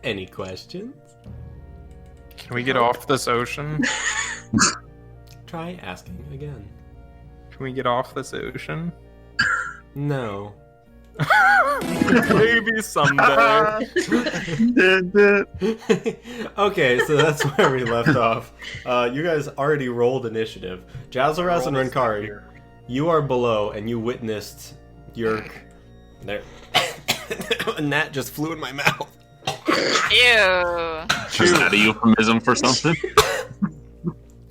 Any questions? Can we get off this ocean? Try asking again. Can we get off this ocean? No. Maybe someday. Okay, so that's where we left off. You guys already rolled initiative. Jazzaraz and Renkari, you are below, and you witnessed Yerk. There. A gnat just flew in my mouth. Ew. Is that a euphemism for something?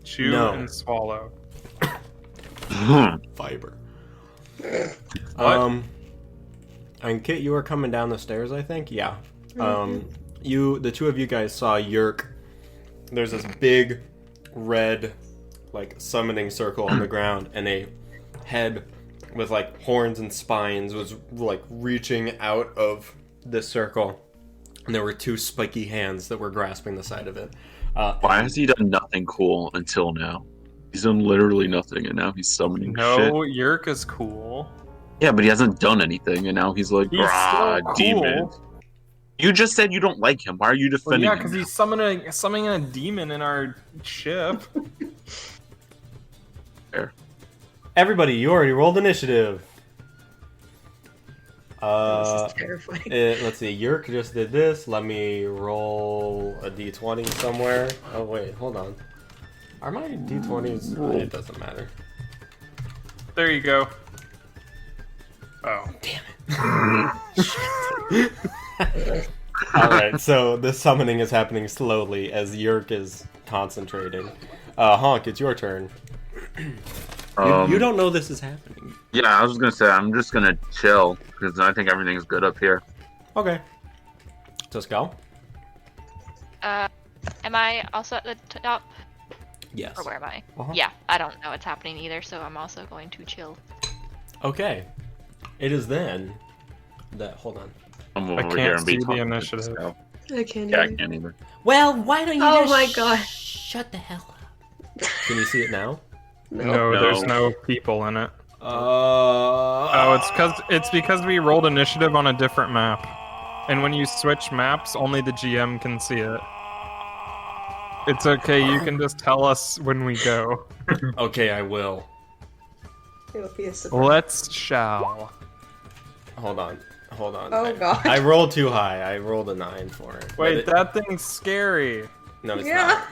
Chew and swallow. Fiber. What? And Kit, you were coming down the stairs, I think? Yeah. The two of you guys saw Yerk. There's this big red, like, summoning circle on the ground, and a head with, like, horns and spines was, like, reaching out of this circle. And there were two spiky hands that were grasping the side of it. Why has he done nothing cool until now? He's done literally nothing, and now he's summoning shit. No, Yerk is cool. Yeah, but he hasn't done anything, and now he's like, He's still cool. demon. You just said you don't like him. Why are you defending Yeah, him? because he's summoning a demon in our ship. Fair. Everybody, you already rolled initiative. This is terrifying. Let's see, Yerk just did this. Let me roll a d20 somewhere. Oh, wait, hold on. Are my d20s? It doesn't matter. There you go. Oh. Damn it. Alright, so the summoning is happening slowly as Yerk is concentrating. Honk, it's your turn. You don't know this is happening. Yeah, I was gonna say, I'm just gonna chill, because I think everything's good up here. Okay. Zuskell? Am I also at the top? Yes. Or where am I? Uh-huh. Yeah, I don't know what's happening either, so I'm also going to chill. Okay. It is then that... Hold on. I'm I over can't here and be see the talking to initiative. Zuskell. I can't Yeah, I even. can't either. Well, why don't you Oh my god. shut the hell up? Can you see it now? No, No. there's no people in it. Oh, It's because we rolled initiative on a different map. And when you switch maps, only the GM can see it. It's okay, you can just tell us when we go. Okay, I will. It'll be a surprise. Let's shall. Hold on. Oh god. I rolled too high. I rolled a 9 for it. Wait, that thing's scary. No, it's Yeah. not.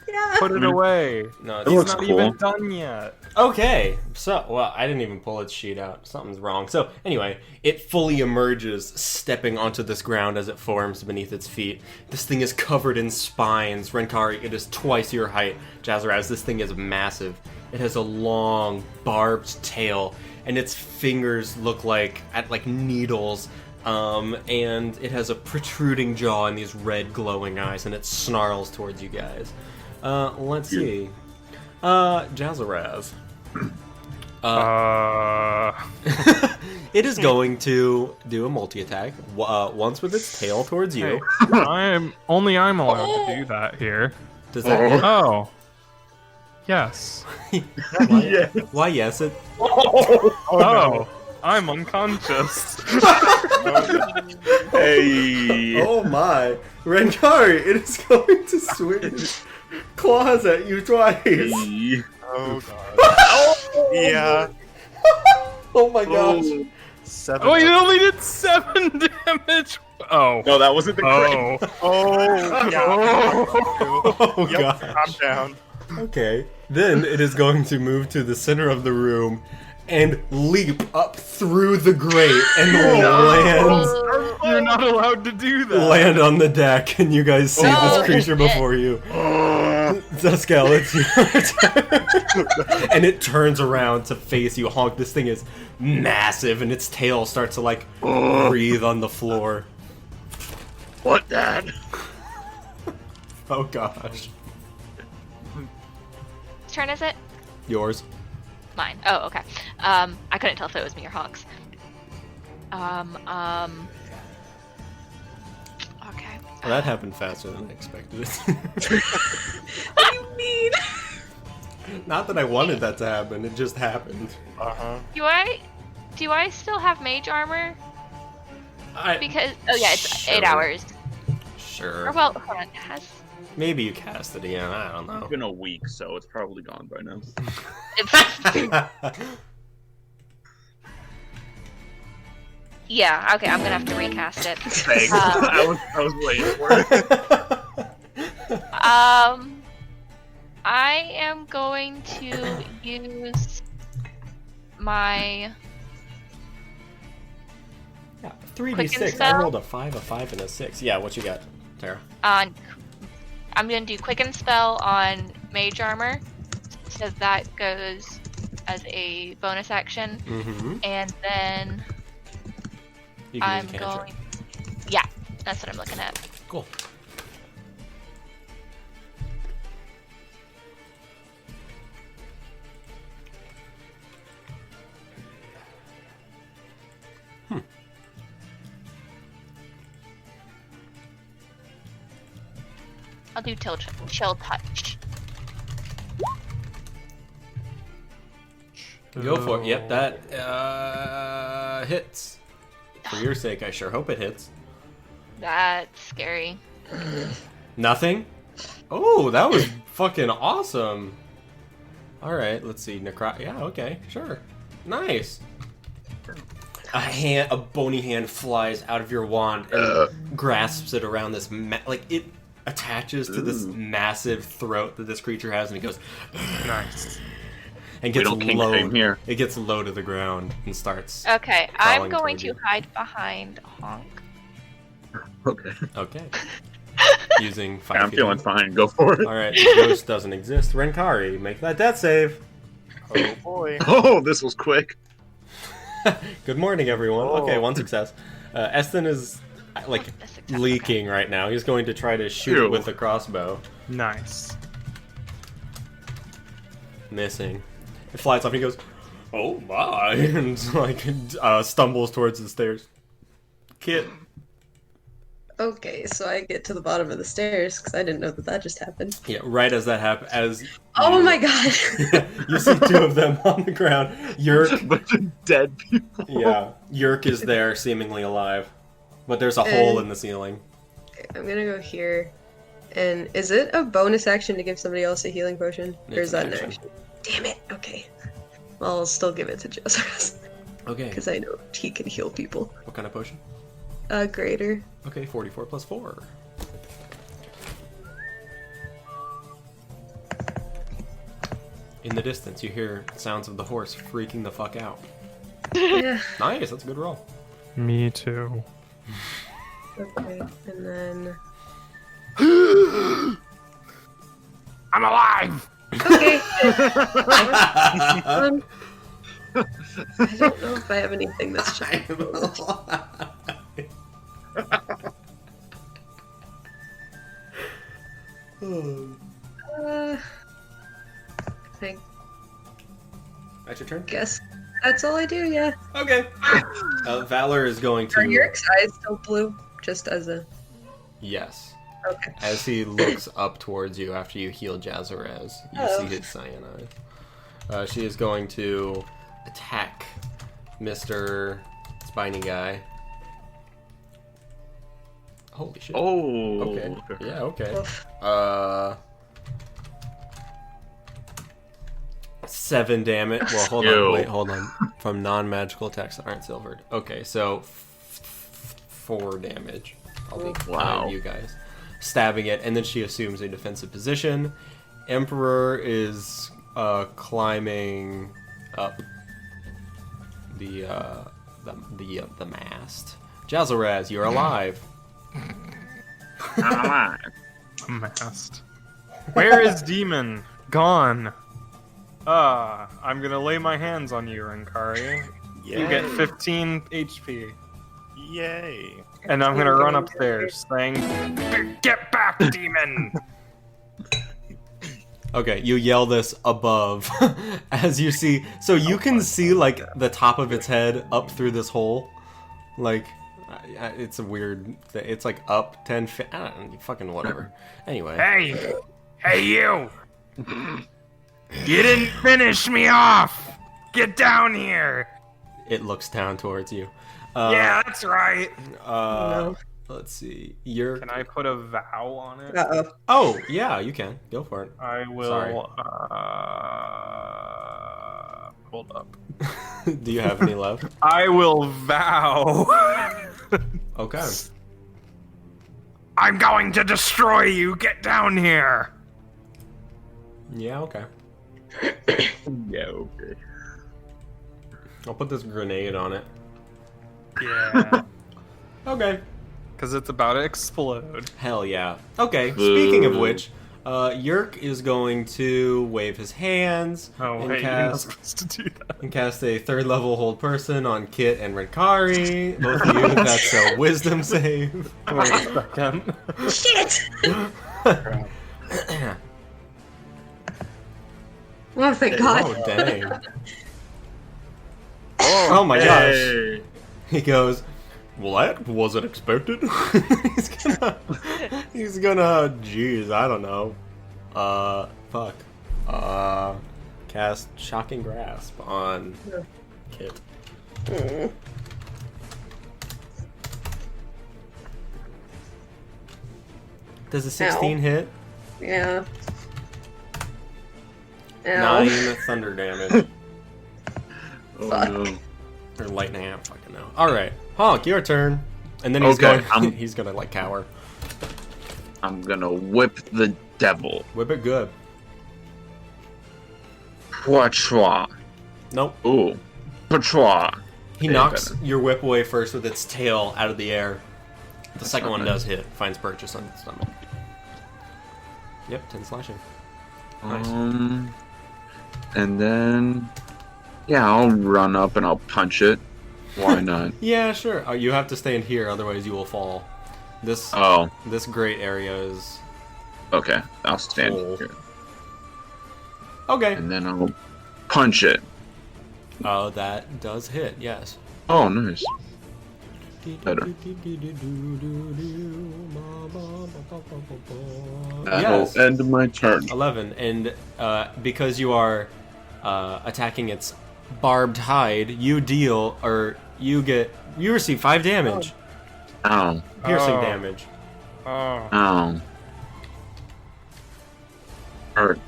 Yeah. Put it away. No, It it's He's looks not cool. even done yet. Okay, so, well, I didn't even pull its sheet out. Something's wrong. So, anyway, it fully emerges, stepping onto this ground as it forms beneath its feet. This thing is covered in spines. Renkari, it is twice your height. Jazzaraz, this thing is massive. It has a long, barbed tail, and its fingers look like needles. And it has a protruding jaw and these red glowing eyes, and it snarls towards you guys. Let's see. Jazzaraz. It is going to do a multi-attack, once with its tail towards you. Hey, I'm allowed to do that here. Does that hit? Oh. Yes. Why yes, it... Oh, I'm unconscious. Hey! Oh my. Renkari, it is going to swing its claws at you twice. Hey. Oh god. Yeah. Oh my gosh. 7. Oh, you only did 7 damage. Oh. No, that wasn't the crit. Oh. Oh, yeah. Oh Yep, god. I'm down. Okay. Then it is going to move to the center of the room and leap up through the grate and land You're not allowed to do that. land on the deck, and you guys see this creature before you. Zuskell, it's your turn. And it turns around to face you. Honk, this thing is massive, and its tail starts to, like, breathe on the floor. What, Dad? Oh, gosh. Whose turn is it? Yours. Mine. Oh, okay. I couldn't tell if it was me or Honks. Okay. Well, that happened faster than I expected it. What do you mean? Not that I wanted that to happen, it just happened. Do I still have mage armor? Because it's 8 hours. Sure. Or well, hold on. Has Maybe you cast it again. I don't know. It's been a week, so it's probably gone by now. yeah. Okay, I'm gonna have to recast it. Thanks. I was waiting for it. I am going to use my. Yeah, 3d6. Quicken I spell? rolled a 5, a 5, and a 6. Yeah, what you got, Tara? I'm gonna do Quicken Spell on Mage Armor, so that goes as a bonus action, and then You can I'm use a cantrip. going. Yeah, that's what I'm looking at. Cool. I'll do Chill Touch. Go for it. Yep, that hits. For your sake, I sure hope it hits. That's scary. Nothing? Oh, that was fucking awesome. Alright, let's see. Yeah, okay, sure. Nice. A bony hand flies out of your wand and grasps it around this, it attaches to this massive throat that this creature has, and it goes, Nice. and gets low. low. It gets low to the ground and starts. Okay, I'm crawling going toward to you. hide behind Honk. Okay. Okay. Using 5 I'm feet. feeling fine. Go for it. Alright, the ghost doesn't exist. Renkari, make that death save. Oh boy. Oh, this was quick. Good morning, everyone. Oh. Okay, one success. Eston is like A success, leaking right now. He's going to try to shoot Ew. with the crossbow. Nice. Missing. It flies off and he goes, "Oh my!" and like stumbles towards the stairs. Kit. Okay, so I get to the bottom of the stairs because I didn't know that just happened. Yeah, right as that happens, Oh my god! you see 2 of them on the ground. Yerk, Bunch of dead people. yeah, Yerk is there, seemingly alive, but there's a hole in the ceiling. I'm gonna go here. And is it a bonus action to give somebody else a healing potion? Or It's is that an an action. action? Damn it, okay. Well, I'll still give it to Joseph. Okay. Because I know he can heal people. What kind of potion? Greater. Okay, 44 plus 4. In the distance, you hear sounds of the horse freaking the fuck out. Yeah. Nice, that's a good roll. Me too. Okay, and then... I'm alive! Okay. I don't know if I have anything that's just... I That's your turn? guess that's all I do, yeah. Okay. Valor is going Are to... your eyes still blue? Just as a... Yes. Okay. As he looks up towards you after you heal Jazarez, you Oh. see his cyanide. She is going to attack Mr. Spiny Guy. Holy shit. Oh. Okay. Yeah, okay. Oof. 7 damage. Well, hold Ew. on. Wait, hold on. From non-magical attacks that aren't silvered. Okay, so 4 damage. I'll be Wow. kind you guys. Stabbing it, and then she assumes a defensive position. Emperor is climbing up the mast. Jazzaraz, you're alive. I'm alive. Mast. Where is Demon? Gone. I'm gonna lay my hands on you, Renkari. You get 15 HP. Yay. And I'm gonna run upstairs saying, "Get back, Demon!" Okay, you yell this above as you see. So you can see like the top of its head up through this hole. Like, it's a weird thing. It's like up 10 feet. I don't know, fucking whatever. Anyway. Hey, you! You didn't finish me off! Get down here! It looks down towards you. Yeah, that's right. No. Let's see. You're. Can I put a vow on it? Uh-oh. Oh, yeah, you can. Go for it. I will. Sorry. Hold up. Do you have any left? I will vow. Okay. I'm going to destroy you. Get down here. Yeah, okay. Yeah, okay. I'll put this grenade on it. Yeah. Okay. Because it's about to explode. Hell yeah. Okay, speaking of Boo. which, Yerk is going to wave his hands Oh and, wait, you're not cast, supposed to do that. and cast a 3rd level hold person on Kit and Rinkari. Both of you, that's a wisdom save. Wait a second. Shit! Oh, thank God. Oh, dang. Oh my gosh. Hey. He goes, well, that wasn't expected. he's gonna, jeez, I don't know. Fuck. Cast Shocking Grasp on Kit. Mm. Does a 16 hit? Yeah. Ow. 9 thunder damage. Oh Fuck. no. Or lightning, I don't fucking know. Alright, Honk, your turn. And then he's Okay, going, he's gonna like cower. I'm gonna whip the devil. Whip it good. Pachwa. Nope. Ooh. Pachwa. He Yeah, knocks better. your whip away first with its tail out of the air. The second not one nice. does hit. Finds purchase on its stomach. Yep, 10 slashing. Nice. And then, yeah, I'll run up and I'll punch it. Why not? Yeah, sure. You have to stand here, otherwise you will fall. This Oh, this great area is okay. I'll stand Full. here. okay. And then I'll punch it. Oh, that does hit. Yes. Oh, nice. Better. Yes. That'll end my turn. 11, and because you are attacking its barbed hide, you receive 5 damage, Ow. piercing Oh. damage. Oh. Ow. Hurt.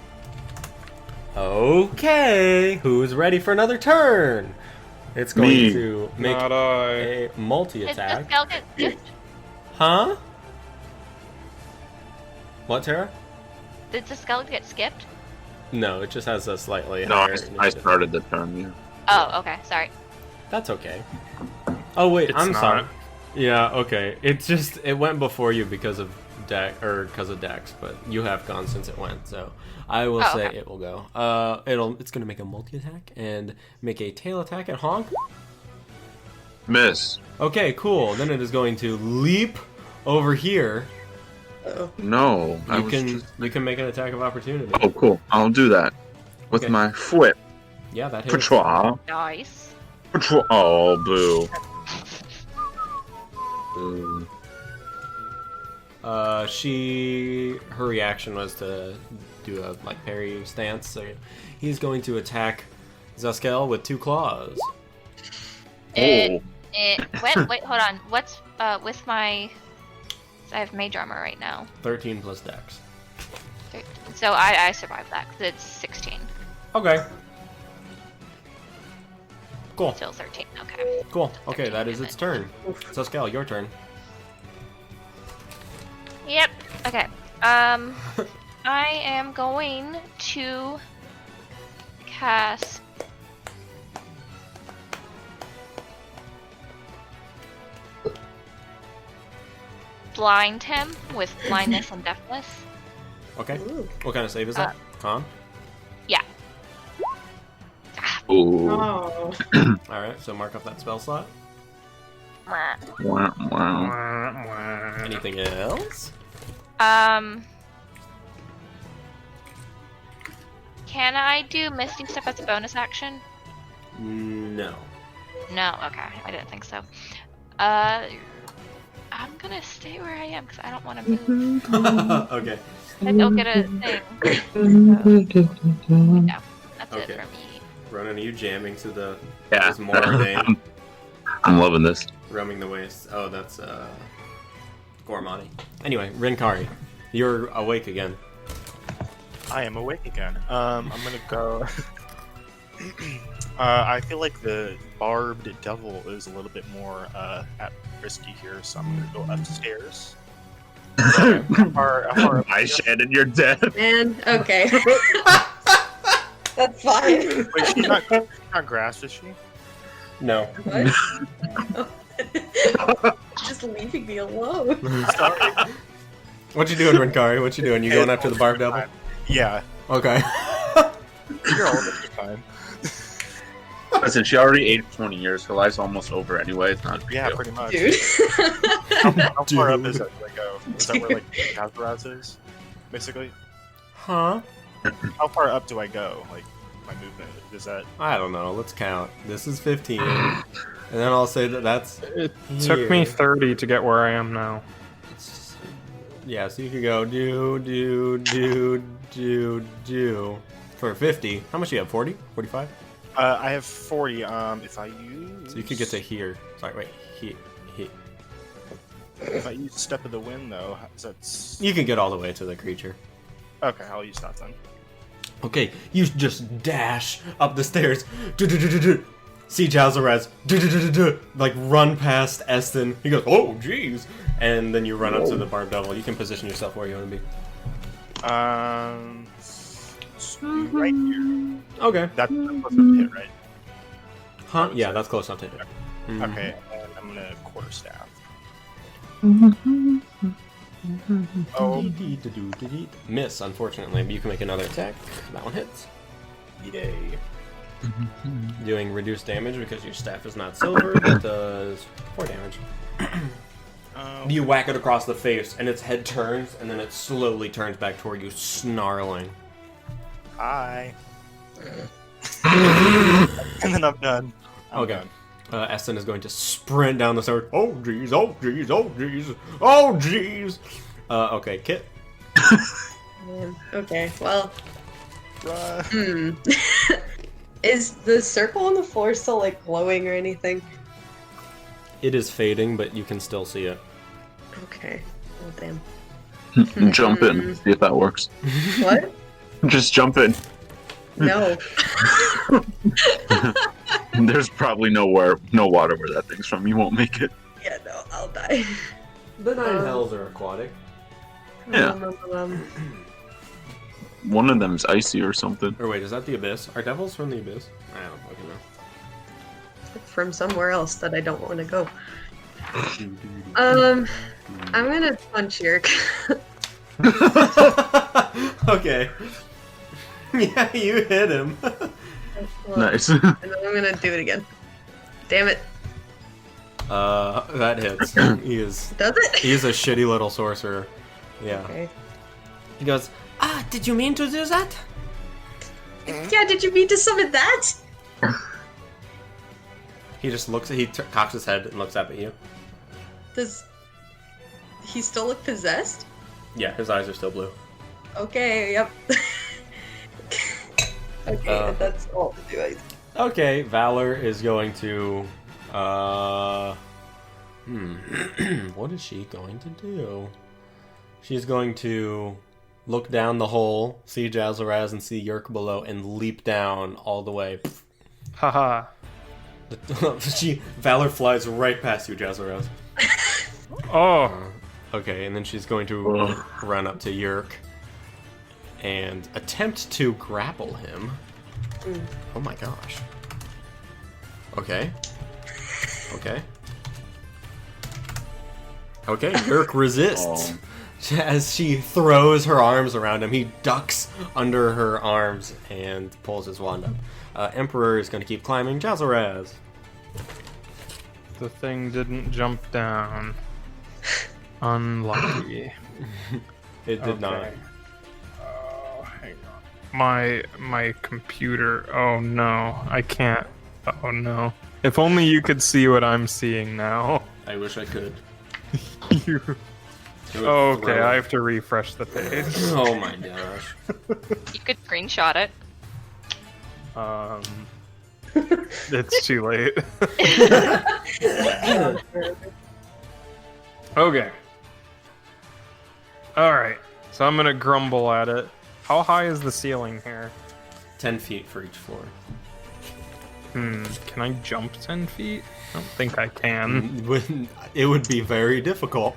Okay, who's ready for another turn? It's going Me. to make Not I. a Does multi-attack. Zuskell get skipped? Huh? What, Tara? Did Zuskell get skipped? No, it just has a slightly No, higher I initiative. started the turn, yeah. Oh, okay. Sorry. That's okay. Oh wait, It's I'm not. sorry. Yeah, okay. It went before you because of Dex, but you have gone since it went. So I will Oh, say okay. it will go. It's gonna make a multi-attack and make a tail attack at Honk. Miss. Okay, cool. Then it is going to leap over here. Uh-oh. No. I You was can just- you can make an attack of opportunity. Oh, cool. I'll do that. With Okay. my whip. Yeah, that hits. Pachwa. Nice. Pachwa. Oh, boo. Boo. Her reaction was to do a like parry stance, so he's going to attack Zuskell with 2 claws. Wait, hold on. What's with my? I have mage armor right now. 13 plus Dex. So I survived that because it's 16. Okay. Cool. Still 13. Okay. Cool. Okay, that is 13 its turn. Zuskell, your turn. Yep. Okay. I am going to cast blind him with blindness and deafness. Okay. Ooh. What kind of save is that? Con? Yeah. Ooh. Oh. Alright, so mark off that spell slot. Mwah. Wow. Wow. Wah, wah. Anything else? Can I do Misty Step as a bonus action? No. No. Okay. I didn't think so. I'm gonna stay where I am because I don't want to move. Okay. I don't get a thing. No, that's Okay. it for me. Ronan, are you jamming to the Yeah. is Mor Ardain I'm loving this. roaming the waste? Oh, that's Gormotti. Anyway, Rinkari, you're awake again. I am awake again. I'm gonna go. I feel like the barbed devil is a little bit more at risky here, so I'm gonna go upstairs. I Shannon, you're dead. Man, okay. That's fine. Wait, she's not grass, is she? No. What? Just leaving me alone. Sorry. What you doing, Rinkari? What you doing? You going after the barb devil? Yeah. Okay. You're all the time. Listen, she already aged 20 years. Her life's almost over anyway. It's not a big Yeah, deal. pretty much. Dude. How far up is that? Do I go? Is that where like Kazaraz is? Basically. Huh? How far up do I go? Like my movement is that? I don't know. Let's count. This is 15. And then I'll say that's... It took me 30 to get where I am now. Yeah, so you could go do for 50. How much do you have? 40? 45? I have 40. If I use. So you could get to here. Sorry, wait. Here. If I use Step of the Wind, though, that's. You can get all the way to the creature. Okay, I'll use that then. Okay, you just dash up the stairs. See Jalzaraz, like run past Eston. He goes, oh jeez, and then you run up to the barb devil. You can position yourself where you want to be. Right here. Okay. That's close to the hit, right? Huh? Yeah, that's close enough to hit. Mhm. Okay, and I'm gonna quarterstaff. Oh. Oh, Miss, unfortunately, but you can make another attack. That one hits. yay! Doing reduced damage because your staff is not silver. It does 4 damage. You whack it across the face, and its head turns, and then it slowly turns back toward you, snarling. Hi. And then I'm done. I'm Okay. done. Eston is going to sprint down the stairs. Oh jeez, oh jeez, oh jeez, oh jeez. Okay, Kit. Man, okay, well. Run. Is the circle on the floor still like glowing or anything? It is fading, but you can still see it. Okay. Oh damn. Jump in, see if that works. What? Just jump in. No. There's probably no water where that thing's from. You won't make it. Yeah, no, I'll die. The 9 hells are aquatic. Yeah. One of them's icy or something. Or wait, is that the abyss? Are devils from the abyss? I don't fucking know. From somewhere else that I don't want to go. I'm gonna punch Yerk. Okay. Yeah, you hit him. Nice. And then I'm gonna do it again. Damn it. That hits. He is Does it? a shitty little sorcerer. Yeah. Okay. He goes, did you mean to do that? Yeah, did you mean to summon that? He just looks, cocks his head and looks up at you. Does he still look possessed? Yeah, his eyes are still blue. Okay, yep. Okay, that's all to do. Okay, Valor is going to, what is she going to do? She's going to look down the hole, see Jalzaraz and see Yerk below, and leap down all the way. Haha. Valor flies right past you, Jalzaraz. Oh. Okay, and then she's going to run up to Yerk and attempt to grapple him. Oh my gosh. Okay. Okay. Okay, Yerk resists. As she throws her arms around him, he ducks under her arms and pulls his wand up. Emperor is going to keep climbing. Jalzaraz. The thing didn't jump down. Unlucky. It did not. Oh, hang on. My computer. Oh no, I can't. Oh no. If only you could see what I'm seeing now. I wish I could. You. Oh, okay, I have to refresh the page. Oh my gosh. You could screenshot it. It's too late. Okay. Alright, so I'm gonna grumble at it. How high is the ceiling here? 10 feet for each floor. Can I jump 10 feet? I don't think I can. It would be very difficult.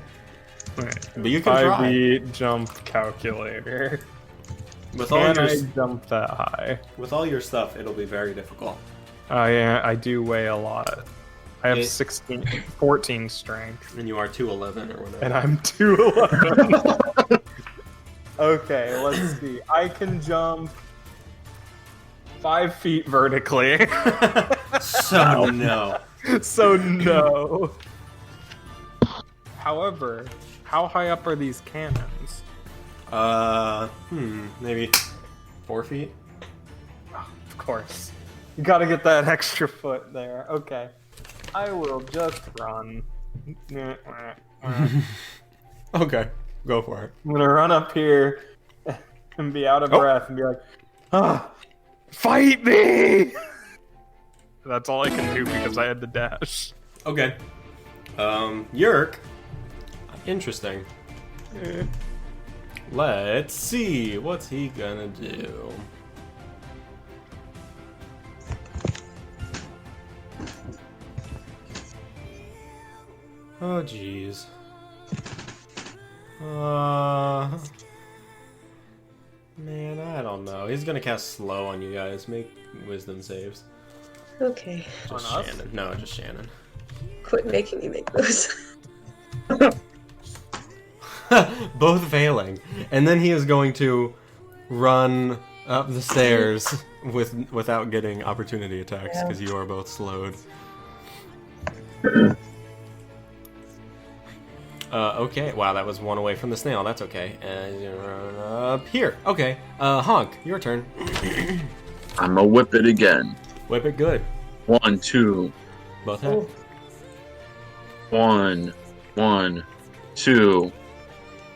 Right. But you can try. 5 jump calculator. With all Can your I jump that high? with all your stuff, it'll be very difficult. Yeah, I do weigh a lot. I have It- 14 strength. And you are 211 or whatever. And I'm 211. Okay, let's see. I can jump 5 feet vertically. So no. So no. However, how high up are these cannons? Maybe 4 feet. Of course. You gotta get that extra foot there. Okay. I will just run. I'm Okay, go for it. gonna run up here and be out of breath and be like, fight me! That's all I can do because I had to dash. Okay. Yerk. Interesting. Let's see. What's he gonna do? Oh, jeez. Man, I don't know. He's gonna cast slow on you guys. Make wisdom saves. Okay. Just On us? Shannon. No, just Shannon. Quit making me make those. Both failing. And then he is going to run up the stairs without getting opportunity attacks because you are both slowed. Okay. Wow, that was one away from the snail. That's okay. And you're gonna run up here. Okay. Honk, your turn. I'm gonna whip it again. Whip it good. 1, 2. Both hit. 1, 1, 2.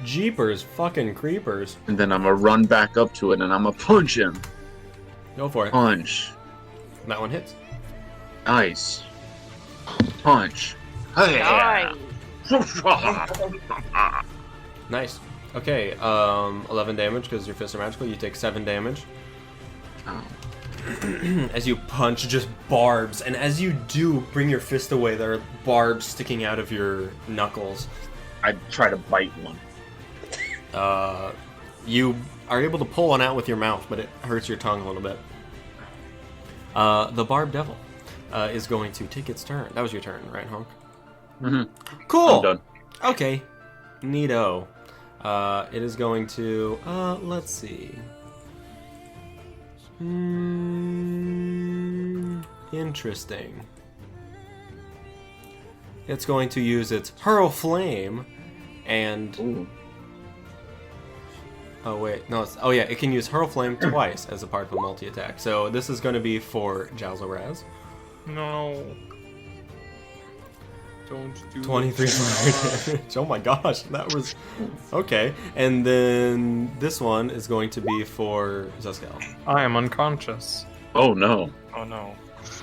Jeepers fucking creepers. And then I'm gonna run back up to it and I'm gonna punch him. Go for it. Punch. That one hits. Nice. Punch. Nice. Nice. Okay, 11 damage because your fists are magical. You take 7 damage. Oh. As you punch just barbs, and as you do bring your fist away, there are barbs sticking out of your knuckles. I try to bite one. You are able to pull one out with your mouth, but it hurts your tongue a little bit. The Barb Devil is going to take its turn. That was your turn, right, Honk? Mm-hmm. Cool! I'm done. Okay. Neato. It is going to... let's see. Interesting. It's going to use its Hurl Flame, and... Ooh. Oh, wait. No, oh yeah, it can use Hurl Flame twice as a part of a multi-attack. So this is going to be for Jalzaraz. No. Don't do 23 fire damage. Oh my gosh, that was... Okay. And then this one is going to be for Zuskell. I am unconscious. Oh no. Oh no.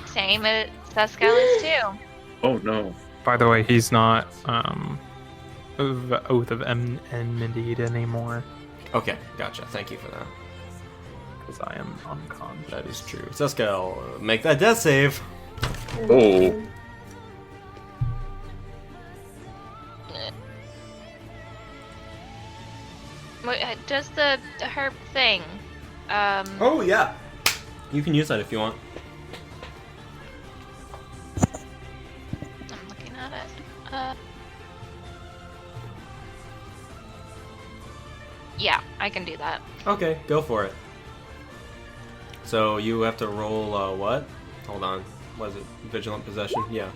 Same as Zuskell is too. Oh no. By the way, he's not of Oath of Enmity anymore Okay, gotcha. Thank you for that. because I am unconscious. That is true. Zuskell, make that death save. Oh. Wait, does the herb thing? Oh, yeah. You can use that if you want. I'm looking at it. Yeah, I can do that. Okay, go for it. So you have to roll, what? Hold on. Was it Vigilant Possession? Yeah.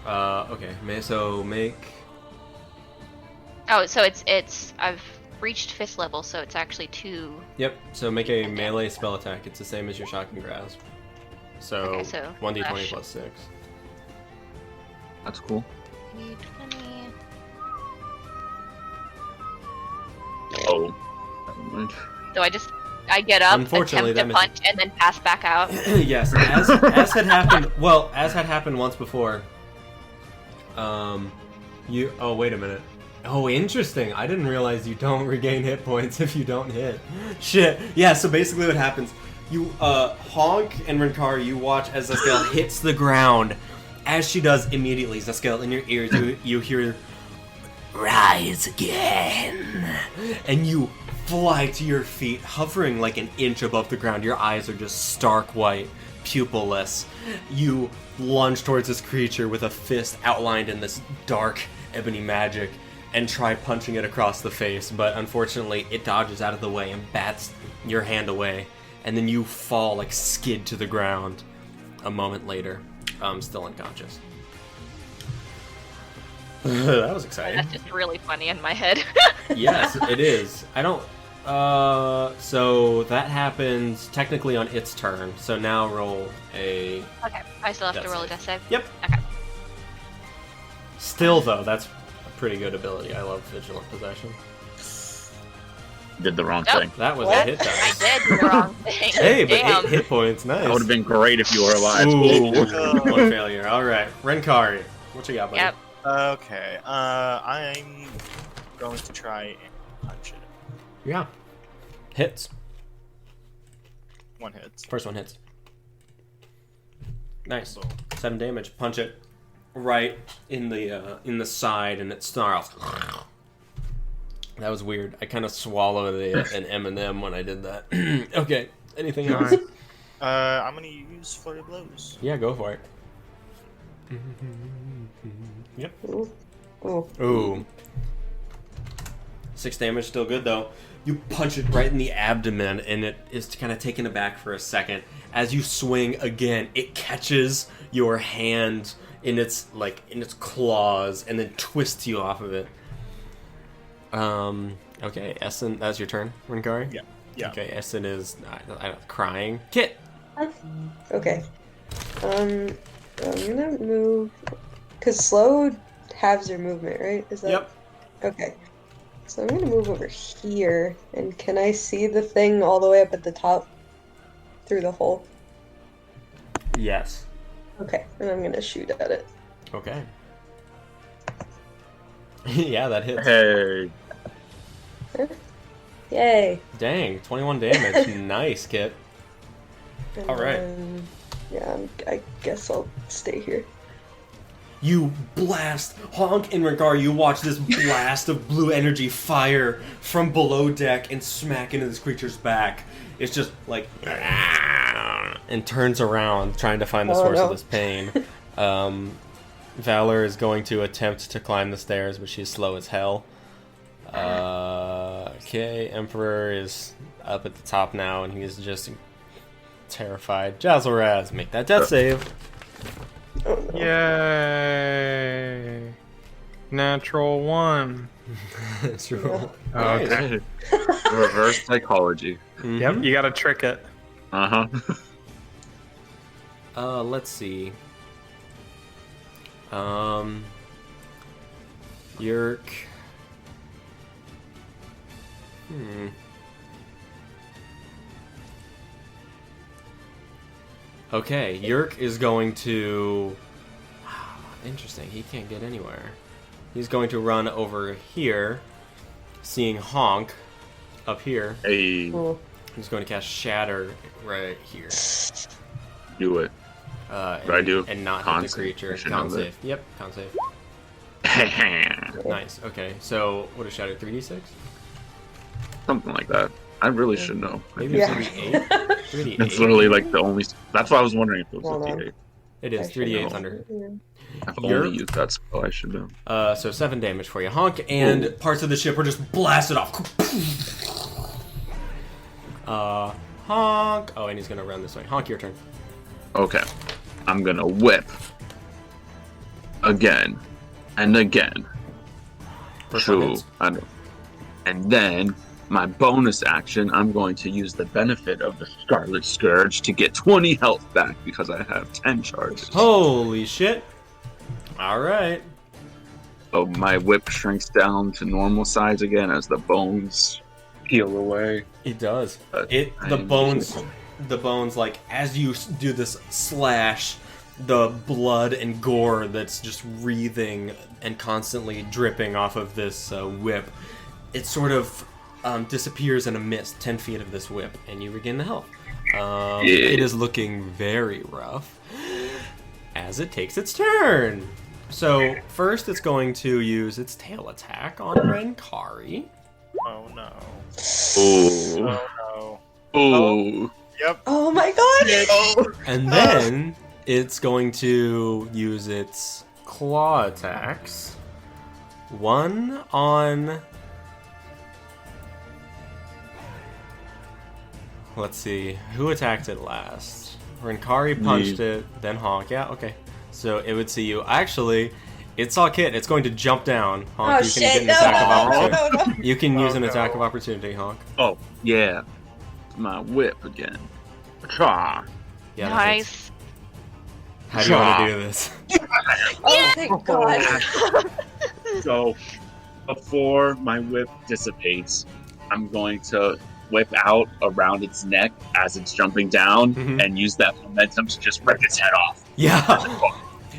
Okay. So make... Oh, so it's I've reached fifth level, so it's actually 2. Yep, so make a melee spell attack. It's the same as your Shocking Grasp. So, Okay, so 1d20 rush. plus 6. That's cool. 20. Oh. Never mind. So I get up, Unfortunately, attempt to that punch, and then pass back out. Yes, as had happened. Well, as had happened once before. Oh, wait a minute. Oh, interesting. I didn't realize you don't regain hit points if you don't hit. Shit. Yeah, so basically what happens, you, Honk and Rinkari, you watch as Zuskell hits the ground. As she does, immediately, Zuskell, in your ears, you hear, "Rise again!" And you fly to your feet, hovering like an inch above the ground. Your eyes are just stark white, pupilless. You lunge towards this creature with a fist outlined in this dark ebony magic and try punching it across the face, but unfortunately it dodges out of the way and bats your hand away, and then you fall, like, skid to the ground a moment later, still unconscious. That was exciting. That's just really funny in my head. Yes, it is. I don't... so that happens technically on its turn, so now roll a... Okay, I still have to Death roll a save. death save? Yep. Okay. Still, though, that's a pretty good ability. I love Vigilant Possession. Did the wrong Nope. thing. That was What? a hit I dice. did the wrong thing. Hey, but Damn. 8 hit points, nice. That would have been great if you were alive. Ooh, one failure. Alright, Renkari, what you got, buddy? Yep. Okay, I'm going to try and punch it. Yeah. Hits. One hits. First one hits. Nice. Boom. 7 damage. Punch it right in the side, and it snarls. That was weird. I kind of swallowed an M&M when I did that. Okay. Anything else? I'm gonna use Flurry of Blows. Yeah, go for it. Yep. Oh. Ooh. 6 damage, still good though. You punch it right in the abdomen, and it is kind of taken aback for a second. As you swing again, it catches your hand in its claws, and then twists you off of it. Okay, Essen, that's your turn, Rinkari? Yeah. Okay, Essen is crying. Kit! Okay. I'm gonna move, cause slow halves your movement, right? Is that? Yep. Okay. So I'm gonna move over here, and can I see the thing all the way up at the top through the hole? Yes. Okay, and I'm gonna shoot at it. Okay. Yeah, that hits. Hey. Yay! Dang, 21 damage. Nice, Kit. And All right. then, yeah, I guess I'll stay here. You blast, Honk and Rinkari, you watch this blast of blue energy fire from below deck and smack into this creature's back. It's just like, and turns around trying to find the source of this pain. Valor is going to attempt to climb the stairs, but she's slow as hell. Okay, Emperor is up at the top now, and he is just terrified. Jazzleraz, make that death save. Oh, no. Yay! Natural 1. That's roll. Okay. Reverse psychology. Yep, you gotta trick it. Uh-huh. Let's see. Yerk. Okay, Yerk is going to... Interesting, he can't get anywhere. He's going to run over here, seeing Honk up here. Hey, Oh. He's going to cast Shatter right here. do it. And, I do? And not Con hit the save. creature. I should Con know that. save. Yep, con save. Nice, okay. So, what is Shatter? 3d6? Something like that. I really should know. Maybe Yeah. 3d8? 3d8? That's literally like the only. That's why I was wondering if it was Hold a on. D8. It is I should 3d8 know. thunder. I've You're- only used that spell. I should know. So 7 damage for you. Honk, and parts of the ship are just blasted off. Honk. Oh, and he's gonna run this way. Honk, your turn. Okay, I'm gonna whip again and again. First one True. hits. I know. And then my bonus action, I'm going to use the benefit of the Scarlet Scourge to get 20 health back because I have 10 charges. Holy shit. Alright. So my whip shrinks down to normal size again as the bones peel away. It does. But The I'm bones, like, as you do this slash, the blood and gore that's just wreathing and constantly dripping off of this whip, it sort of disappears in a mist 10 feet of this whip, and you regain the health. It is looking very rough as it takes its turn. So first it's going to use its tail attack on Renkari. Oh no. Oh. Oh no. Oh. Yep. Oh my god! And then it's going to use its claw attacks. One on... Let's see, who attacked it last? Renkari punched it, then Honk. Yeah, okay. So it would see you. Actually, it saw Kit. It's going to jump down. Honk, Oh you can shit! get an No, attack of no, opportunity. no, no. You can use Oh, an attack no. of opportunity, Honk. Oh, yeah. My whip again. Cha. Yeah, that hits. Nice. How do you want to do this? Oh, thank god. So, before my whip dissipates, I'm going to whip out around its neck as it's jumping down Mhm. and use that momentum to just rip its head off. Yeah,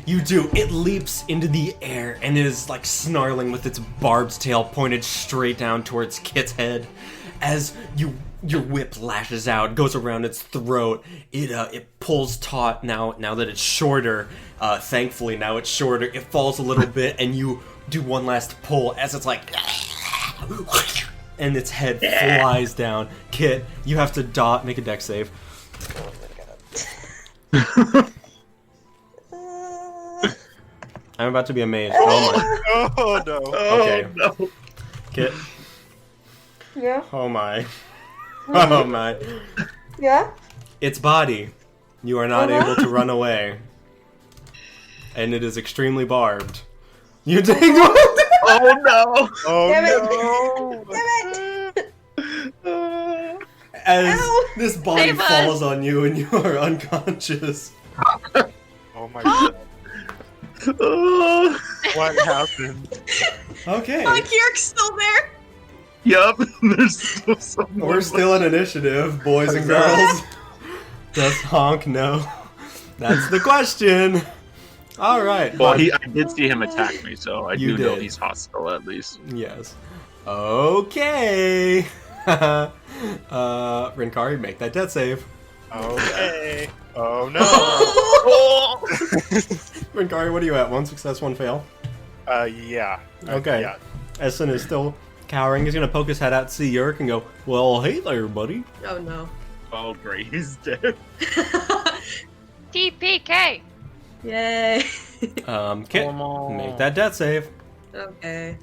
you do. It leaps into the air and is like snarling with its barbed tail pointed straight down towards Kit's head. As your whip lashes out, goes around its throat. It pulls taut now that it's shorter. Thankfully, now it's shorter. It falls a little bit, and you do one last pull as it's like, and its head flies down. Kit, you have to make a dex save. I'm about to be amazed. Oh my. Oh no. Okay. no. Kit. Yeah? Oh my. Oh my. Yeah? Its body. You are not able to run away. And it is extremely barbed. You take Oh no! Oh Damn no. Damn it! as Ow. this body Save us. falls on you and you are unconscious. Oh my god. What happened? Okay. York's still there! Yup, there's still someone. We're still in initiative, boys and girls. Does Honk know? That's the question. All right. Well, I did see him attack me, so I You do know did. he's hostile at least. Yes. Okay. Renkari, make that death save. Okay. Oh no. Renkari, what are you at? 1 success, 1 fail. Yeah. Okay. Yeah. Essen is still cowering. He's gonna poke his head out to see Yerk and go, "Well, hey there, buddy." Oh no. Oh, great, he's dead. TPK. Yay. Kit, Gormotti. make that death save. Okay.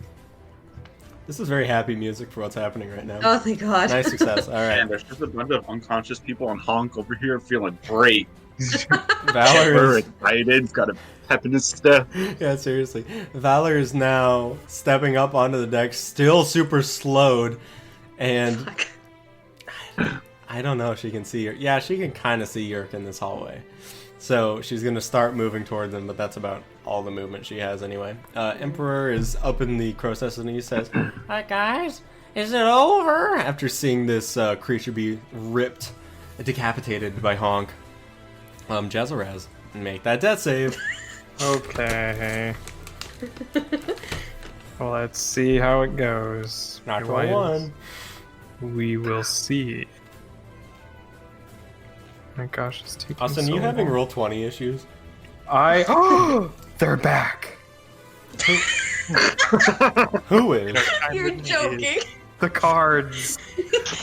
This is very happy music for what's happening right now. Oh, thank god. Nice success. All Man, right. there's just a bunch of unconscious people on Honk over here feeling great. Valor We're is, excited, he's got a pep in his step. yeah, seriously. Valor is now stepping up onto the deck, still super slowed, and Fuck. I don't know if she can see Yerk. Yeah, she can kind of see Yerk in this hallway. So she's going to start moving towards him, but that's about all the movement she has anyway. Emperor is up in the process and he says, "Hi guys, is it over?" After seeing this creature be ripped, decapitated by Honk. Jazaraz, make that death save. Okay. Well, let's see how it goes. Natural Guys, 1. We will see. My gosh, it's taking Austin, so you having long. roll 20 issues? Oh, they're back. Who is? You're joking. The cards.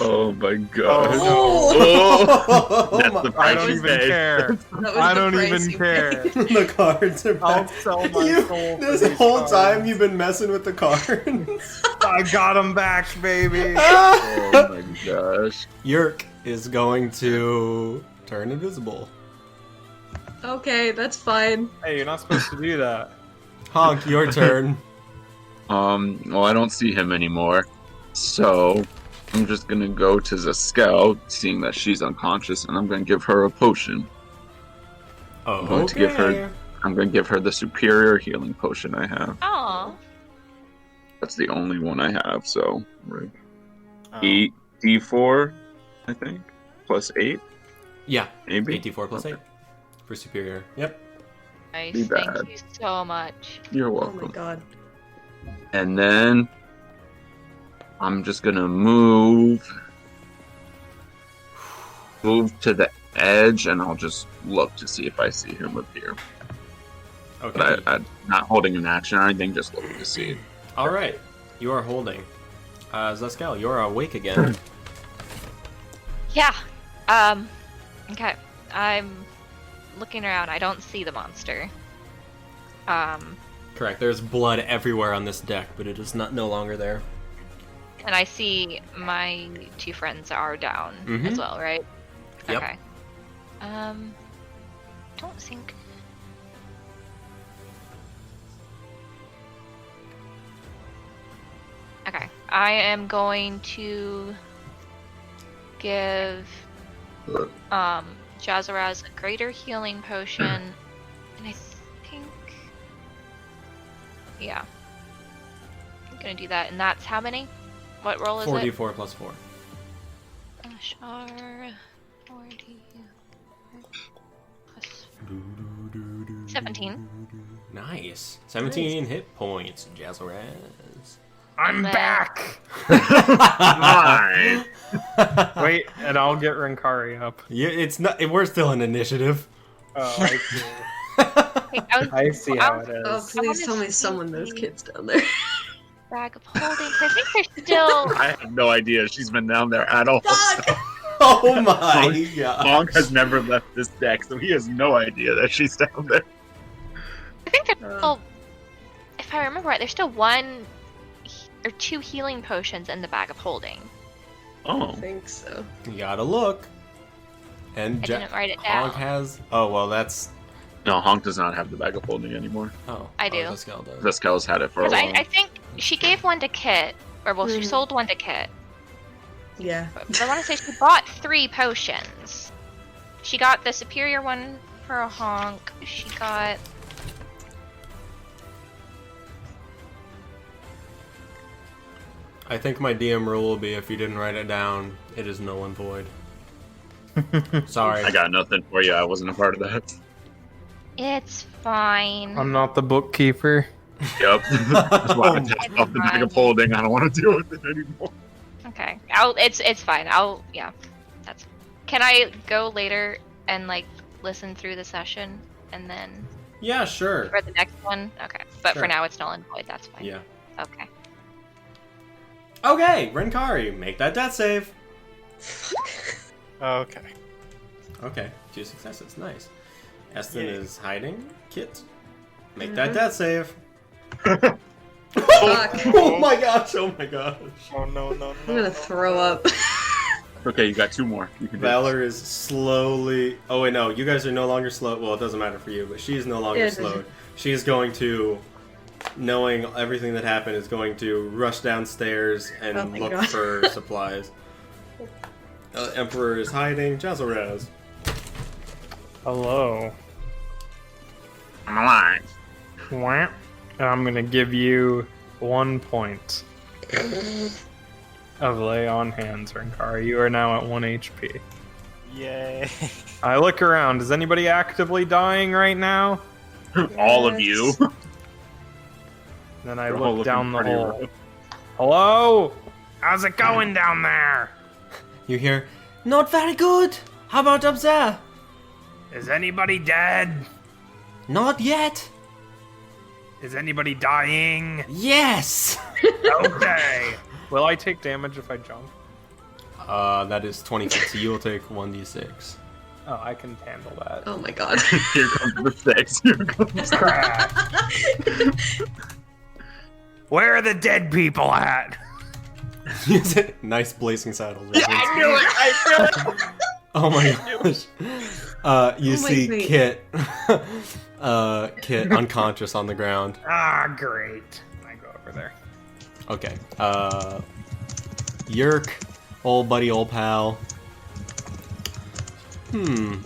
Oh my god. Oh. Oh That's my- the I price don't you even pay. care. That was I the don't price even you care. paid. The cards are I'll back. sell my You, soul. for this these whole cards. time you've been messing with the cards. I got them back, baby. Oh my gosh. Yerk is going to turn invisible. Okay, that's fine. Hey, you're not supposed to do that. Honk, your turn. Well, I don't see him anymore. So, I'm just gonna go to Zuskell, seeing that she's unconscious, and I'm gonna give her a potion. Oh, I'm going to give her- I'm gonna give her the superior healing potion I have. Aw. That's the only one I have, so... Oh. 8 D4, I think? Plus 8, Yeah, maybe? 84 plus 8 for superior. Yep. Nice. Be bad. Thank you so much. You're Oh welcome. my god. And then I'm just gonna move to the edge, and I'll just look to see if I see him up here. Okay. But I'm not holding an action or anything, just looking to see. All right. You are holding. Zuskell, you're awake again. Yeah. Okay. I'm looking around. I don't see the monster. Correct. There's blood everywhere on this deck, but it is no longer there. And I see my two friends are down as well, right? Yep. Okay. Don't think. Okay. I am going to give Jazaraz a greater healing potion, and I think, yeah, I'm gonna do that. And that's how many? What roll is it? 4d4 plus 4. Ashar, 40 plus 17. Nice. 17 hit points, Jazaraz. I'm then- back! Alright. Wait, and I'll get Rinkari up. Yeah, it's not. We're still in initiative. Oh, I see. Wait, I see how it Oh, is. please tell me someone those kids down there. Bag of holding. I think they're still. I have no idea she's been down there at all. Oh my god. Monk has never left this deck, so he has no idea that she's down there. I think there's still. If I remember right, there's still one or two healing potions in the bag of holding. I Oh. think so. You gotta look. And I didn't write it down. Hog has. Oh well, that's. No, Honk does not have the bag of holding anymore. Oh, I do. Zuskell does. The Skell's had it for a Because while. I think she gave one to Kit, or well, she Mhm. sold one to Kit. Yeah. But I want to say she bought 3 potions. She got the superior one for a honk. She got. I think my DM rule will be if you didn't write it down, it is null and void. Sorry. I got nothing for you. I wasn't a part of that. It's fine. I'm not the bookkeeper. Yep. That's why I just off the bag of holding. I don't want to deal with it anymore. Okay. It's fine. Yeah. That's. Can I go later and like listen through the session and then Yeah, sure. for the next one? Okay. But Sure. for now, it's null and void. That's fine. Yeah. Okay. Okay, Rinkari, make that death save. Okay. Okay, 2 successes. Nice. Eston Yay. is hiding. Kit, make that death save. Fuck. Oh my gosh! Oh my gosh! Oh no no no. I'm gonna throw up. Okay, you got 2 more. You can do it. Valor is slowly. Oh wait, no, you guys are no longer slow. Well, it doesn't matter for you, but she is no longer Yeah, it doesn't. slowed. She is going to, knowing everything that happened, is going to rush downstairs and Oh my look God. for supplies. Emperor is hiding. Jazaraz. Hello. I'm alive. Wah. I'm gonna give you 1 point of lay on hands, Rinkari. You are now at 1 HP. Yay. I look around. Is anybody actively dying right now? All of you. Then I You're all look looking down the pretty hole. rough. Hello? How's it going down there? You hear? Not very good. How about up there? Is anybody dead? Not yet. Is anybody dying? Yes. Okay. Will I take damage if I jump? That is 20 feet, so you will take 1d6. Oh, I can handle that. Oh my god. Here comes the 6. Here comes Crap. Where are the dead people at? Nice blazing saddles. Yeah, I knew it! I knew it! Oh my gosh. You Oh my see wait. Kit, Kit unconscious on the ground. Ah, great. I go over there. Okay. Yerk, old buddy, old pal.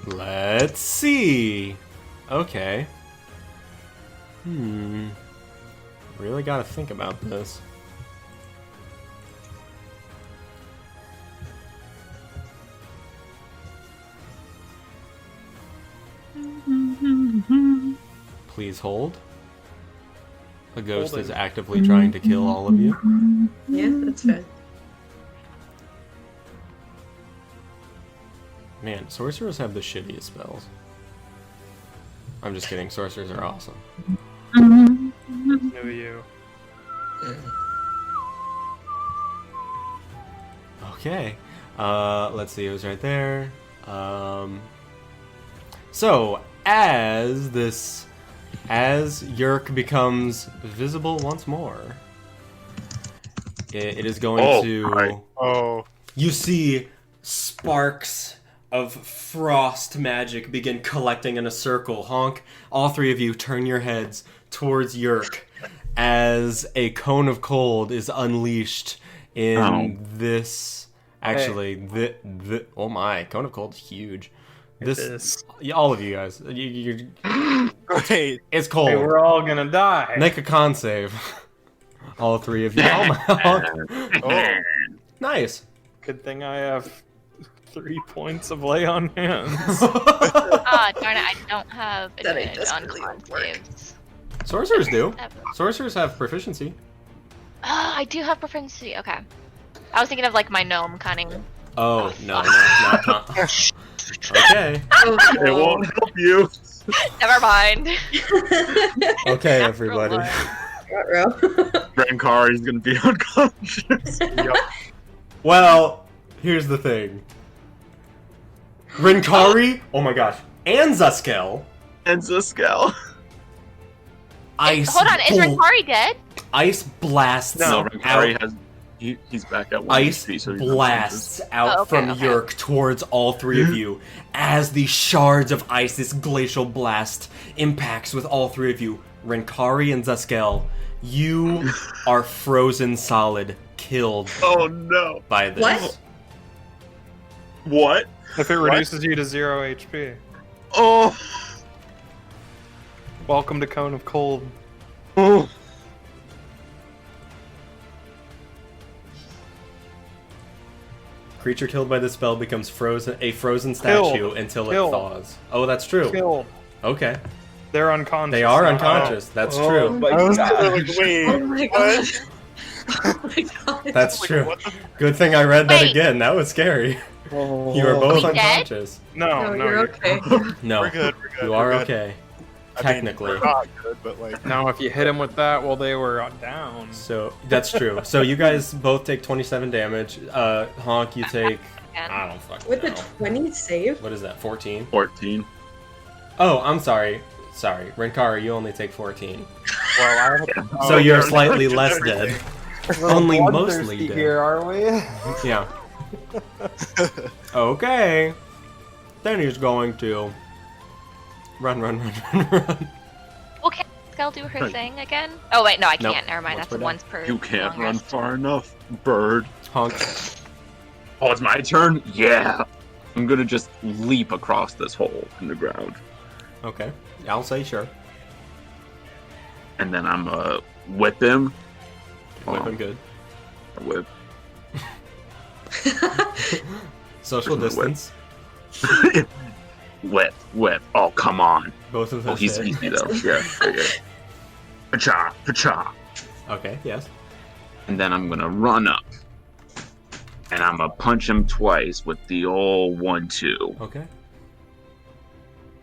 Let's see. Okay. Really gotta think about this. Please hold. A ghost Holding. is actively trying to kill all of you. Yeah, that's fair. Man, sorcerers have the shittiest spells. I'm just kidding. Sorcerers are awesome. Knew you. Okay. Let's see. It was right there. So as Yerk becomes visible once more, it is going to. right. Oh, You see sparks of frost magic begin collecting in a circle. Honk, all three of you turn your heads towards Yerk as a cone of cold is unleashed in this. Actually, oh my, cone of cold is huge. This, yeah, all of you guys, you're, great. it's cold. Hey, we're all gonna die. Make a con save. All three of you. Oh my, Honk. Oh, Nice. Good thing I have 3 points of lay on hands. Ah, darn it, I don't have That ain't advantage on really con work. saves. Sorcerers do. Ever. Sorcerers have proficiency. Ah, I do have proficiency. Okay. I was thinking of like my gnome cunning. Oh, no. Okay. It won't help you. Never mind. Okay, Natural everybody. one. Ruh-roh. Rankari's gonna be unconscious. Well, here's the thing. Rinkari, oh my gosh, and Zuskell, And Zuskell. ice. Hold on, is Rinkari dead? Ice blasts No, out. Rankari has. He's back at 1 Ice HP, so he's blasts out Oh, okay, from okay. Yerk towards all three of you as the shards of ice, this glacial blast, impacts with all three of you. Rinkari and Zuskell, you are frozen solid, killed Oh no! by this. What? What? If it reduces you to 0 HP. Oh! Welcome to Cone of Cold. Oh! Creature killed by this spell becomes a frozen statue Killed. until it Killed. thaws. Oh, that's true. Killed. Okay. They're unconscious. They are now. unconscious. That's Oh true. my I was God. like, wait, Oh my god. Oh my god. That's Like, true. what the- Good thing I read that Wait. again. That was scary. Oh. You are both Are we dead? unconscious. No, No, you're okay. No. We're good. We're good. You are we're good. okay. I mean, Technically. we're not good, but like, No, if you hit him with that while they were down. So that's true. So you guys both take 27 damage. Honk, you take. I don't fucking With the know. 20 save? What is that? 14. 14. Oh, I'm sorry. Sorry, Rinkari, you only take 14. well, I So you're slightly less dead. Only mostly dead. Here, are we? Yeah. Okay. Then he's going to run. Well, can Skull do her thing again? Oh wait, no, I Nope. can't. Never mind. Once That's we're once per. You can't long run rest. far enough, bird. Honk. Oh, it's my turn? Yeah. I'm gonna just leap across this hole in the ground. Okay. I'll say sure. And then I'm gonna whip him. Whip him good. Whip. Social Where's my whip? distance. Whip. Oh, come on. Both of Oh, those he's hit. easy though. Yeah. Pacha. Okay, yes. And then I'm gonna run up. And I'm gonna punch him twice with the old 1-2. Okay.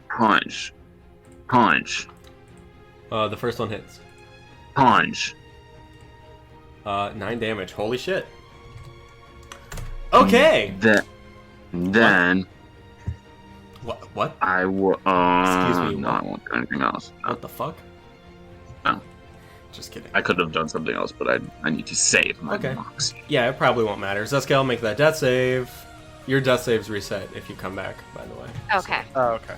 Punch. The first one hits. Punch. 9 damage. Holy shit. Okay. Then What? I will. Excuse me, No, what? I won't do anything else. No. What the fuck? No. Just kidding. I could have done something else, but I need to save my Okay. moxie. Yeah, it probably won't matter. Zuskell, make that death save. Your death saves reset if you come back, by the way. Okay. Oh, okay.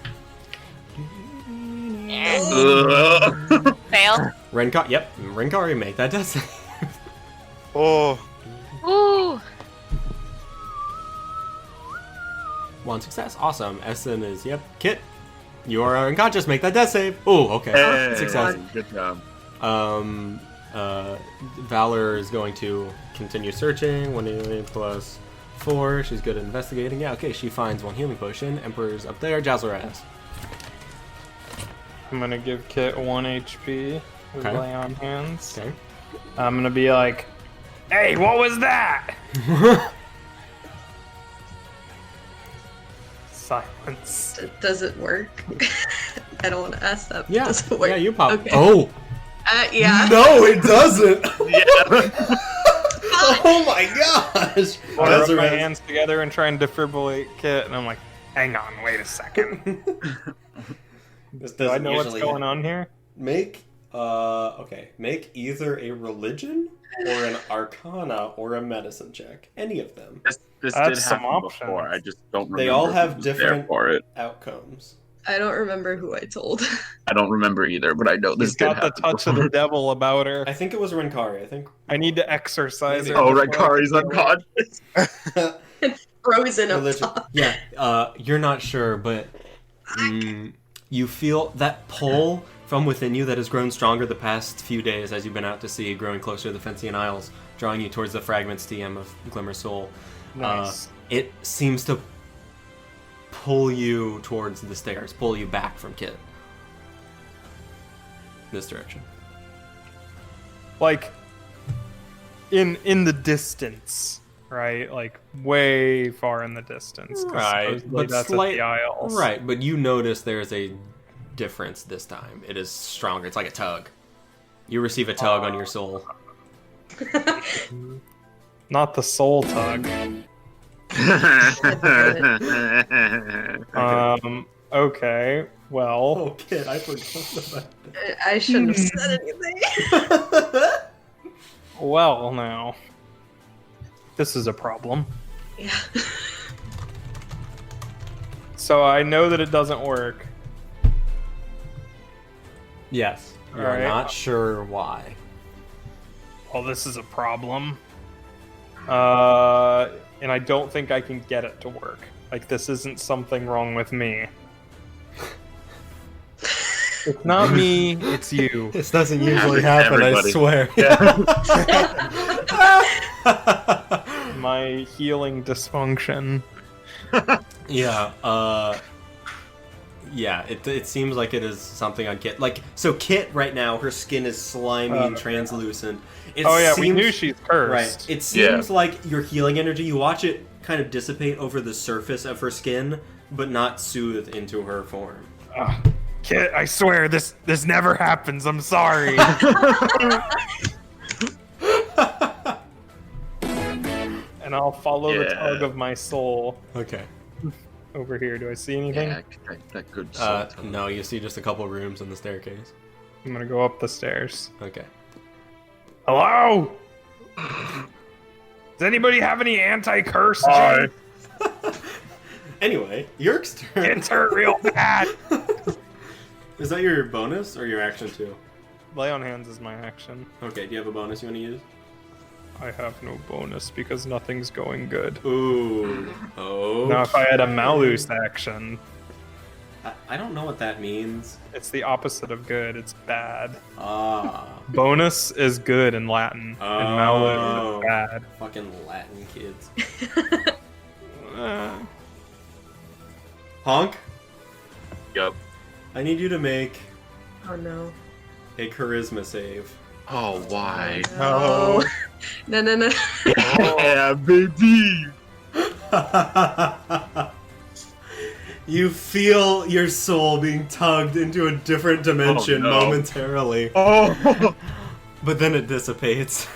Ugh. Fail. Rinkari, make that death save. Oh, Ooh. One success. Awesome. Essen is, Kit, you are unconscious. Make that death save. Ooh, okay. Hey, Success. Good job. Valor is going to continue searching. 1 plus 4. She's good at investigating. Yeah, okay. She finds 1 healing potion. Emperor's up there. Jazzle ass. I'm gonna give Kit 1 HP with Okay. Lay on Hands. Okay. I'm gonna be like, hey, what was that? Silence. Does it work? I don't want to ask that. But Yeah. does it work? Yeah, you pop. Okay. Oh. Yeah. No, it doesn't. Yeah. Oh my gosh. I That's rub my right. hands together and try and defibrillate Kit, and I'm like, hang on, wait a second. This Do I doesn't know what's usually going on here? Make make either a religion or an arcana or a medicine check. Any of them. This That's did some happen options. before. I just don't remember. They all who have was there different for it. outcomes. I don't remember who I told. I don't remember either, but I know this She's did got the happen touch of before. the devil about her. I think it was Renkari. I think. I need to exercise Maybe. her. Oh, right, before I Kari's can kill her. unconscious. Frozen up Religion. top. Yeah. You're not sure, but you feel that pull from within you that has grown stronger the past few days as you've been out to sea, growing closer to the Fencian Isles, drawing you towards the Fragments TM of Glimmer Soul. Nice. It seems to pull you towards the stairs, pull you back from Kit. This direction. Like, in the distance, right? Like, way far in the distance. 'cause supposedly but that's at the Isles. Right, but you notice there's a difference this time. It is stronger. It's like a tug. You receive a tug on your soul. Not the soul tug. Okay, well, Oh, Kit, I forgot about I shouldn't have said anything. that. well now. This is a problem. Yeah. So I know that it doesn't work. Yes. You're Alright. not sure why. Well, this is a problem. And I don't think I can get it to work. Like, this isn't something wrong with me. It's not me, it's you. This doesn't usually happen, I everybody. swear. My healing dysfunction. Yeah, yeah, it seems like it is something on Kit. Like, so Kit right now, her skin is slimy and translucent. It Oh yeah, we seems- knew she's cursed. Right. It seems like your healing energy, you watch it kind of dissipate over the surface of her skin, but not soothe into her form. Kit, I swear, this never happens. I'm sorry. And I'll follow the tug of my soul Okay. over here. Do I see anything? Yeah, that good soul tug. No, you see just a couple rooms on the staircase. I'm gonna go up the stairs. Okay. Hello? Does anybody have any anti-curse? Hi. Anyway, Yerk's turn. It's hurt real bad. Is that your bonus or your action too? Lay on hands is my action. Okay, do you have a bonus you want to use? I have no bonus because nothing's going good. Ooh. Oh. Now, if I had a Malus action, I don't know what that means. it's the opposite of good. It's bad. Ah. Bonus is good in Latin, and Malus is bad. Fucking Latin kids. Uh, Honk, Yup. I need you to make Oh no. a charisma save. Oh, why? No. No, no, no. Yeah, baby. You feel your soul being tugged into a different dimension Oh, no. momentarily, Oh, but then it dissipates.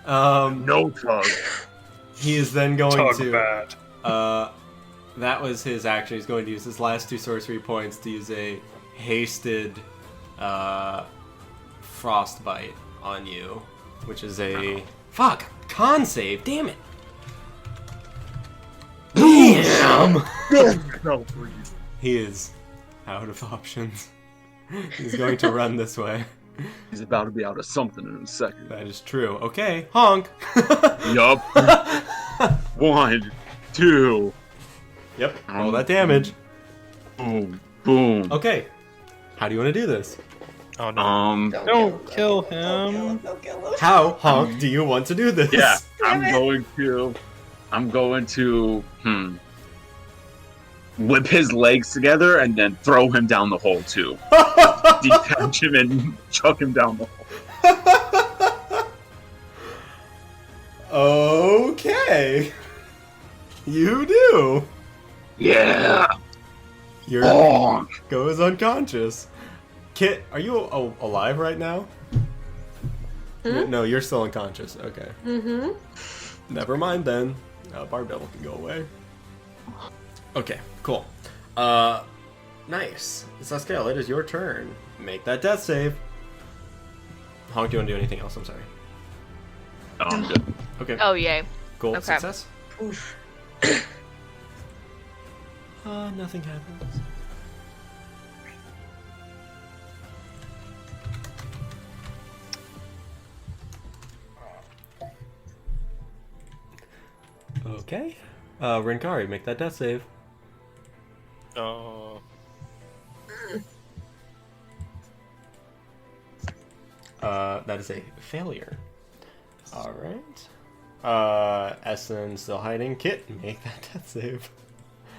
no tug. He is then going tug to. bad. That was his action. He's going to use his last 2 sorcery points to use a hasted frostbite on you, which is a con save. Damn it! Damn! No, please. He is out of options. He's going to run this way. He's about to be out of something in a second. That is true. Okay, honk. Yup. 1, 2. Yep. Roll that damage. Boom. Boom. Okay. How do you want to do this? Oh no! Don't kill him. Don't kill him. How, honk, do you want to do this? Yeah, I'm Damn it. going to. whip his legs together and then throw him down the hole too. Detach him and chuck him down the hole. Okay. You do. Yeah. Your Bonk. goes unconscious. Kit, are you alive right now? No, you're still unconscious. Okay. Mm-hmm. Never mind then. Barb Devil can go away. Okay, cool. Nice. Zuskell, it is your turn. Make that death save. Honk, do you want to do anything else? I'm sorry. Oh, I'm good. Okay. Oh, yay. Cool. Okay. Success. Oof. Nothing happens. Okay. Rinkari, make that death save. That is a failure. Alright. Essen still hiding. Kit, make that death save.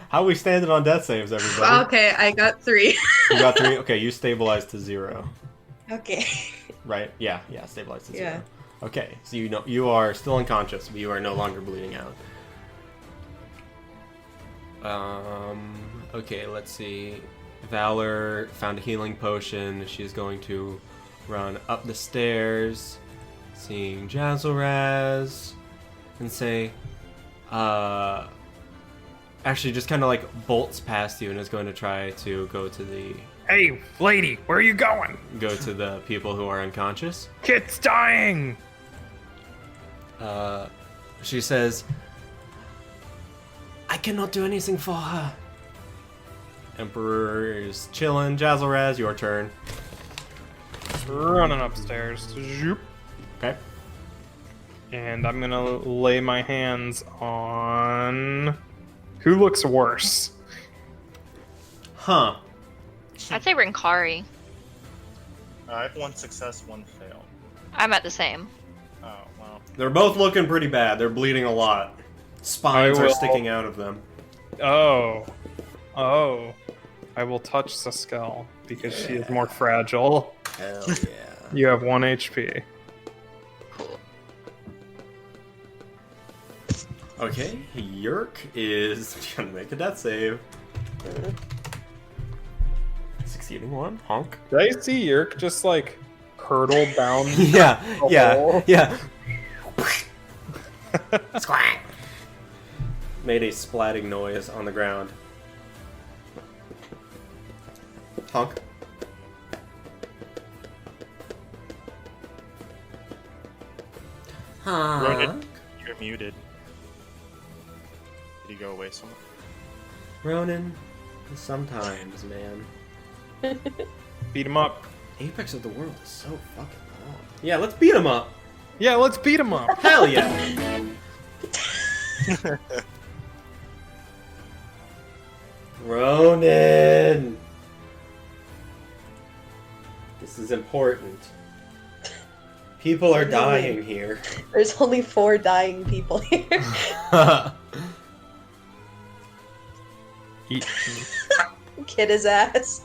How are we standing on death saves, everybody? Okay, I got 3. You got 3? Okay, you stabilized to 0. Okay. Right? Yeah, stabilized to 0. Yeah. Okay, so you are still unconscious, but you are no longer bleeding out. Okay, let's see. Valor found a healing potion. She's going to run up the stairs, seeing Jazzleraz, and say, actually just kind of like bolts past you and is going to try to go to the Hey, lady, where are you going? people who are unconscious. Kit's dying! She says, I cannot do anything for her. Emperor is chilling. Jazzleraz, your turn. Running upstairs. Zoop. Okay. And I'm gonna lay my hands on... Who looks worse? Huh. I'd say Rinkari. I have 1 success, 1 fail. I'm at the same. Oh, well. They're both looking pretty bad. They're bleeding a lot. Spines are sticking out of them. Oh. I will touch Zuskell because she is more fragile. Hell yeah. You have 1 HP. Okay, Yerk is gonna make a death save. Succeeding 1. Honk. Did I see Yerk just like hurtle down? Yeah. hole? Squack! Made a splatting noise on the ground. Honk. Ronan, you're muted. Did he go away somewhere? Ronan, sometimes, man. Beat him up. Apex of the World is so fucking long. Yeah, let's beat him up. Yeah, let's beat him up. Hell yeah. Ronan. This is important. People are dying here. There's only 4 dying people here. Kid his ass.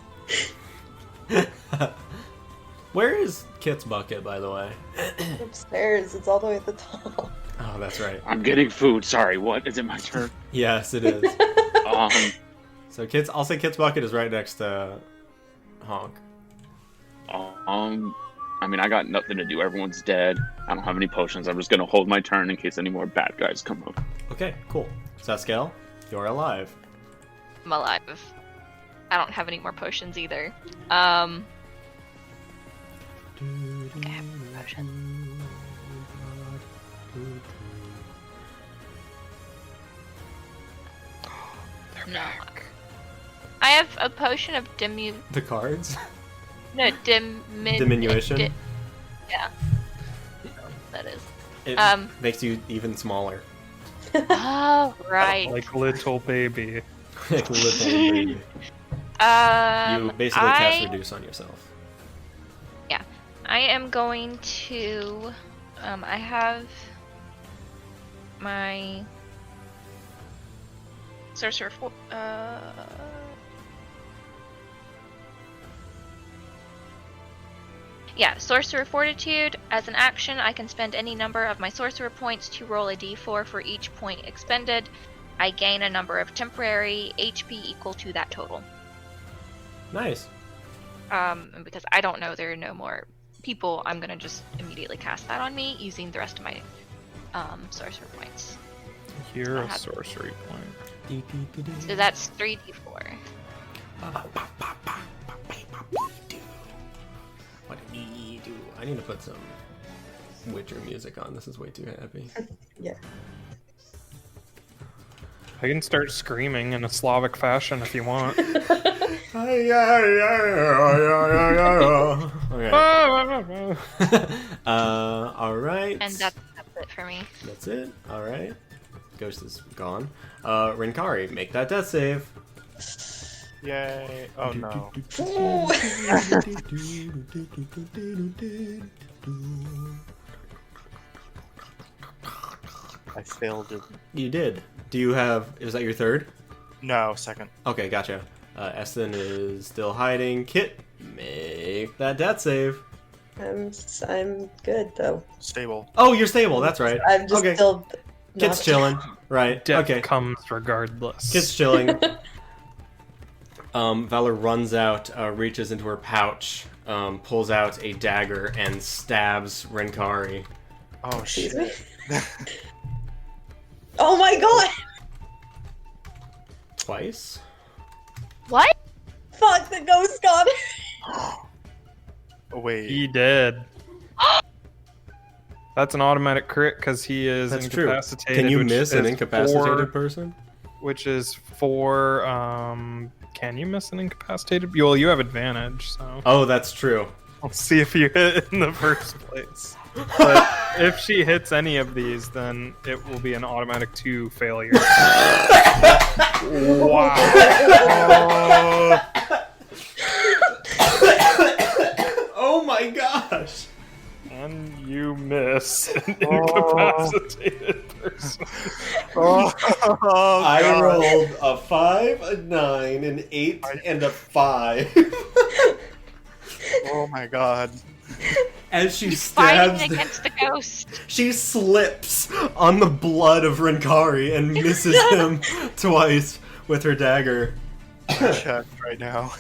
Where is Kit's bucket, by the way? Upstairs. It's all the way at the top. Oh, that's right. I'm getting food. Sorry, what? Is it my turn? Yes, it is. So I'll say Kit's bucket is right next to Honk. I mean, I got nothing to do. Everyone's dead. I don't have any potions. I'm just gonna hold my turn in case any more bad guys come up. Okay, cool. Zuskell, you're alive. I'm alive. I don't have any more potions either. I have a potion. No. I have a potion of The cards? diminution. Yeah. That is. It makes you even smaller. Oh, right. Like little baby. Like little baby. You basically cast Reduce on yourself. Yeah. I am going to... I have my... Sorcerer Sorcerer Fortitude. As an action, I can spend any number of my sorcerer points to roll a d4 for each point expended. I gain a number of temporary HP equal to that total. Nice. And because I don't know there are no more people, I'm gonna just immediately cast that on me using the rest of my sorcerer points. Hero sorcery point. So that's 3d4. What do we do? I need to put some Witcher music on. This is way too happy. Yeah. I can start screaming in a Slavic fashion if you want. Okay. All right. And that's it for me. That's it. All right. Ghost is gone. Rinkari, make that death save. Yay! Oh no. I failed it. You did. Do you have? Is that your third? No, second. Okay, gotcha. Essen is still hiding. Kit, make that death save. I'm good though. Stable. Oh, you're stable. That's right. I'm just okay. still. Kit's chilling. Right. Death okay. comes regardless. Kit's chilling. Valor runs out, reaches into her pouch, pulls out a dagger, and stabs Rinkari. Oh Excuse shit. me? Oh my god! Twice? What? Fuck, the ghost got it! Oh, wait. He did. That's an automatic crit because he is That's true. incapacitated. Can you which miss an is incapacitated person? Which is 4. Can you miss an incapacitated? Well, you have advantage, so. Oh, that's true. Let's see if you hit in the first place. But if she hits any of these, then it will be an automatic 2 failure. Wow. Oh my gosh! And you miss an incapacitated person. I rolled a 5, a 9, an 8, and a 5. Oh my god. As she Fighting stabs, against the ghost. she slips on the blood of Rinkari and misses him twice with her dagger. Check right now.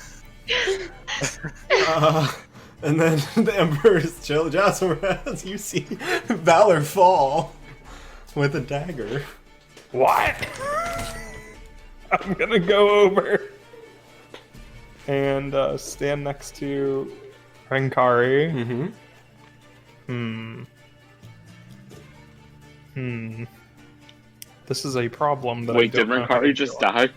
And then the Emperor's chill Jocelyn, as you see Valor fall with a dagger. What? I'm gonna go over and stand next to Rinkari. Mm-hmm. This is a problem that Wait, I did don't know how Rinkari to just deal die?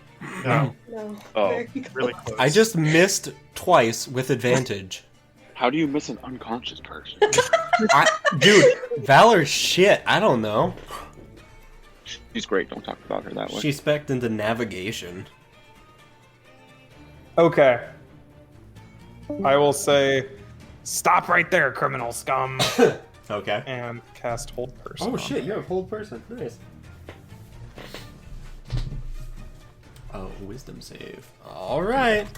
No, No. Oh. There you go. really close. I just missed twice with advantage. How do you miss an unconscious person? Dude, Valor's shit. I don't know. She's great. Don't talk about her that way. She spec'd into navigation. Okay. I will say, stop right there, criminal scum, Okay. and cast Hold Person. Oh shit, you're a hold person. Nice. Oh, wisdom save. Alright.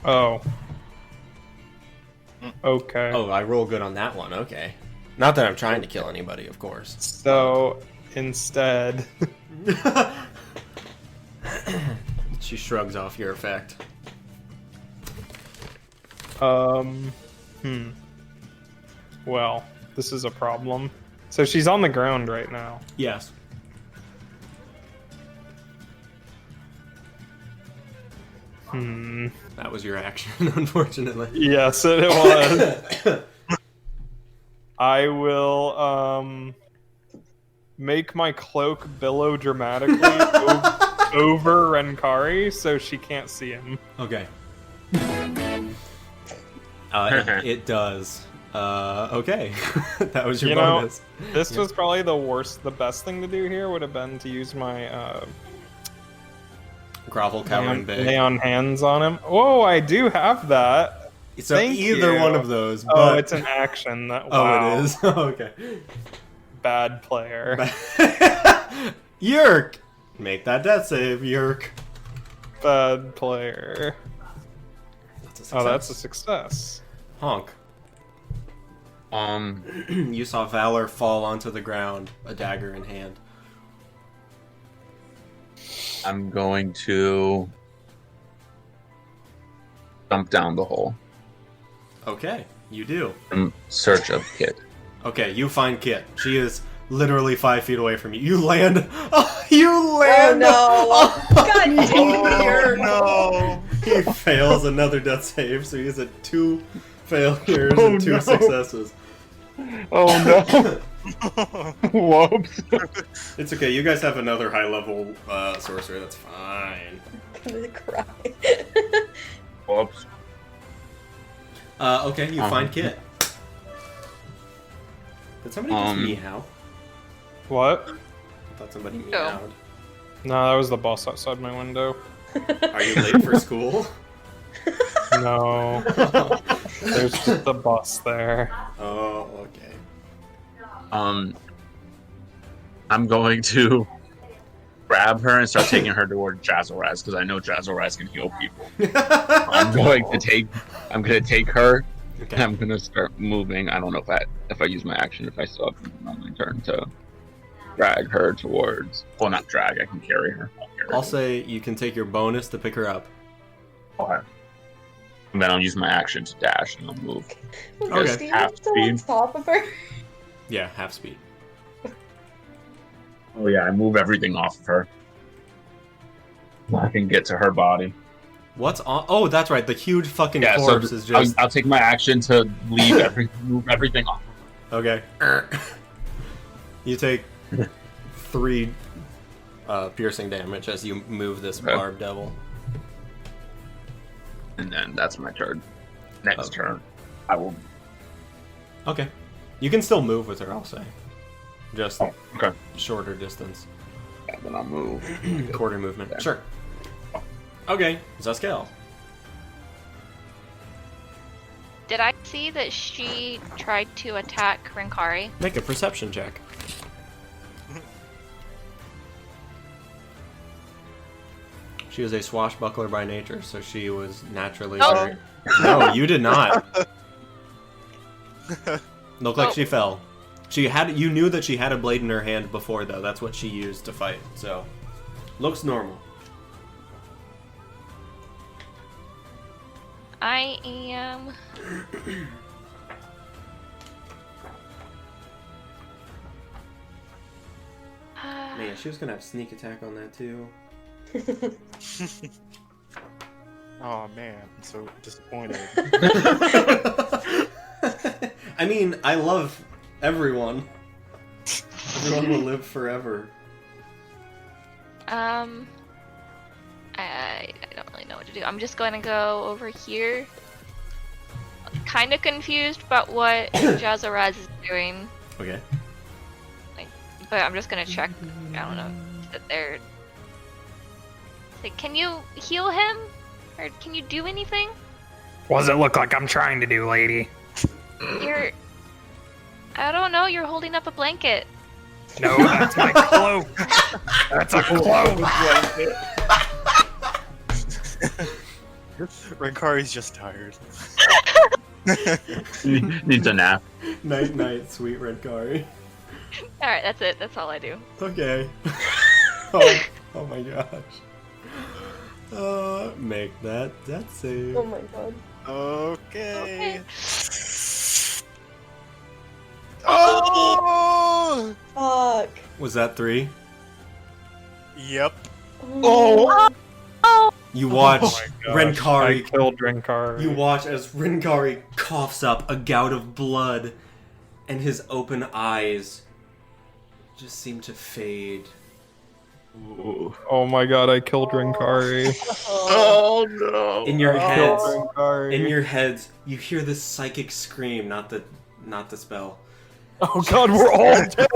Oh. Okay. Oh, I roll good on that one. Okay. Not that I'm trying to kill anybody, of course. So, instead... She shrugs off your effect. Well, this is a problem. So she's on the ground right now. Yes. That was your action, unfortunately. Yes, it was. I will, make my cloak billow dramatically over Rinkari so she can't see him. Okay. It does. Okay. That was your bonus. This was probably the best thing to do here would have been to use my, Grovel, cower, and big. lay on hands on him. Oh, I do have that. So Thank either you. one of those. But... Oh, it's an action. Wow. Oh, it is? Okay. Bad player. Yerk! Make that death save, Yerk. Bad player. That's a success. Oh, that's a success. Honk. Um, You saw Valor fall onto the ground, a dagger in hand. I'm going to jump down the hole Okay, you do. in search of Kit. Okay, you find Kit. She is literally 5 feet away from you. You land. Oh, you land. Oh no! God damn it! no! He fails another death save, so he's at 2 failures and 2 successes. Oh no! Whoops! It's okay. You guys have another high level sorcerer. That's fine. I'm gonna cry. Whoops! Okay, you find Kit. Did somebody just meow? What? I thought somebody meowed. No, that was the boss outside my window. Are you late for school? No. There's just the bus there. Oh, okay. I'm going to grab her and start taking her toward Jazzleraz because I know Jazzleraz can heal people. I'm going to take her Okay. and I'm going to start moving. I don't know if I use my action, if I still have on my turn to drag her towards. Well, not drag. I can carry her. I'll say you can take your bonus to pick her up. Okay. And then I'll use my action to dash and I'll move. Okay. Steve Half still on speed. top of her? Yeah, half speed. Oh yeah, I move everything off of her. I can get to her body. What's on? Oh, that's right. The huge fucking Yeah, corpse so is just. I'll take my action to move everything off. Okay. You take 3 piercing damage as you move this Okay. barb devil. And then that's my turn. Next Okay. turn, I will. Okay. You can still move with her, I'll say. Just Okay. shorter distance. And then I'll move. Quarter movement. Yeah. Sure. Okay. Zuskell. Did I see that she tried to attack Rinkari? Make a perception check. She is a swashbuckler by nature, so she was naturally Oh. very... No, you did not. Looked like Oh. she fell. She had. You knew that she had a blade in her hand before, though. That's what she used to fight. So, looks normal. I am. Man, she was gonna have sneak attack on that too. Oh man, I'm so disappointed. I mean, I love everyone. Everyone will live forever. I don't really know what to do. I'm just going to go over here. Kind of confused about what Jazaraz is doing, Okay. but I'm just gonna check. I don't know that they're. Like, can you heal him, or can you do anything? What does it look like I'm trying to do, lady? You're. I don't know. You're holding up a blanket. No, that's my cloak. That's a cloak. Rinkari's just tired. Needs a nap. Night, night, sweet red Kari. All right, that's it. That's all I do. Okay. oh my gosh. Make that death save. Oh my god. Okay. Okay. Oh! Fuck. Was that 3? Yep. Oh. You watch Oh my gosh, Rinkari. I killed Rinkari. You watch as Rinkari coughs up a gout of blood, and his open eyes just seem to fade. Oh my god, I killed Rinkari. Oh no! In your heads, Rinkari. in your heads, you hear this psychic scream, not the spell, Oh god, we're all dead.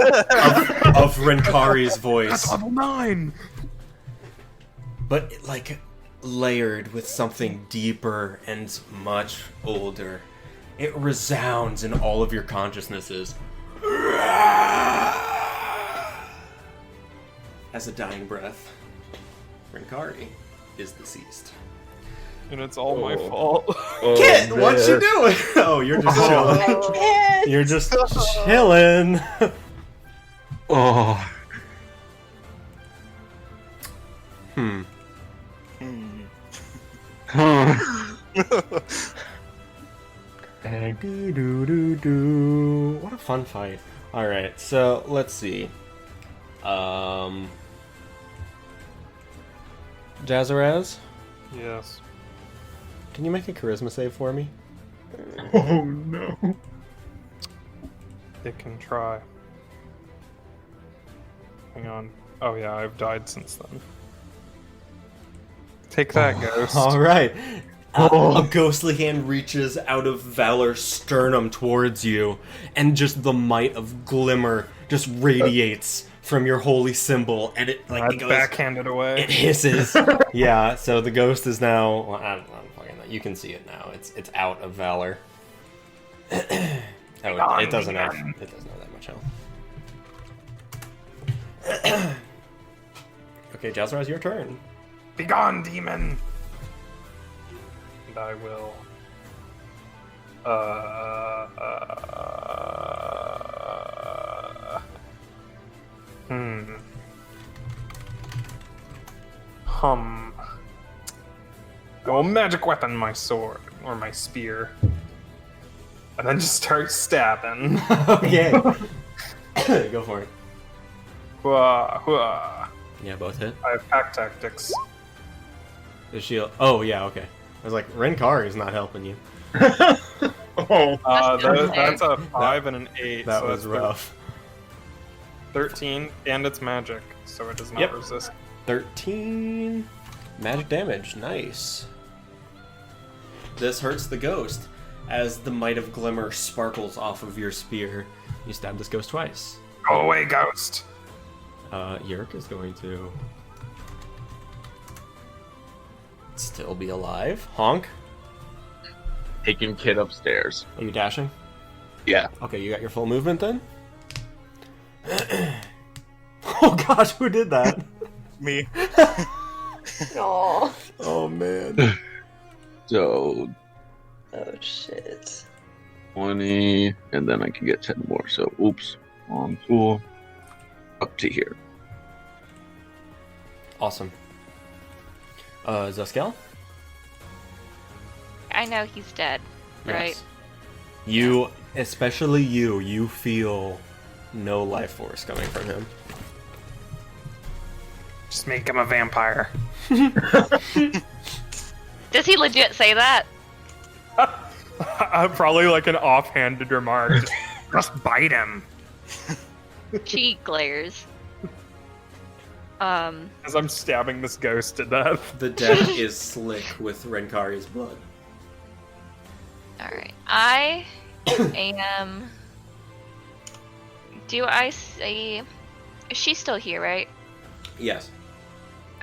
of Rinkari's voice, That's level 9. but like layered with something deeper and much older. It resounds in all of your as a dying breath, Rinkari is deceased. And it's all my fault. Kit, what you doing? Oh, you're just chilling. I can't. You're just chilling. Oh. Hmm. Do. What a fun fight. Alright, so let's see. Jazaraz, Yes. can you make a charisma save for me? Oh no. It can try. Hang on. Oh yeah, I've died since then. Take that, ghost. Alright. A ghostly hand reaches out of Valor's sternum towards you, and just the might of glimmer just radiates from your holy symbol, and it like it That's goes, backhanded away. it hisses. Yeah, so the ghost is now. Well, I don't fucking know. You can see it now. It's out of Valor. Oh, it doesn't have. It doesn't have that much health. Okay, Jazaraz, your turn. Begone, demon! And I will. I will magic weapon my sword, or my spear. And then just start stabbing. Okay. Go for it. Hua, hua. Yeah, both hit. I have pack tactics. The shield. Oh, yeah, okay. I was like, Rinkari is not helping you. Oh. That's a 5 and an 8. That so was that's rough. 13, and it's magic, so it does not Yep. resist. 13 magic damage. Nice. This hurts the ghost as the might of glimmer sparkles off of your spear. You stab this ghost twice. Go away, ghost! Yerk is going to still be alive. Honk. Taking Kid upstairs. Are you dashing? Yeah. Okay, you got your full movement then? Oh gosh, who did that? Me. Aw. Oh man. So Oh shit. 20, and then I can get 10 more. So, oops. On full. Up to here. Awesome. Zuskell? I know he's dead, right? Yes. You, especially you feel no life force coming from him. Just make him a vampire. Does he legit say that? Probably like an offhanded remark. Just bite him. She glares. As I'm stabbing this ghost to death. The deck is slick with Renkari's blood. Alright. I am... Do I say... Is she still here, right? Yes.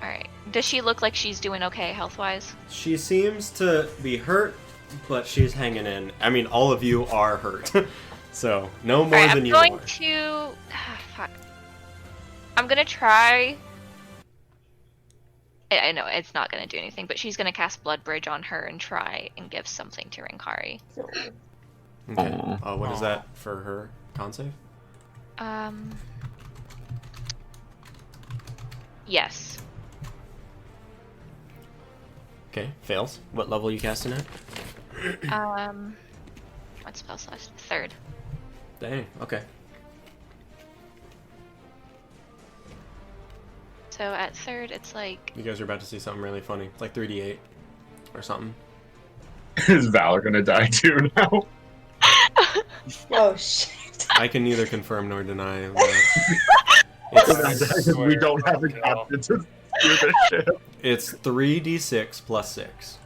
Alright. Does she look like she's doing okay health-wise? She seems to be hurt, but she's hanging in. I mean, all of you are hurt. So, no more Alright, than I'm you going are. to... fuck. I'm gonna try... I know it's not gonna do anything, but she's gonna cast Blood Bridge on her and try and give something to Rinkari. Okay. Aw. What is that for her con save? Yes. Okay, fails. What level are you casting at? What spell slash? 3rd. Dang, okay. So at 3rd, it's like... You guys are about to see something really funny. It's like 3d8 or something. Is Valor gonna die too now? Oh shit. I can neither confirm nor deny that. It's, We don't have a captain to steer this ship. it's 3d6 plus 6.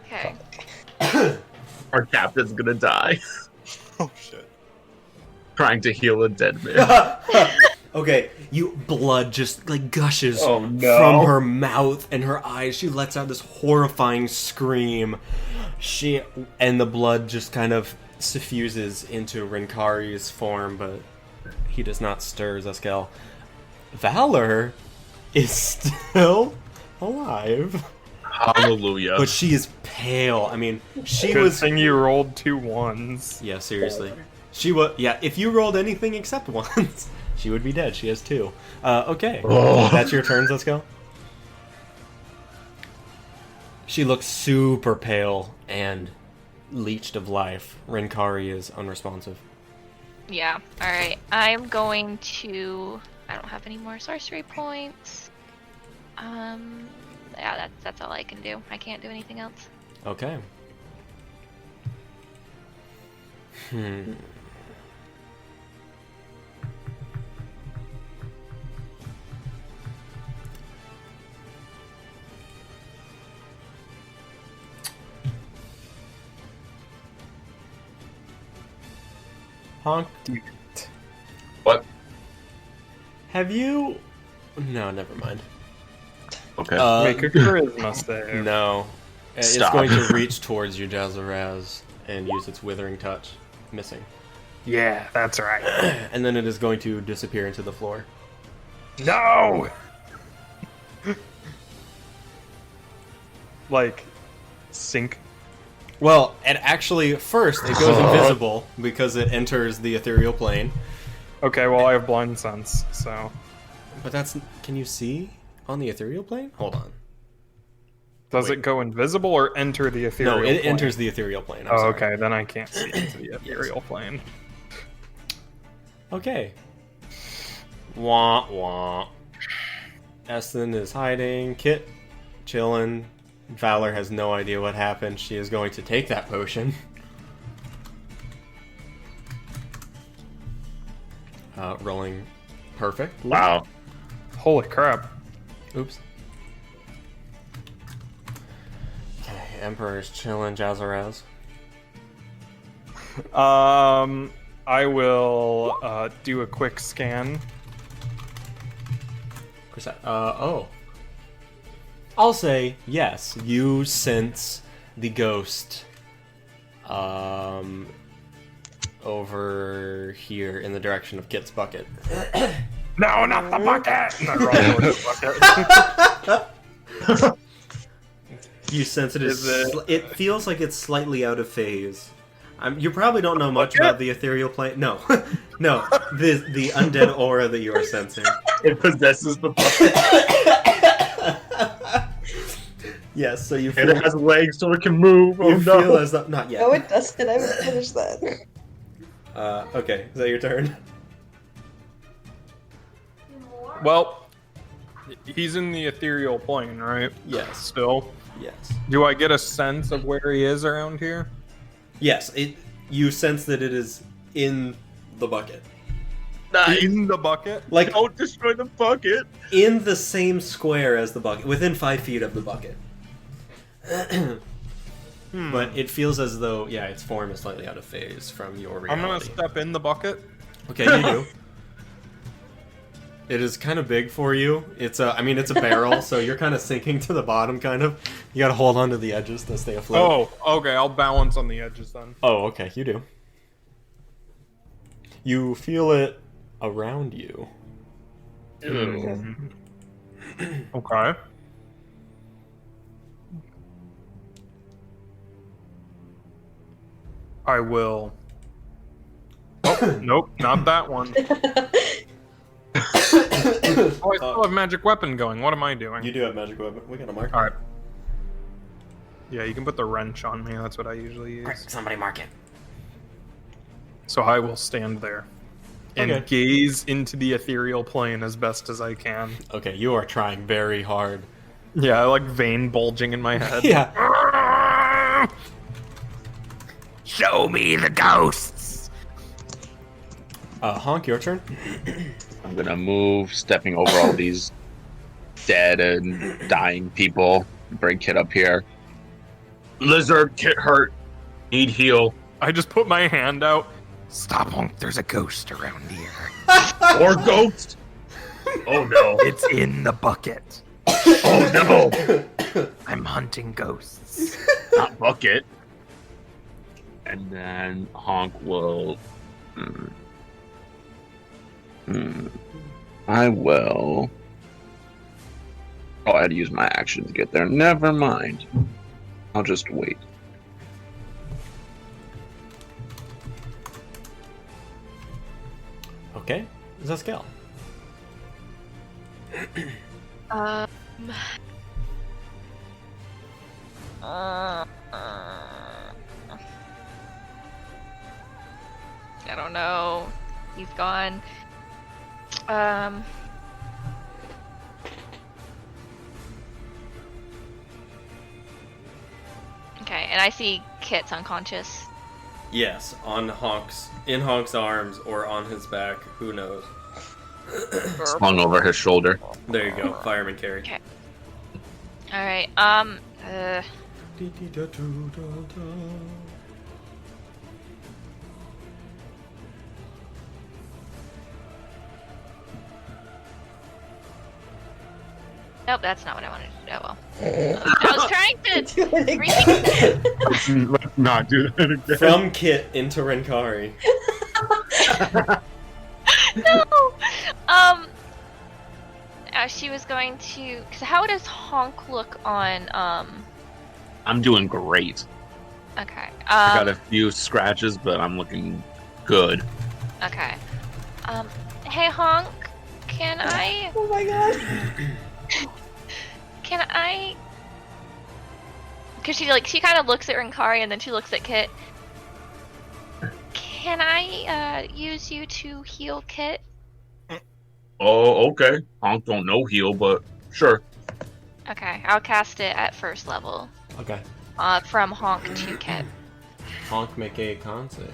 Okay. Our captain's gonna die. Oh shit. Trying to heal a dead man. Okay, blood just like gushes Oh, no. from her mouth and her eyes. She lets out this horrifying scream. And the blood just kind of suffuses into Rinkari's form, but he does not stir. Zuskell. Valor, is still alive. Hallelujah. But she is pale. I mean, she Good was... thing you rolled 2 1s. Yeah, seriously. She was... Yeah, if you rolled anything except ones, she would be dead. She has 2. Okay. Oh. That's your turn, Zuskell? She looks super pale and leeched of life. Renkari is unresponsive. Yeah. All right. I'm going to. I don't have any more sorcery points. Yeah, that's all I can do. I can't do anything else. Okay. Honk. What? Have you... No, never mind. Okay. Make a charisma save. No. It's Stop. going to reach towards you, Jazaraz, and use its withering touch. Missing. Yeah, that's right. And then it is going to disappear into the floor. No! Like, sink. Well, and actually, first, it goes invisible because it enters the ethereal plane. Okay, well, I have blind sense, so. But that's... Can you see on the ethereal plane? Hold on. Does Wait. it go invisible or enter the ethereal No, plane? it enters the ethereal plane. I'm Oh, sorry. okay, then I can't see into the ethereal plane. Okay. Wah, wah. Eston is hiding. Kit, chilling. Valor has no idea what happened. She is going to take that potion. Rolling perfect. Wow. Holy crap. Oops. Okay, Emperor's chilling. Jazaraz. I will do a quick scan. Oh. I'll say yes. You sense the ghost over here in the direction of Kit's bucket. No, not the bucket! And I roll towards the bucket. You sense it is. Is It feels like it's slightly out of phase. You probably don't know much about the ethereal plane. No, no, the undead aura that you are sensing. It possesses the bucket. Yes, so you And feel. it has legs so it can move. Oh You no. feel as though not yet. No, it doesn't. I haven't finished that. Okay, is that your turn? Well, he's in the ethereal plane, right? Yes. Still. Yes. Do I get a sense of where he is around here? Yes. You sense that it is in the bucket. In the bucket? Like Don't destroy the bucket. in the same square as the bucket, within 5 feet of the bucket. But it feels as though, yeah, its form is slightly out of phase from your reality. I'm gonna step in the bucket. Okay, you do. It is kind of big for you. It's a barrel, so you're kind of sinking to the bottom, kind of. You gotta hold onto the edges to stay afloat. Oh, okay, I'll balance on the edges then. Oh, okay, you do. You feel it around you. Okay. I will. Oh, nope, not that one. Oh, I still have magic weapon going. What am I doing? You do have magic weapon. We got a mark. All right. Yeah, you can put the wrench on me. That's what I usually use. Somebody mark it. So I will stand there and Okay. gaze into the ethereal plane as best as I can. Okay, you are trying very hard. Yeah, I like vein bulging in my head. Yeah. Show me the ghosts. Honk, your turn. I'm gonna move, stepping over all these dead and dying people. Bring Kit up here. Lizard, Kit hurt. Need heal. I just put my hand out. Stop, Honk. There's a ghost around here. Or ghost. Oh no. It's in the bucket. Oh no. I'm hunting ghosts. Not bucket. And then Honk will. I will. Oh, I had to use my action to get there. Never mind. I'll just wait. Okay, Zuskell. I don't know. He's gone. Okay, and I see Kit's unconscious. Yes, on in Honk's arms or on his back. Who knows? Slung over his shoulder. There you go, fireman carry. Okay. All right. Nope, that's not what I wanted to do. Oh, well. I was trying to Do it again. Let's not do that again. From Kit into Renkari. No. She was going to. Cause how does Honk look on? I'm doing great. Okay. I got a few scratches, but I'm looking good. Okay. Hey Honk, can I? Oh my god. Can I? Because she kind of looks at Renkari and then she looks at Kit. Can I use you to heal Kit? Oh, okay. Honk don't know heal, but sure. Okay, I'll cast it at first level. Okay. From Honk to Kit. Honk, make a con save.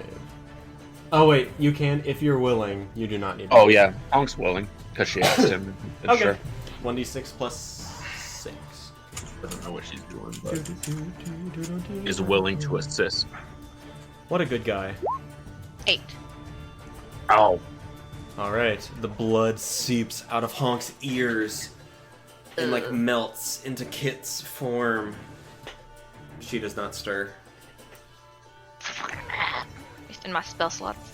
Oh wait, you can if you're willing. You do not need. Oh yeah, Honk's willing because she asked him. Okay. Sure. 1d6 plus 6. Doesn't know what she's doing, but is willing to assist. What a good guy. 8. Ow. Alright, the blood seeps out of Honk's ears and melts into Kit's form. She does not stir. Just in my spell slots.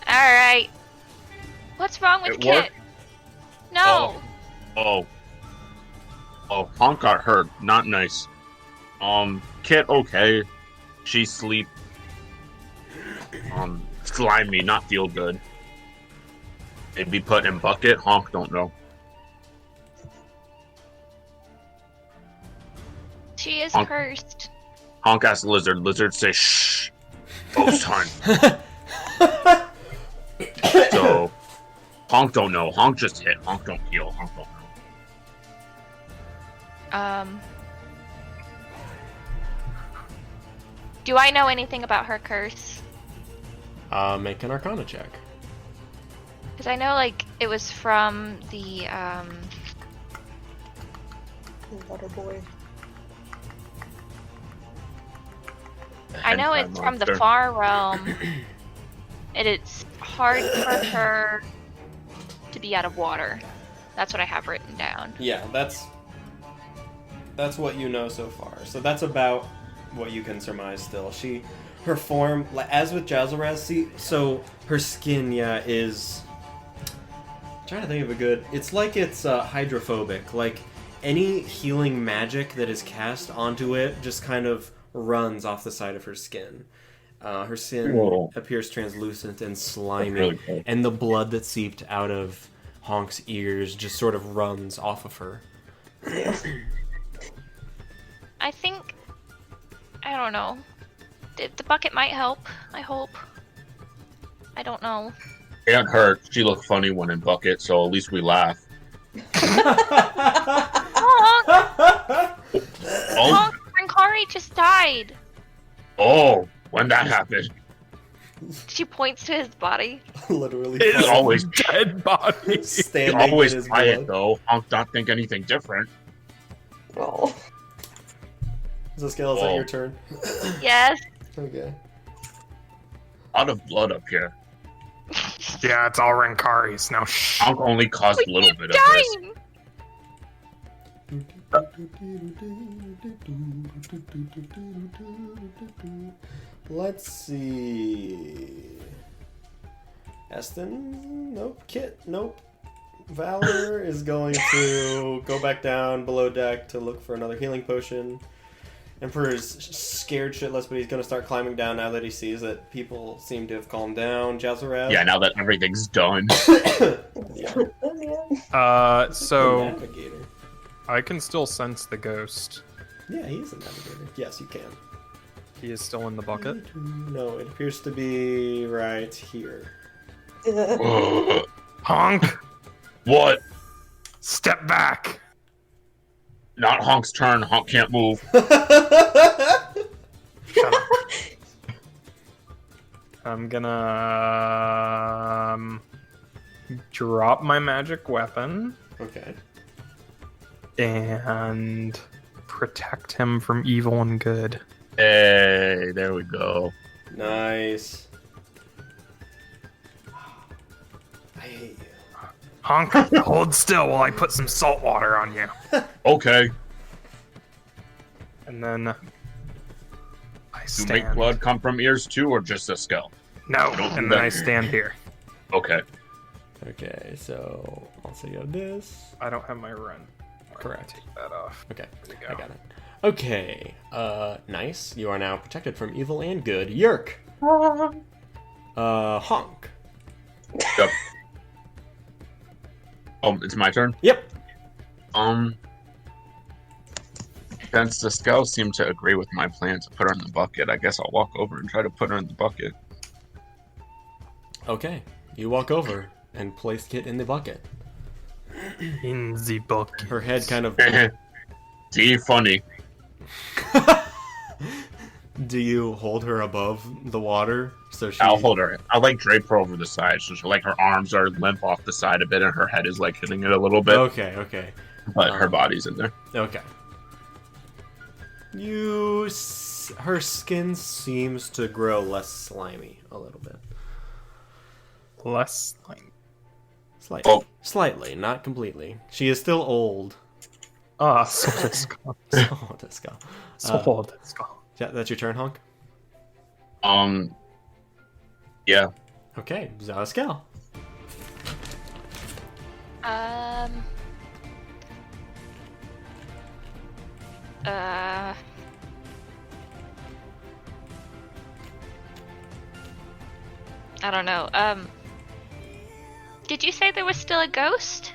Alright. What's wrong with It Kit? worked? No! Oh, Honk got hurt. Not nice. Kit okay. She sleep. Slimy, not feel good. It'd be put in bucket. Honk don't know. She is Honk. cursed. Honk asks Lizard. Lizard say shh. Ghost hunt. So Honk don't know. Honk just hit. Honk don't heal. Honk don't know. Do I know anything about her curse? Make an Arcana check. Because I know, it was from the, Water boy. I know it's from the far realm. And it's hard for her to be out of water. That's what I have written down. Yeah, that's what you know so far. So that's about what you can surmise still. Her form, as with Jazzaraz, so her skin, is... I'm trying to think of a good... It's hydrophobic. Like, any healing magic that is cast onto it just kind of runs off the side of her skin. Her skin appears translucent and slimy, really cool. and the blood that seeped out of Honk's ears just sort of runs off of her. I think... I don't know. The bucket might help. I hope. I don't know. Can't hurt. She looked funny when in bucket, so at least we laugh. Honk! Renkari just died! Oh, when that happened. She points to his body. Literally. It's always Dead body. standing always in his quiet blood. though. Honk don't think anything different. Oh. Zuskell, is that your turn? Yes. Okay. A lot of blood up here. Yeah, it's all Renkari's. Now shh. Honk only caused a little bit of this. Dying! Let's see. Eston? Nope. Kit? Nope. Valor is going to go back down below deck to look for another healing potion. Emperor's scared shitless, but he's going to start climbing down now that he sees that people seem to have calmed down. Jazarev? Yeah, now that everything's done. So Navigator. I can still sense the ghost. Yeah, he's a navigator. Yes, you can. He is still in the bucket. No, it appears to be right here. Honk! What? Step back! Not Honk's turn. Honk can't move. Shut up. I'm gonna drop my magic weapon Okay. and protect him from evil and good. Hey, there we go. Nice. I hate you. Honk, hold still while I put some salt water on you. Okay. And then I Do stand. make blood come from ears too, or just a skull? No, Don't do and then that. I stand here. Okay. Okay, so also you have this. I don't have my run. Correct. Take that off. Okay, There we I go. got it. Okay, nice. You are now protected from evil and good. Yerk. Honk. Yep. It's my turn. Yep. Since the skull seemed to agree with my plan to put her in the bucket, I guess I'll walk over and try to put her in the bucket. Okay, you walk over and place Kit in the bucket. In the bucket. Her head kind of. See, funny. Do you hold her above the water so she? I'll hold her. I'll like drape her over the side, so like her arms are limp off the side a bit, and her head is like hitting it a little bit, Okay, okay, but her body's in there. okay. Her skin seems to grow less slimy a little bit. Less like. Slightly. Oh. Slightly, not completely. She is still old. Ah, Soldisko. Oh, this guy. Soldisko. Yeah, that's your turn, Honk? Yeah. Okay, Zuskell. I don't know. Did you say there was still a ghost?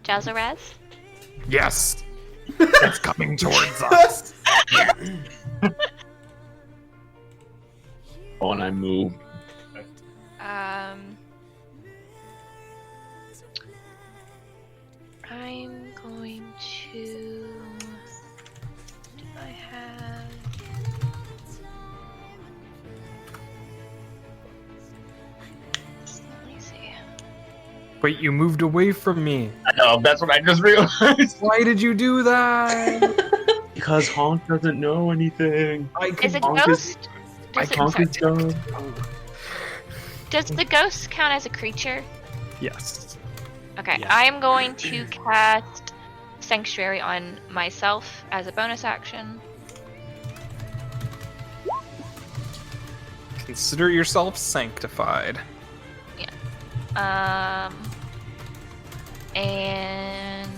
Jazaraz? Yes! It's coming towards us! Oh, and I move. I'm going to... Do I have... Let me see. Wait, you moved away from me. I know, that's what I just realized. Why did you do that? Because Honk doesn't know anything. Is it Honk ghost? Does, Honk is dumb. does the ghost count as a creature? Yes. Okay, Yes. I am going to cast Sanctuary on myself as a bonus action. Consider yourself sanctified. And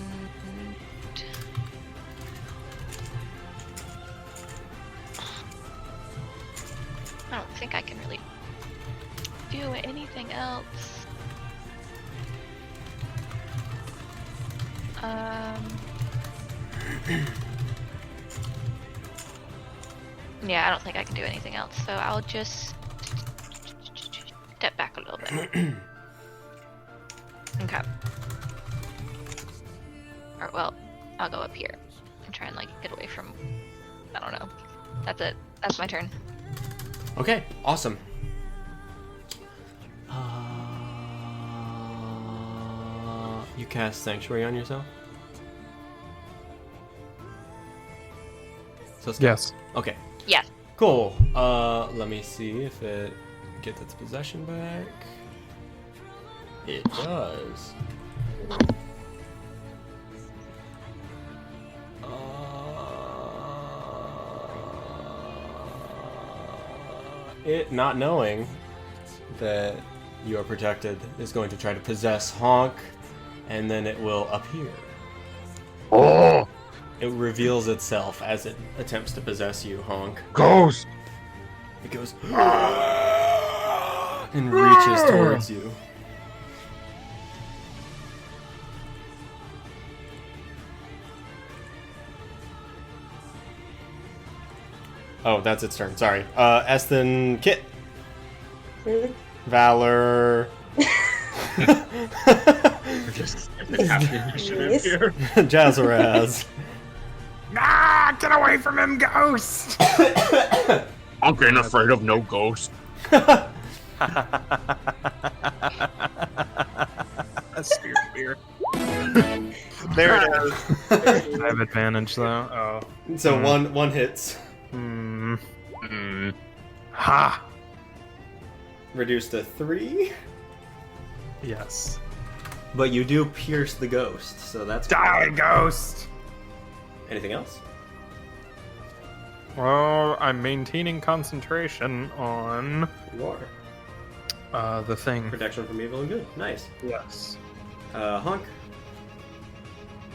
I don't think I can really do anything else. Yeah, I don't think I can do anything else, so I'll just step back a little bit. Okay. Or, well, I'll go up here and try and, like, get away from... I don't know. That's it. That's my turn. Okay, awesome. You cast Sanctuary on yourself? So Yes. Okay, Yes. cool. Let me see if it gets its possession back. It does. It not knowing that you are protected, is going to try to possess Honk, and then it will appear. Oh, It reveals itself as it attempts to possess you, Honk. ghost! It goes and reaches towards you. Oh, that's its turn. Sorry. Eston, Kit, Valor, Just initiative Yes. here. Jazaraz. Ah, get away from him, ghost! I'm getting afraid of no ghost. Spear. There it is. I have advantage though. Oh. So one hits. Hmm. Mm. Ha! Reduced to 3. Yes. But you do pierce the ghost, so that's Die, ghost! Anything else? Well, I'm maintaining concentration on You are. the thing. Protection from evil and good. Nice. Yes. Honk.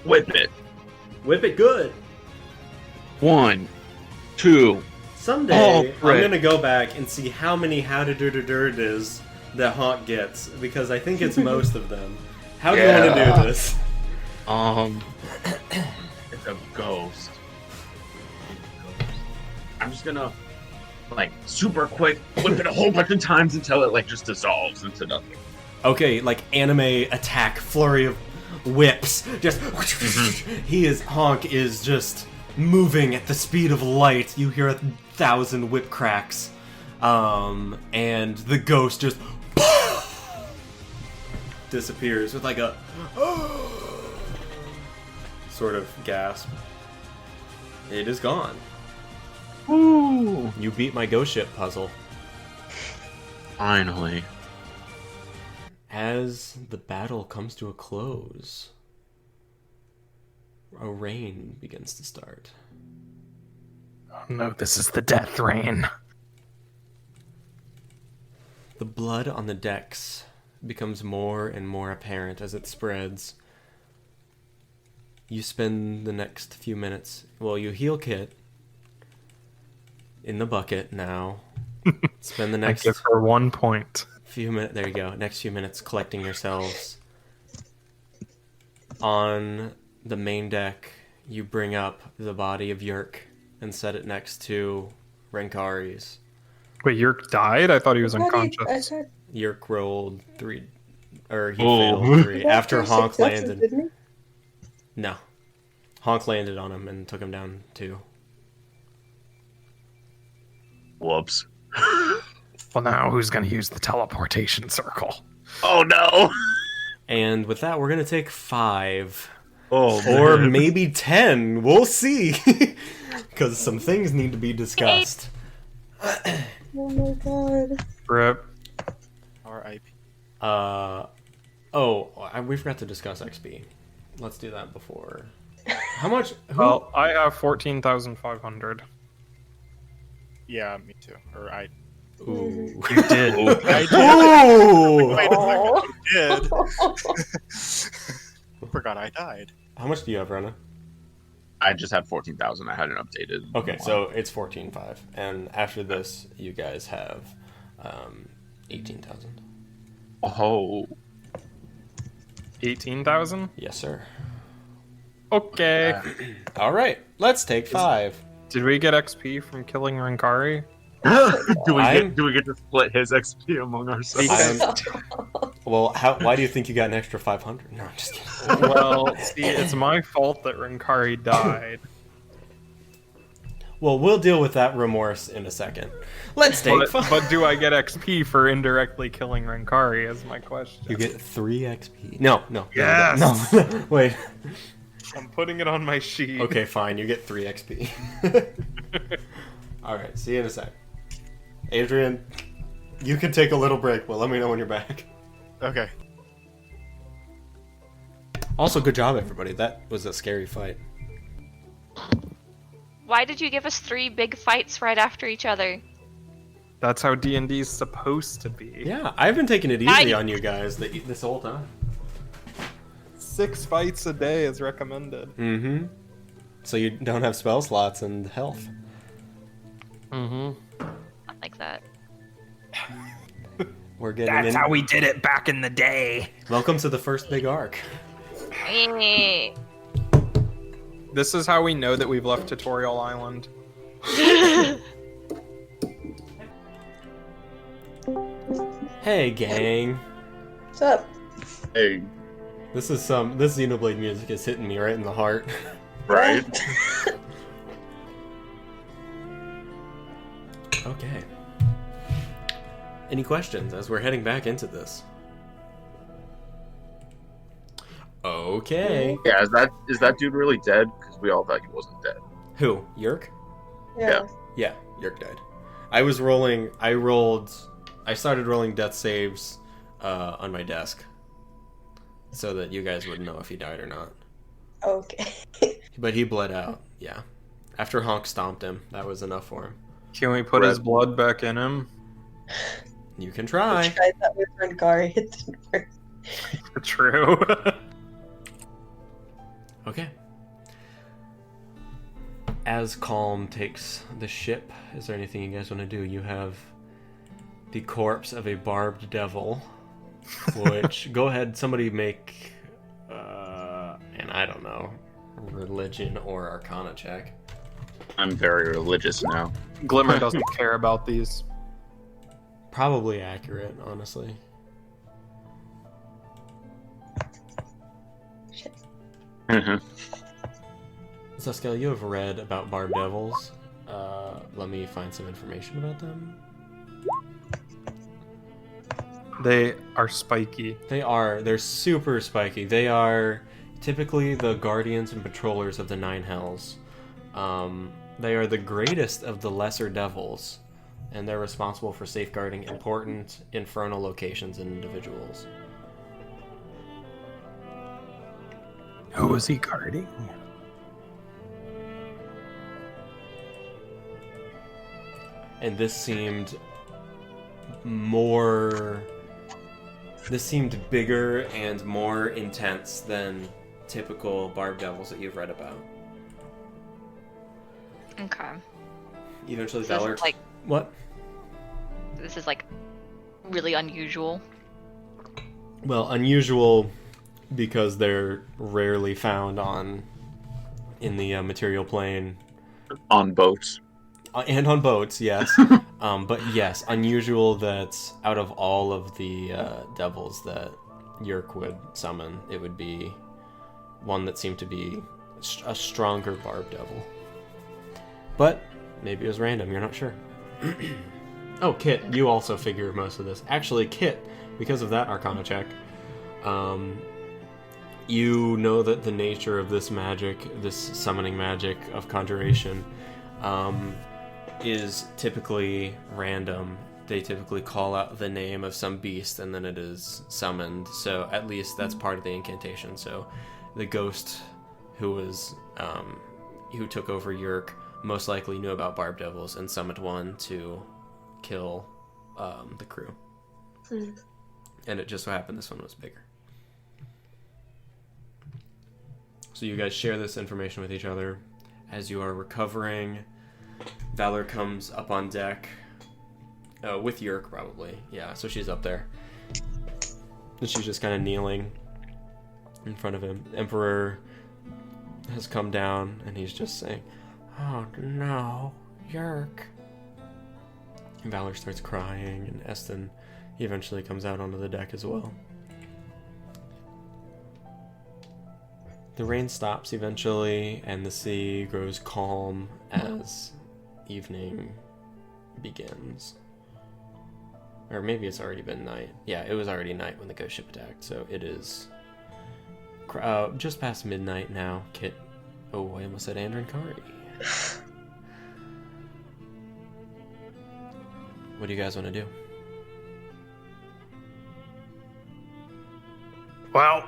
Whip it. Whip it good. 1, 2. Someday, Oh, I'm right. gonna go back and see how many how to do it is that Honk gets, because I think it's most of them. How do you want to Yeah. do this? It's a ghost. I'm just gonna, like, super quick whip it a whole bunch of times until it, like, just dissolves into nothing. Okay, like anime attack, flurry of whips. Just Honk is just moving at the speed of light. You hear 1,000 whip cracks, and the ghost just disappears with like a sort of gasp. It is gone. Ooh. You beat my ghost ship puzzle. Finally. As the battle comes to a close, a rain begins to start. Oh no, this is the death rain. The blood on the decks becomes more and more apparent as it spreads. You spend the next few minutes, well, you heal Kit in the bucket now. Spend the I next give her 1 point. few minutes, there you go, next few minutes collecting yourselves. On the main deck, you bring up the body of Yerk and set it next to Renkari's. Wait, Yerk died? I thought he was I thought unconscious. Yerk rolled 3, or he Oh. failed 3 he got after three Honk successes, landed. didn't No, Honk landed on him and took him down too. Whoops. Well, now who's going to use the teleportation circle? Oh no. And with that, we're gonna take 5 Oh, or man. maybe 10. We'll see, because some things need to be discussed. he? Oh my god. Rip. R.I.P. We forgot to discuss XP. Let's do that before. How much? Well, I have 14,500. Yeah, me too. Or I. Ooh. You did. I did. Ooh. Wait a Oh. second. I did. Forgot I died. How much do you have, Rena? I just have 14,000. I hadn't updated. Okay, so it's 14,500, and after this, you guys have 18,000. Oh. 18,000? Yes, sir. Okay. All right, let's take 5. Did we get XP from killing Renkari? Do we get to split his XP among ourselves? Well, why do you think you got an extra 500? No, I'm just kidding. Well, see, it's my fault that Renkari died. Well, we'll deal with that remorse in a second. Let's take But, 5. but do I get XP for indirectly killing Renkari is my question. You get 3 XP. No. Yes! No. Wait. I'm putting it on my sheet. Okay, fine. You get 3 XP. All right. See you in a sec. Adrian, you can take a little break, but let me know when you're back. Okay. Also, good job, everybody. That was a scary fight. Why did you give us 3 big fights right after each other? That's how D&D's supposed to be. Yeah, I've been taking it easy on you guys this whole time. 6 fights a day is recommended. Mm-hmm. So you don't have spell slots and health. Mm-hmm. Not like that. We're getting That's in. how we did it back in the day. Welcome to the first big arc. Eh. This is how we know that we've left Tutorial Island. Hey, gang. What's up? Hey, This Xenoblade music is hitting me right in the heart. right? Okay. Any questions as we're heading back into this? Okay. Yeah, is that dude really dead? Because we all thought he wasn't dead. Who? Yerk? Yeah. Yeah, Yerk died. I started rolling death saves on my desk so that you guys would know if he died or not. Okay. But he bled out, yeah. After Honk stomped him, that was enough for him. Can we put his blood back in him? You can I try. tried that with Renkari. It didn't work. True. Okay. As Calm takes the ship, is there anything you guys want to do? You have the corpse of a barbed devil, which, go ahead, somebody make, and I don't know, religion or arcana check. I'm very religious now. Glimmer doesn't care about these. Probably accurate, honestly. Mhm. Zuskell, you have read about barbed devils. Let me find some information about them. They are spiky. They're super spiky. They are typically the guardians and patrollers of the Nine Hells. They are the greatest of the lesser devils, and they're responsible for safeguarding important infernal locations and individuals. Who is he guarding? And this seemed bigger and more intense than typical barbed devils that you've read about. Okay. Eventually, So this Valor. is like What? this is like really unusual. Well, unusual because they're rarely found in the material plane On boats. and on boats. Yes, but yes, unusual that out of all of the devils that Yerk would summon, it would be one that seemed to be a stronger barbed devil. But maybe it was random. You're not sure. Oh, Kit, you also figure most of this. Actually, Kit, because of that Arcana check, you know that the nature of this magic, this summoning magic of conjuration, is typically random. They typically call out the name of some beast and then it is summoned. So at least that's part of the incantation. So the ghost who took over Yerk most likely knew about barbed devils and summoned one to kill the crew. And it just so happened this one was bigger. So you guys share this information with each other. As you are recovering, Valor comes up on deck. With Yerk, probably. Yeah, so she's up there. And she's just kind of kneeling in front of him. Emperor has come down, and he's just saying, "Oh no, Yerk." And Valor starts crying, and Eston eventually comes out onto the deck as well. The rain stops eventually, and the sea grows calm as evening begins. Or maybe it's already been night. Yeah, it was already night when the ghost ship attacked, so it is just past midnight now. Kit. Oh, I almost said Andrew and Kari. What do you guys want to do? Well,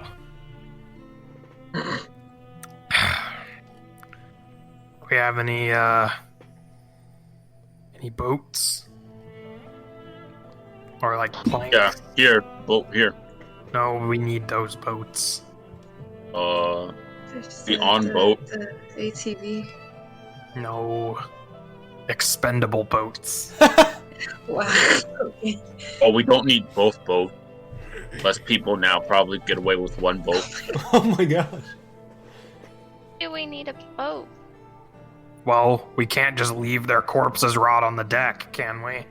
we have any boats? Or like planks? Yeah, here, boat here. No, we need those boats. The on boat. The ATV. No. Expendable boats. Wow. Okay. Oh, we don't need both boats. Less people now probably get away with one boat. Oh my gosh. Do we need a boat? Well, we can't just leave their corpses rot on the deck, can we?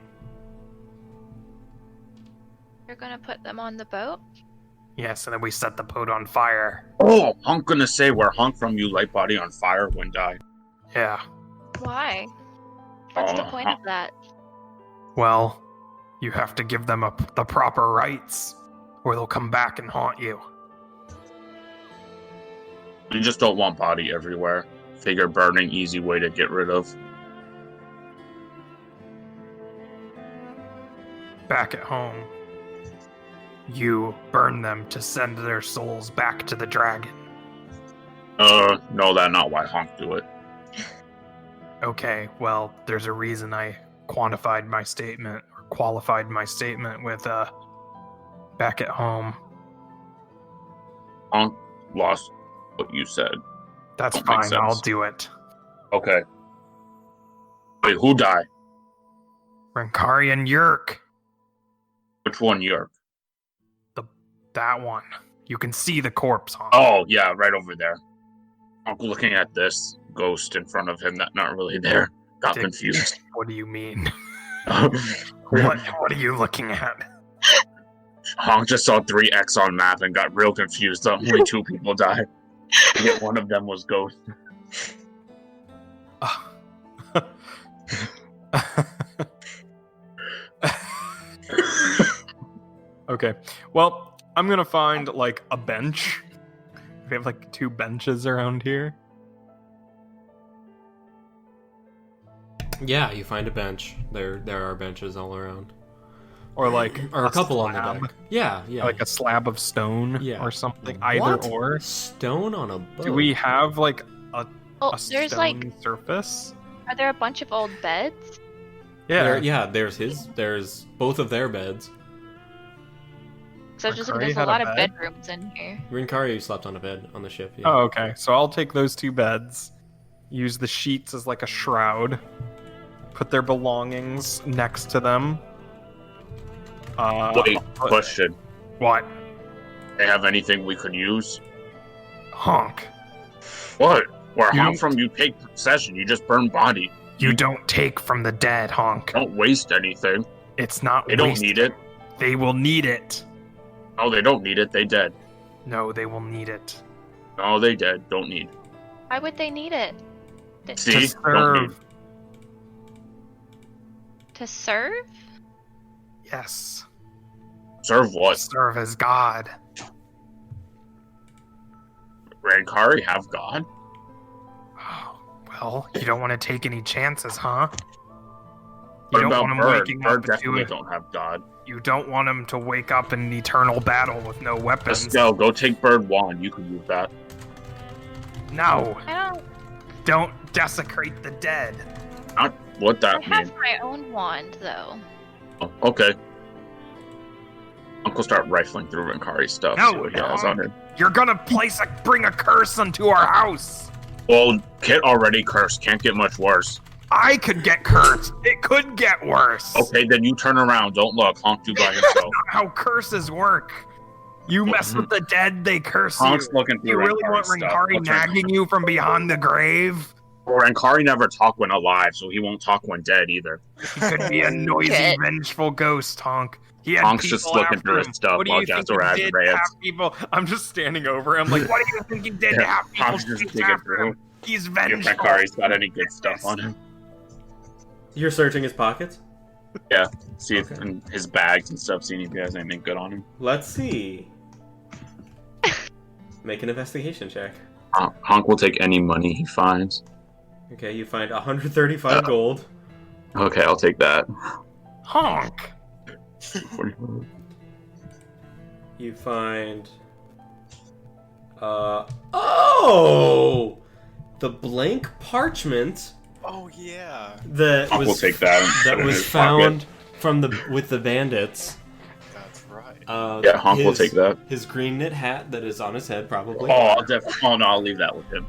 You're gonna put them on the boat? Yes, and then we set the boat on fire. Oh, I'm gonna say we're hung from you, light body on fire when die. Yeah. Why? What's the point of that? Well, you have to give them the proper rites, or they'll come back and haunt you. We just don't want body everywhere. Figure burning easy way to get rid of. Back at home, you burn them to send their souls back to the dragon. No, that's not why Honk do it. Okay, well, there's a reason I qualified my statement with, back at home. Honk lost what you said. That's Don't make fine, I'll sense. do it. Okay. Wait, who died? Renkari and Yerk. Which one, Yerk? That one. You can see the corpse on. Oh, yeah, right over there. Honk looking at this ghost in front of him that's not really there. Got Dick. confused. What do you mean? What are you looking at? Honk just saw 3X on map and got real confused. Only 2 people died. Yet one of them was Ghost. Okay. Well, I'm gonna find like a bench. We have like 2 benches around here. Yeah, you find a bench. There are benches all around. Or like Or a couple on the slab. deck. Yeah, yeah. Like a slab of stone Yeah. or something. What? Either or. Stone on a boat. Do we have like a Oh, stone there's like, surface? are there a bunch of old beds? Yeah. There's both of their beds. So just Renkari there's a had a lot of bed? bedrooms in here. Rinkari slept on a bed on the ship. Yeah. Oh, okay. So I'll take those 2 beds, use the sheets as like a shroud, put their belongings next to them. Wait, question. What? They have anything we could use? Honk. What? Where You Honk don't- from you take possession, you just burn body. You don't take from the dead, Honk. Don't waste anything. It's not They don't wasted. need it. They will need it. No, they don't need it. They dead. No, they will need it. No, they dead. Don't need. Why would they need it? See? To Don't need. serve. To serve? Yes. Serve what? Serve as God. Rankari have God? Oh, well, you don't want to take any chances, huh? You What don't about want him Bird? waking Bird up into definitely it. don't have God. You don't want him to wake up in an eternal battle with no weapons. Zuskell, go take Bird wand. You can use that. No, I don't desecrate the dead. Not what I that have means. my own wand though. Oh, okay. Uncle start rifling through Rankari's stuff. No, see what he has on him. You're gonna bring a curse into our house. Well, Kit already cursed. Can't get much worse. I could get cursed. It could get worse. Okay, then you turn around. Don't look. Honk you by himself. Not how curses work. You mess with the dead, they curse you. Honk's looking through You really want Rankari's stuff. Renkari What's Rankari? nagging you from beyond the grave? Well, Rankari never talked when alive, so he won't talk when dead either. He could be a noisy, Okay. vengeful ghost, Honk. He had Honk's people just looking after through his him. stuff What do while you think Jazzer he has did to rants. have people? I'm just standing over him, like, what do you think he did to Yeah, have people Honk's just chase digging after through. him? He's If vengeful. Rankari's got any good stuff on him. You're searching his pockets? See if in his bags and stuff, seeing if he has anything good on him. Let's see. Make an investigation check. Honk will take any money he finds. Okay, you find 135 gold. Okay, I'll take that. Honk. You find... Oh! The blank parchment Oh yeah. that Honk will was take that. that Put it in was his pocket. found with the bandits. That's right. Yeah, Honk will take that. His green knit hat that is on his head, probably. Oh, no, I'll leave that with him.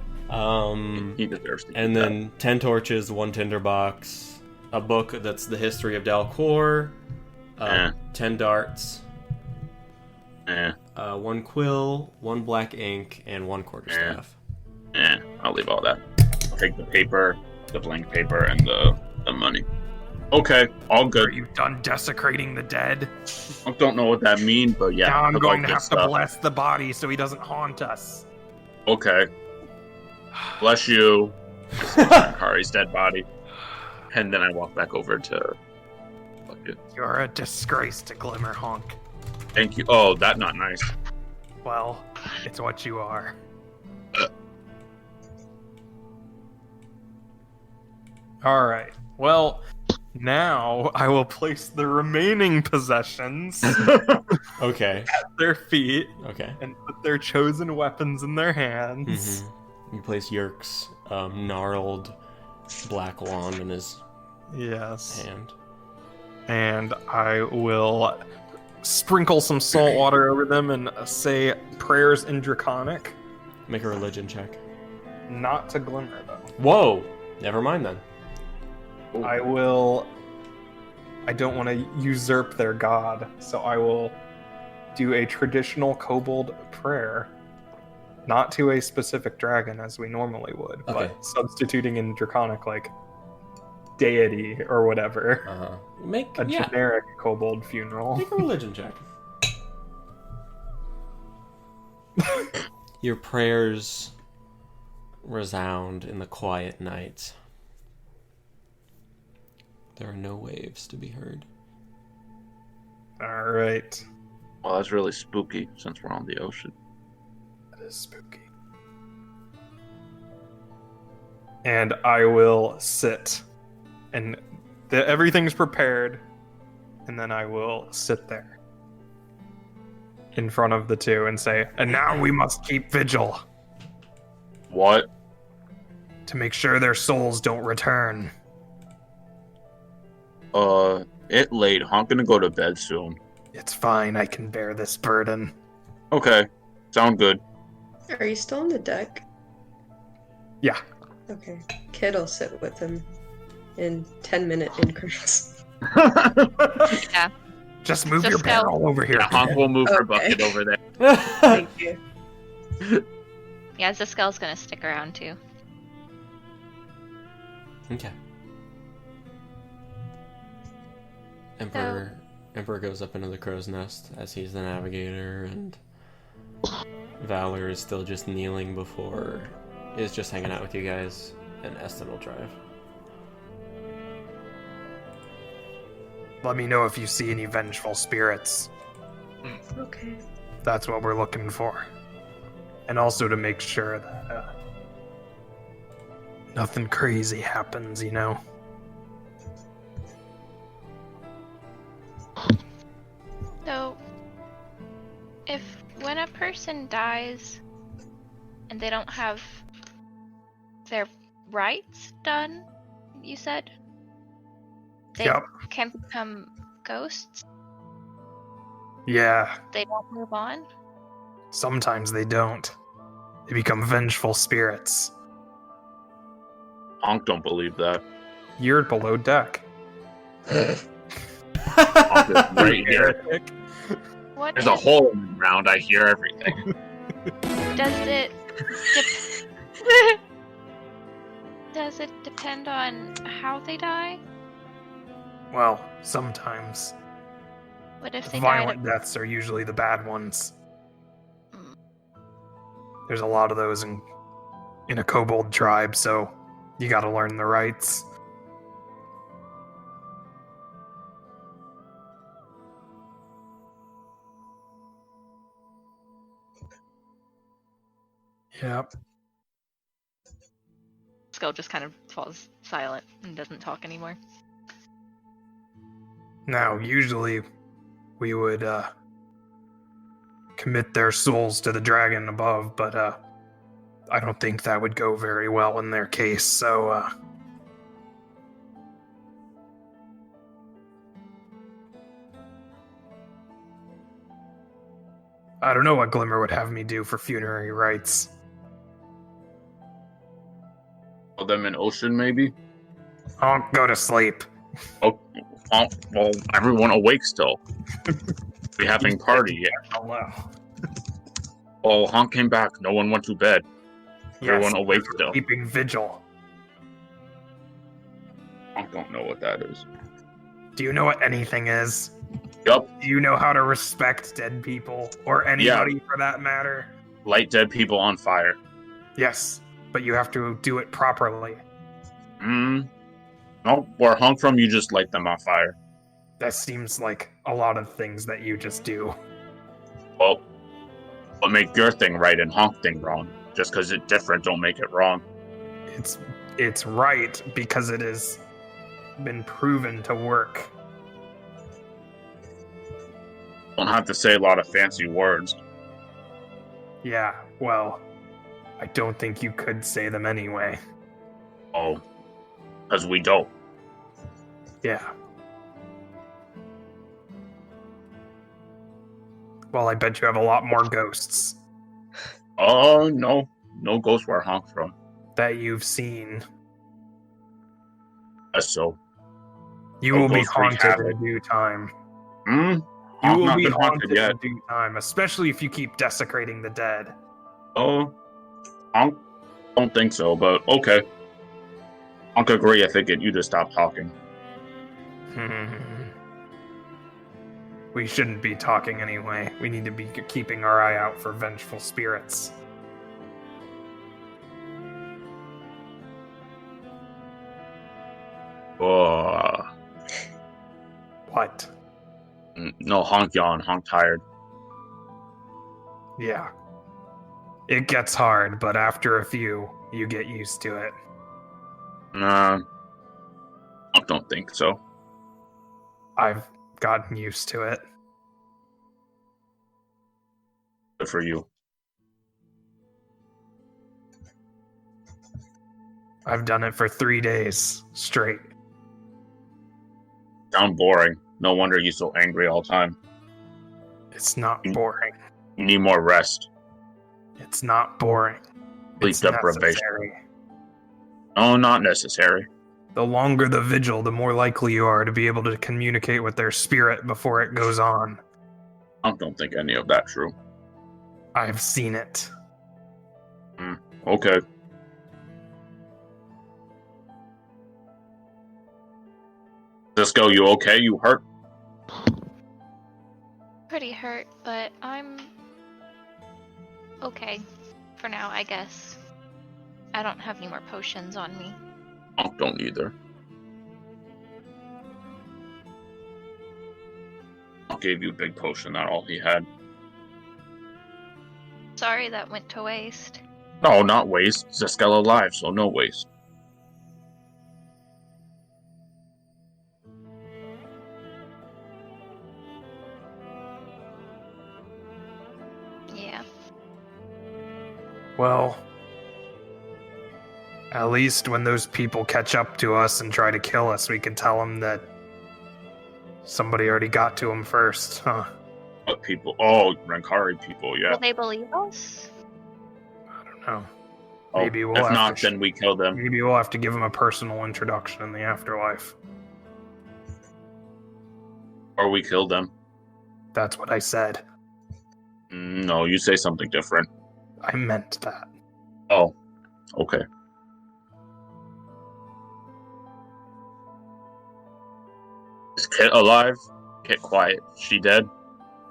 He deserves to. And then 10 torches, 1 tinderbox, a book that's the history of Dalcor, 10 darts, 1 quill, 1 black ink, and 1 quarterstaff. I'll leave all that. I'll take the paper, the blank paper, and the money. Okay, all good. Are you done desecrating the dead? I don't know what that means, but yeah. Now I'm I going like to this have to stuff. bless the body so he doesn't haunt us. Okay. Bless you. Kari's dead body. And then I walk back over to... Fuck you. You're a disgrace to Glimmer Honk. Thank you. Oh, that's not nice. Well, it's what you are. Alright. Well, now I will place the remaining possessions Okay. at their feet Okay. and put their chosen weapons in their hands. You place Yerk's gnarled black wand in his Yes. hand. And I will sprinkle some salt water over them and say prayers in Draconic. Make a religion check. Not to Glimmer, though. Whoa! Never mind then. I don't want to usurp their god, so I will do a traditional kobold prayer. Not to a specific dragon as we normally would, Okay. but substituting in Draconic, like, deity or whatever. Make A generic kobold funeral. Make a religion check. Your prayers resound in the quiet night. There are no waves to be heard. Alright. Well, that's really spooky since we're on the ocean. That is spooky. And I will sit. And everything's prepared. And then I will sit there. In front of the two and say, and now we must keep vigil. What? To make sure their souls don't return. It late. I'm gonna go to bed soon. It's fine, I can bear this burden. Okay. Sound good. Are you still on the deck? Yeah. Okay. Kid'll sit with him in 10-minute increments. Yeah. Just move your Zuskell. barrel over here. Yeah, Honk will move her Okay. bucket over there. Thank you. Yeah, Zuskell's gonna stick around too. Okay. Emperor goes up into the crow's nest as he's the navigator, and Valor is still just kneeling before, is just hanging out with you guys, and Eston will drive. Let me know if you see any vengeful spirits. Okay. That's what we're looking for. And also to make sure that nothing crazy happens, you know? So, when a person dies and they don't have their rites done, you said? They Yep. can become ghosts? Yeah, They don't move on? sometimes they don't. They become vengeful spirits. Honk don't believe that. You're below deck. Honk is right here. What There's a is- hole in the ground. I hear everything. Does it does it depend on how they die? Well, sometimes. What if The they died violent deaths are usually the bad ones. Mm. There's a lot of those in a kobold tribe, so you gotta learn the rights. Yep. Skull just kind of falls silent and doesn't talk anymore. Now, usually we would commit their souls to the dragon above, but I don't think that would go very well in their case, so I don't know what Glimmer would have me do for funerary rites. Throw them in ocean, maybe? I'll go to sleep. Oh, well, everyone awake still. We having party yet? Hello. Oh, Honk came back. No one went to bed. Everyone Yes, awake we're still. keeping vigil. I don't know what that is. Do you know what anything is? Yup. Do you know how to respect dead people? Or anybody for that matter? Light dead people on fire. Yes, but you have to do it properly. No, where Honk from, you just light them on fire. That seems like a lot of things that you just do. Well, what make your thing right and Honk thing wrong? Just because it's different, don't make it wrong. It's right because it has been proven to work. Don't have to say a lot of fancy words. Yeah, well, I don't think you could say them anyway. Oh, because we don't. Yeah. Well, I bet you have a lot more ghosts Oh, no. No ghost where Honk from. that you've seen. That's so. You No will be ghost wreak haunted in havoc. due time. You You will not be been haunted yet. in due time, especially if you keep desecrating the dead. Oh, I don't think so, but okay. I could agree if I get you to stop talking. We shouldn't be talking anyway. We need to be keeping our eye out for vengeful spirits. Oh, What? no, Honk yawn, Honk tired. Yeah. It gets hard, but after a few, you get used to it. Nah, I don't think so. I've gotten used to it. Good for you. I've done it for 3 days straight. Sound boring. No wonder you're so angry all the time. It's not boring. You need more rest. It's not boring. Sleep It's deprivation. necessary. No, not necessary. The longer the vigil, the more likely you are to be able to communicate with their spirit before it goes on. I don't think any of that true. I've seen it. Okay. Zuskell, you okay? You hurt? Pretty hurt, but I'm okay for now, I guess. I don't have any more potions on me. I don't either. I gave you a big potion, not all he had. Sorry that went to waste. No, not waste. Zuskell alive, so no waste. Yeah. Well, at least when those people catch up to us and try to kill us, we can tell them that somebody already got to them first, huh? What people? Oh, Rankari people, yeah. Will they believe us? I don't know. Oh, Maybe we'll if have not, to then we kill them. Maybe we'll have to give them a personal introduction in the afterlife. Or we kill them. That's what I said. No, you say something different. I meant that. Oh, okay. Is Kit alive? Kit quiet. She dead?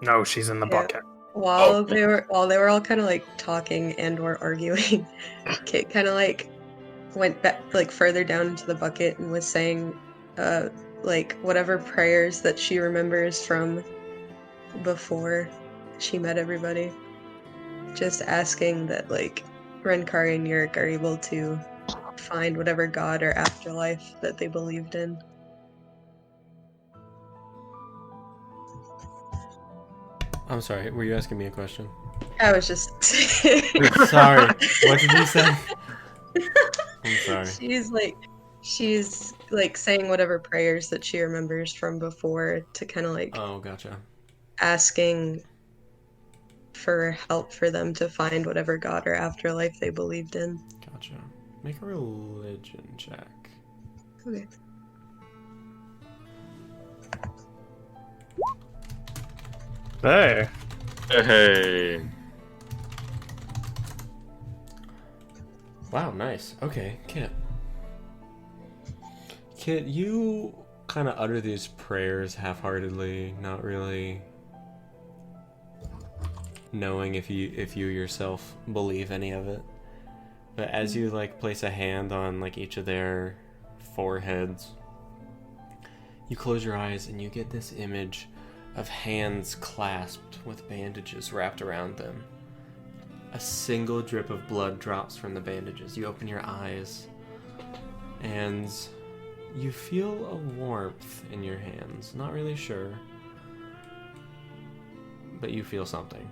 No, she's in the Yeah. bucket. While they were all kind of like talking and or arguing, Kit kind of like went back like further down into the bucket and was saying like whatever prayers that she remembers from before she met everybody. Just asking that like Renkari and Yurik are able to find whatever god or afterlife that they believed in. I'm sorry, were you asking me a question? I was just Sorry, what did you say? I'm sorry. She's like saying whatever prayers that she remembers from before to kind of like Oh, gotcha. asking for help for them to find whatever god or afterlife they believed in. Gotcha. Make a religion check. Okay. Hey. Hey. Wow, nice. Okay, Kit. Kit, you kind of utter these prayers half-heartedly, not really knowing if you yourself believe any of it. But as you like place a hand on like each of their foreheads, you close your eyes and you get this image of hands clasped with bandages wrapped around them. A single drip of blood drops from the bandages. You open your eyes and you feel a warmth in your hands. Not really sure, but you feel something.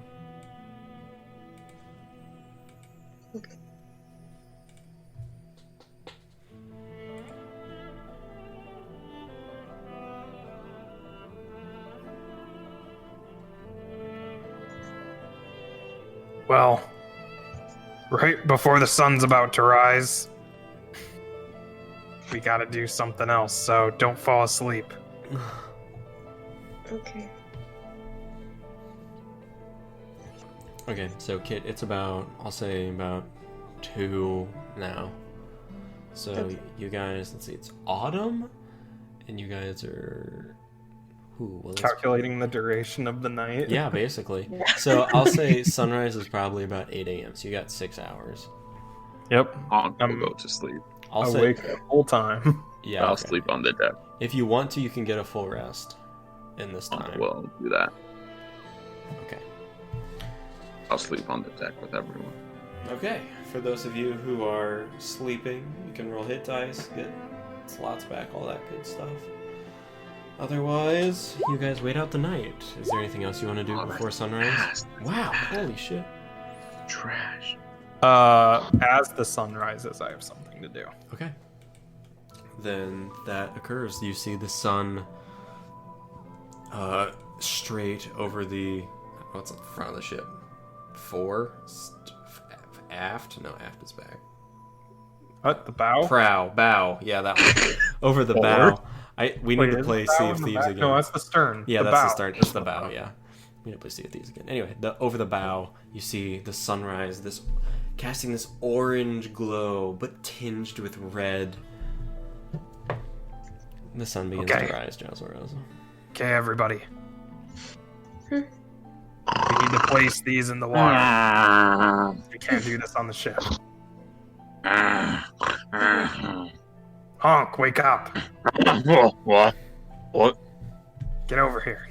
Okay. Well, right before the sun's about to rise, we gotta do something else, so don't fall asleep. Okay. Okay, so Kit, it's about, I'll say about 2 now. So Okay. you guys, let's see, it's autumn, and you guys are, Calculating the duration of the night. yeah, basically. So I'll say sunrise is probably about 8 a.m. So you got 6 hours. Yep. I'll go to sleep. I'll say, Awake the whole time. yeah, I'll okay. sleep on the deck. If you want to, you can get a full rest in this time. We'll do that. Okay. I'll sleep on the deck with everyone. Okay. For those of you who are sleeping, you can roll hit dice, get slots back, all that good stuff. Otherwise, you guys wait out the night. Is there anything else you want to do before sunrise? Wow, holy shit. Trash. As the sun rises, I have something to do. Okay. Then that occurs. You see the sun straight over the... What's in front of the ship? Aft? No, aft is back. What? The bow? Bow. Yeah, that one. Over the bow. We need to play Sea of Thieves again. No, that's the stern. Yeah, the that's bow. the start. It's the bow, yeah. We need to play Sea of Thieves again. Anyway, over the bow, you see the sunrise, casting this orange glow, but tinged with red. The sun begins Okay. to rise, Jazwares. Okay, everybody. We need to place these in the water. We can't do this on the ship. Honk, wake up. What? What? Get over here.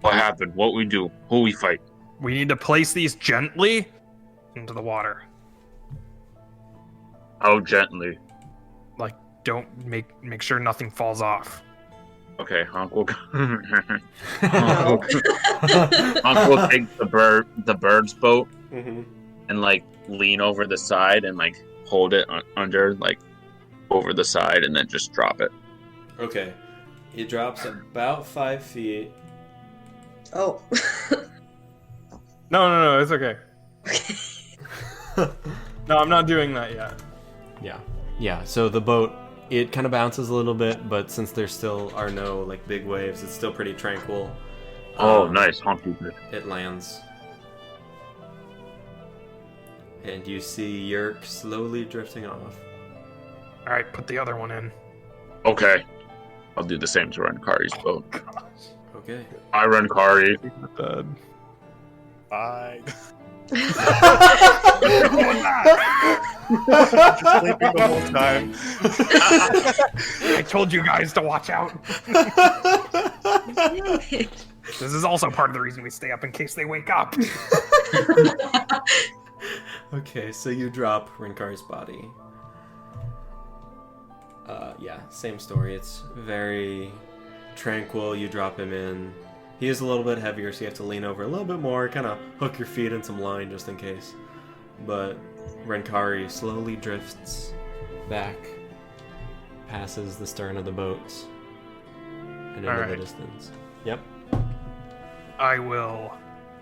What happened? What we do? Who we fight? We need to place these gently into the water. How gently? Like, don't make sure nothing falls off. Okay, Honk will No. Honk will take the bird's boat Mm-hmm. and like lean over the side and like hold it under like over the side and then just drop it. Okay. It drops about 5 feet. Oh. No, it's okay. No, I'm not doing that yet. Yeah, so the boat, it kind of bounces a little bit, but since there still are no like big waves, it's still pretty tranquil. Oh, nice. Honk you good. It lands. And you see Yerk slowly drifting off. All right, put the other one in. Okay. I'll do the same to Renkari's boat. Okay. I Renkari. Bye. Just Sleeping the whole time. I told you guys to watch out. This is also part of the reason we stay up in case they wake up. Okay, so you drop Renkari's body. Yeah, same story. It's very tranquil. You drop him in. He is a little bit heavier, so you have to lean over a little bit more, kind of hook your feet in some line just in case. But Renkari slowly drifts back, passes the stern of the boat, and into the Alright. distance. Yep. I will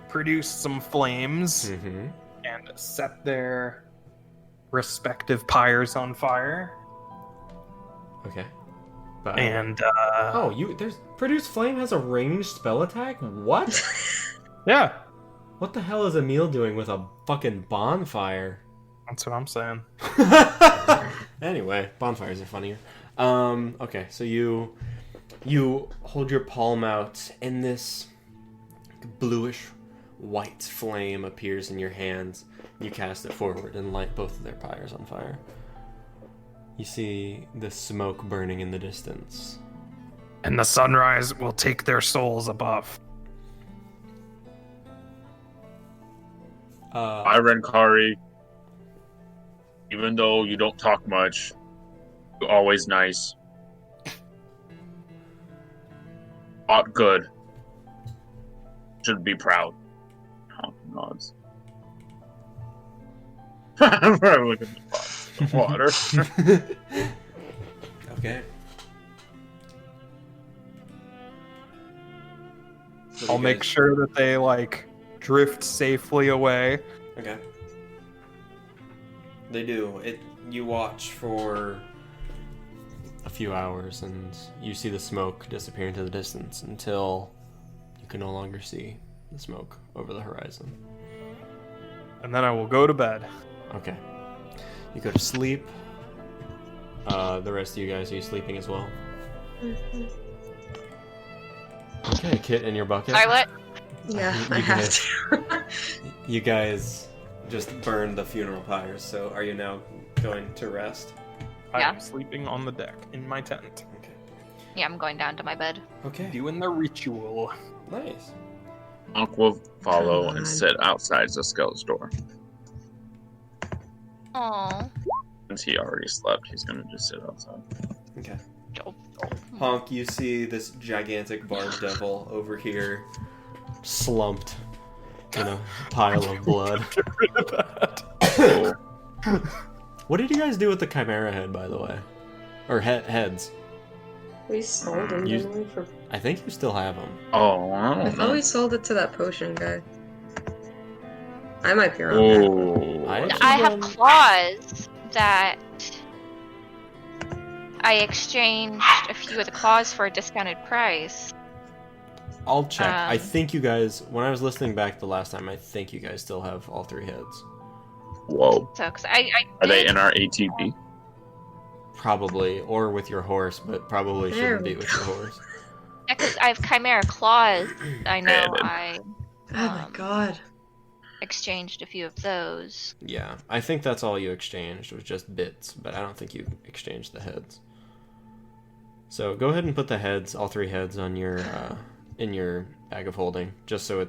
produce some flames Mm-hmm. and set their respective pyres on fire. Okay. But, And there's Produce Flame has a ranged spell attack? What? yeah, What the hell is Emil doing with a fucking bonfire? that's what I'm saying. Anyway, bonfires are funnier. Okay, so you hold your palm out, and this bluish white flame appears in your hands. You cast it forward and light both of their pyres on fire. You see the smoke burning in the distance. And the sunrise will take their souls above. Iron Kari, even though you don't talk much, you're always nice. Fought good. Should be proud. Oh, nods. I'm probably looking at the water. Okay. I'll make sure that they drift safely away. Okay. They do. You watch for a few hours, and you see the smoke disappear into the distance until you can no longer see the smoke over the horizon. And then I will go to bed. Okay. You go to sleep. The rest of you guys, are you sleeping as well? Okay, Kit in your bucket. Sorry, what? Yeah, You I have guys- to. You guys just burned the funeral pyres, so are you now going to rest? Yeah. I'm sleeping on the deck in my tent. Okay. Yeah, I'm going down to my bed. Okay. Doing the ritual. Nice. Unc will follow Come on. and sit outside Zuskell's door. Aww. Since he already slept, he's gonna just sit outside. Okay. Honk, you see this gigantic barb devil over here, slumped in a pile of blood. Oh, What did you guys do with the chimera head, by the way? Or heads? We sold them, You- didn't we? For... I think you still have them. oh, I I don't thought know. we sold it to that potion guy. I might be wrong. there. Oh, I have claws that I exchanged a few of the claws for a discounted price. I'll check. I Um, think you guys, when I was listening back the last time, I think you guys still have all 3 heads. whoa. So, cause I Are they did- in our ATV? Probably, or with your horse, but probably There shouldn't we be with your horse. Yeah, 'cause I have chimera claws. I know Added. I Oh my god. exchanged a few of those. Yeah, I think that's all you exchanged, was just bits, but I don't think you exchanged the heads. So go ahead and put the heads, all 3 heads, on your in your bag of holding, just so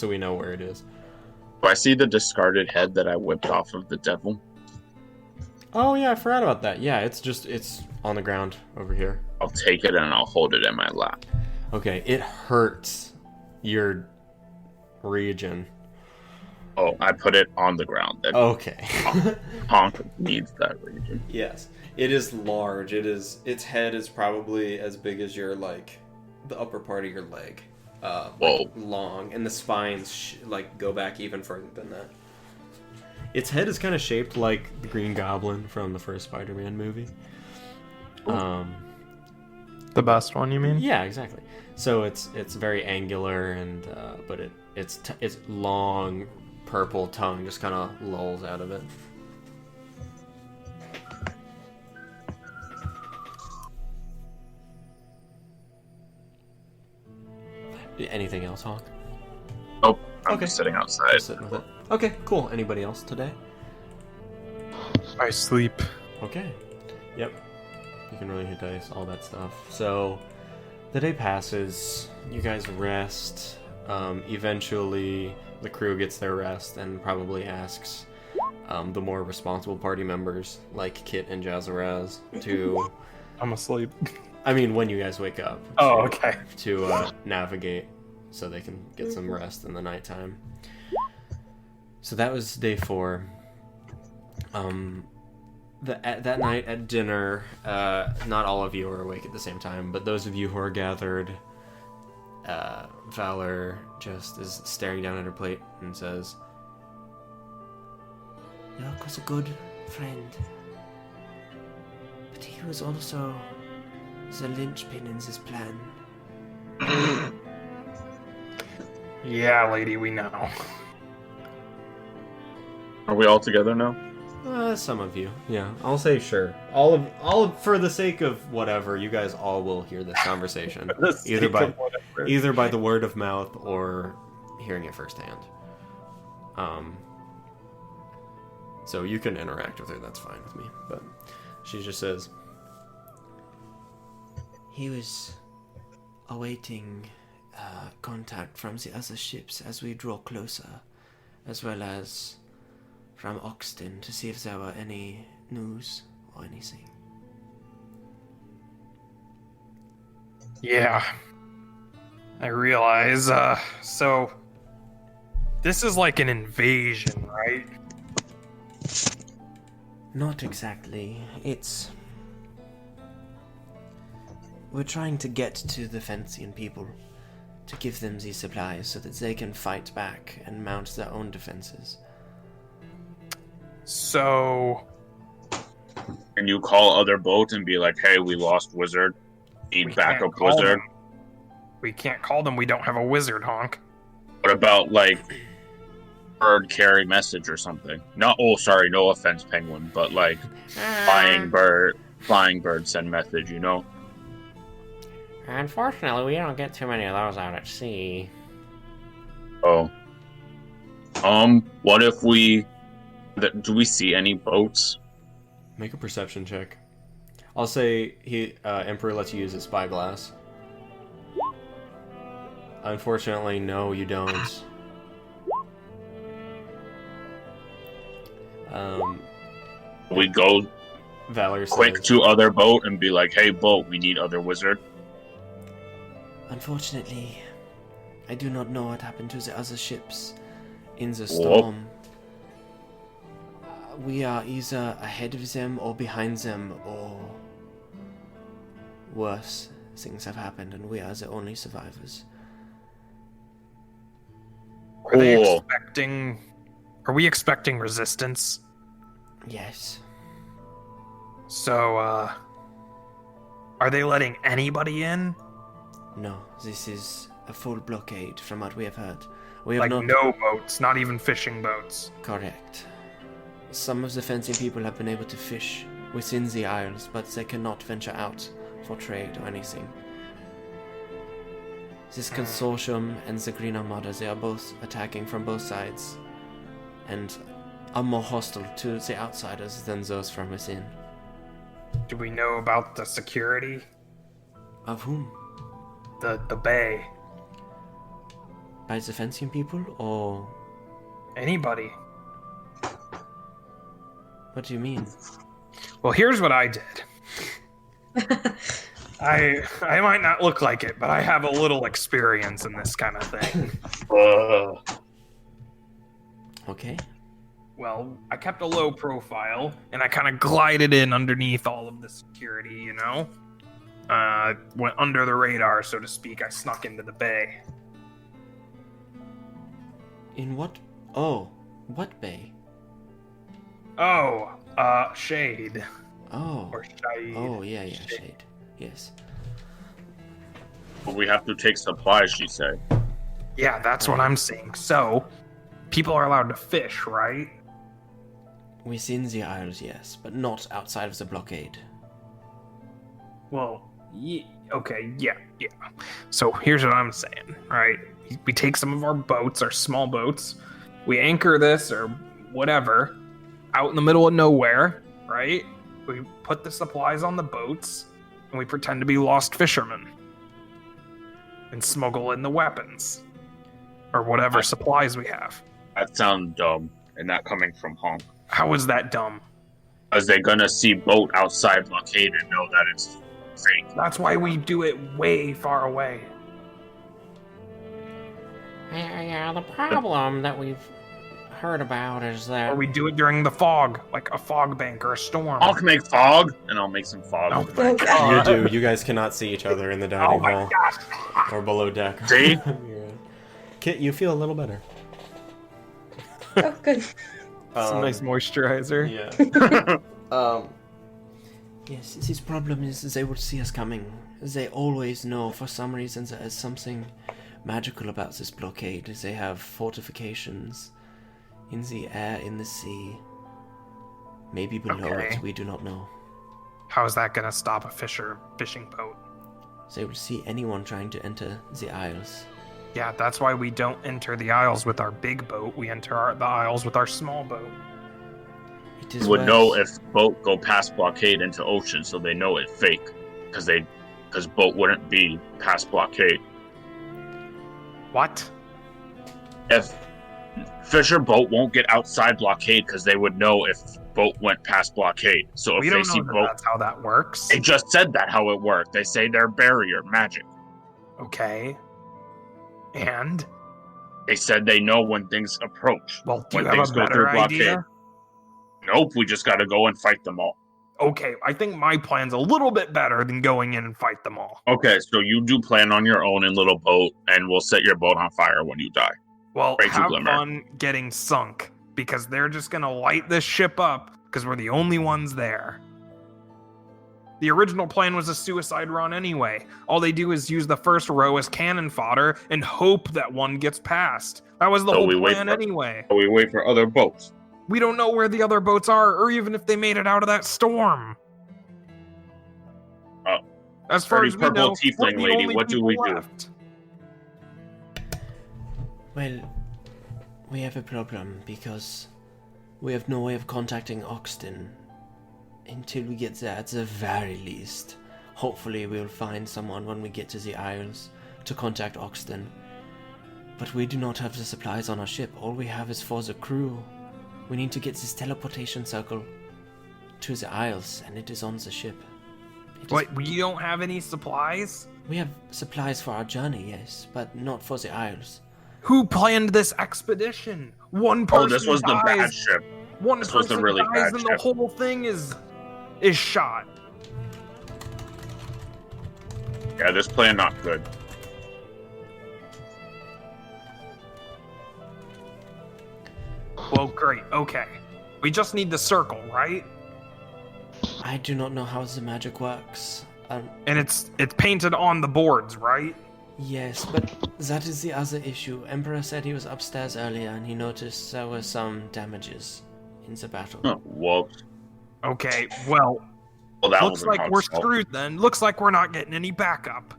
we know where it is. Do I see the discarded head that I whipped off of the devil? Oh yeah, I forgot about that. Yeah, it's on the ground over here. I'll take it and I'll hold it in my lap. Okay, it hurts your region. Oh, I put it on the ground. That Okay. Honk needs that region. Yes, it is large. Its head is probably as big as your the upper part of your leg. Whoa. Long, and the spines go back even further than that. Its head is kind of shaped like the Green Goblin from the first Spider-Man movie. The best one, you mean? Yeah, exactly. So it's very angular, and but its long purple tongue just kind of lolls out of it. Anything else, Hawk? Oh, I'm Okay. just sitting outside. Just sitting with it. Okay, cool. Anybody else today? I sleep. Okay. Yep. You can really hit dice, all that stuff. So the day passes. You guys rest. Eventually, the crew gets their rest and probably asks the more responsible party members, like Kit and Jazaraz, to. I'm asleep. I mean, when you guys wake up. Oh, to- okay. To navigate so they can get some rest in the nighttime. So that was day 4. That night at dinner, not all of you are awake at the same time, but those of you who are gathered Valor just is staring down at her plate and says, York was a good friend, but he was also the linchpin in this plan. Yeah, lady, we know. Are we all together now? Some of you, yeah. I'll say sure. All of, for the sake of whatever, you guys all will hear this conversation, either by the word of mouth or hearing it firsthand. So you can interact with her. That's fine with me. But she just says, he was awaiting contact from the other ships as we draw closer, as well as from Oxton to see if there were any news or anything. Yeah. I realize, so this is like an invasion, right? Not exactly. We're trying to get to the Fensian people to give them these supplies so that they can fight back and mount their own defenses. So... Can you call other boats and be like, hey, we lost wizard. Need backup wizard? We can't call them. We don't have a wizard, honk. What about, like, bird carry message or something? No offense, penguin, but, like, flying bird send message, you know? Unfortunately, we don't get too many of those out at sea. Oh. What if do we see any boats? Make a perception check. I'll say Emperor lets you use his spyglass. Unfortunately, no, you don't. We go Valor quick says, to other boat and be like, hey, boat, we need other wizard. Unfortunately, I do not know what happened to the other ships in the storm. We are either ahead of them or behind them, or worse things have happened, and we are the only survivors. Are we expecting resistance? Yes. So, are they letting anybody in? No, this is a full blockade from what we have heard. We have Like not... no boats, not even fishing boats. Correct. Some of the fencing people have been able to fish within the isles, but they cannot venture out for trade or anything. This consortium and the Green Armada, they are both attacking from both sides, and are more hostile to the outsiders than those from within. Do we know about the security? Of whom? The bay? By the fencing people, or... Anybody? What do you mean? Well, here's what I did. I might not look like it, but I have a little experience in this kind of thing. Okay. Well, I kept a low profile, and I kind of glided in underneath all of the security, you know? Went under the radar, so to speak. I snuck into the bay. In what... Oh, what bay? Oh, Shade. Oh. Or Shade. Oh, yeah, Shade. Yes. But we have to take supplies, she said. Yeah, that's what I'm saying. So, people are allowed to fish, right? Within the isles, yes, but not outside of the blockade. Well, okay, yeah. So here's what I'm saying, right? We take some of our boats, our small boats, we anchor this or whatever out in the middle of nowhere, right? We put the supplies on the boats, and we pretend to be lost fishermen. And smuggle in the weapons. Or whatever supplies we have. That sounds dumb, and not coming from Honk. How is that dumb? Because they're gonna see boat outside blockade and know that it's fake. That's why we do it way far away. Yeah, the problem that we've heard about is that Or we do it during the fog, like a fog bank or a storm. I'll make fog, and I'll make some fog. Oh, with my Oh, cat. God. you do. You guys cannot see each other in the dining Oh my hall gosh. or below deck. See? Kit, you feel a little better. Oh, good. It's a nice moisturizer. Yeah. Yes, his problem is they will see us coming. They always know, for some reason, there is something magical about this blockade. They have fortifications in the air, in the sea. Maybe below Okay. it, we do not know. How is that gonna stop a fishing boat? They will see anyone trying to enter the Isles. Yeah, that's why we don't enter the Isles with our big boat. We enter the Isles with our small boat. It is would worse. know if boat go past blockade into ocean, so they know it's fake, because boat wouldn't be past blockade. What? If Fisher boat won't get outside blockade, because they would know if boat went past blockade. So if We they don't see know that boat, that's how that works. they just said that how it worked. They say they're barrier magic. Okay. And? They said they know when things approach. Well, do When you have things a go better through blockade. idea? Nope, we just got to go and fight them all. Okay, I think my plan's a little bit better than going in and fight them all. Okay, so you do plan on your own in little boat, and we'll set your boat on fire when you die. Well, Right to have Glimmer. fun getting sunk, because they're just gonna light this ship up, because we're the only ones there. The original plan was a suicide run anyway. All they do is use the first row as cannon fodder and hope that one gets past. That was the So whole we wait plan for- anyway. So we wait for other boats. We don't know where the other boats are, or even if they made it out of that storm. Oh. As far Pretty as we purple know, tiefling we're the lady, only what do people we do? left. Well, we have a problem because we have no way of contacting Oxton until we get there at the very least. Hopefully we'll find someone when we get to the Isles to contact Oxton. But we do not have the supplies on our ship. All we have is for the crew. We need to get this teleportation circle to the Isles, and it is on the ship. It is- Wait, we don't have any supplies? We have supplies for our journey, yes, but not for the Isles. Who planned this expedition? One person Oh, this was the dies. bad ship. One this was the person really dies bad and the ship. whole thing is shot. Yeah, this plan not good. Well, great. Okay. We just need the circle, right? I do not know how the magic works. And it's painted on the boards, right? Yes, but that is the other issue. Emperor said he was upstairs earlier and he noticed there were some damages in the battle. Oh, whoops. Okay. Well, Well, that looks wasn't like our we're fault. screwed then. Looks like we're not getting any backup.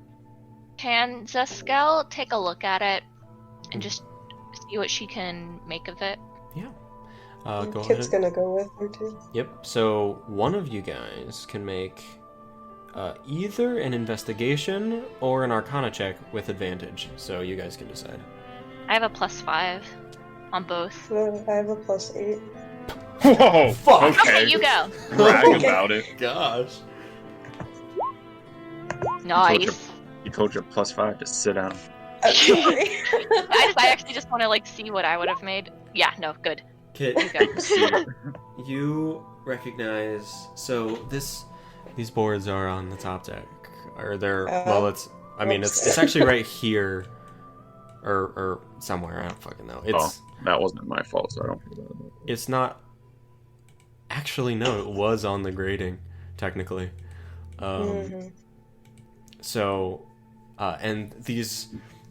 Can Zuskell take a look at it and just see what she can make of it? Yeah. Go Kit's ahead. gonna go with her too. Yep, so one of you guys can make either an investigation or an arcana check with advantage. So you guys can decide. I have a +5 on both. So I have a +8. Whoa, fuck. Okay, you go. Brag Okay. about it. Gosh. Nice. You told your +5 to sit down. I'm sorry. I actually just want to see what I would have made. Yeah, no, good. Kit, You go. you recognize, so these boards are on the top deck. Or they're, well, it's Oops. actually right here. Or somewhere, I don't fucking know. It's That wasn't my fault, so I don't feel bad about it. It's not. Actually, no. It was on the grating, technically. Mhm. So, and these,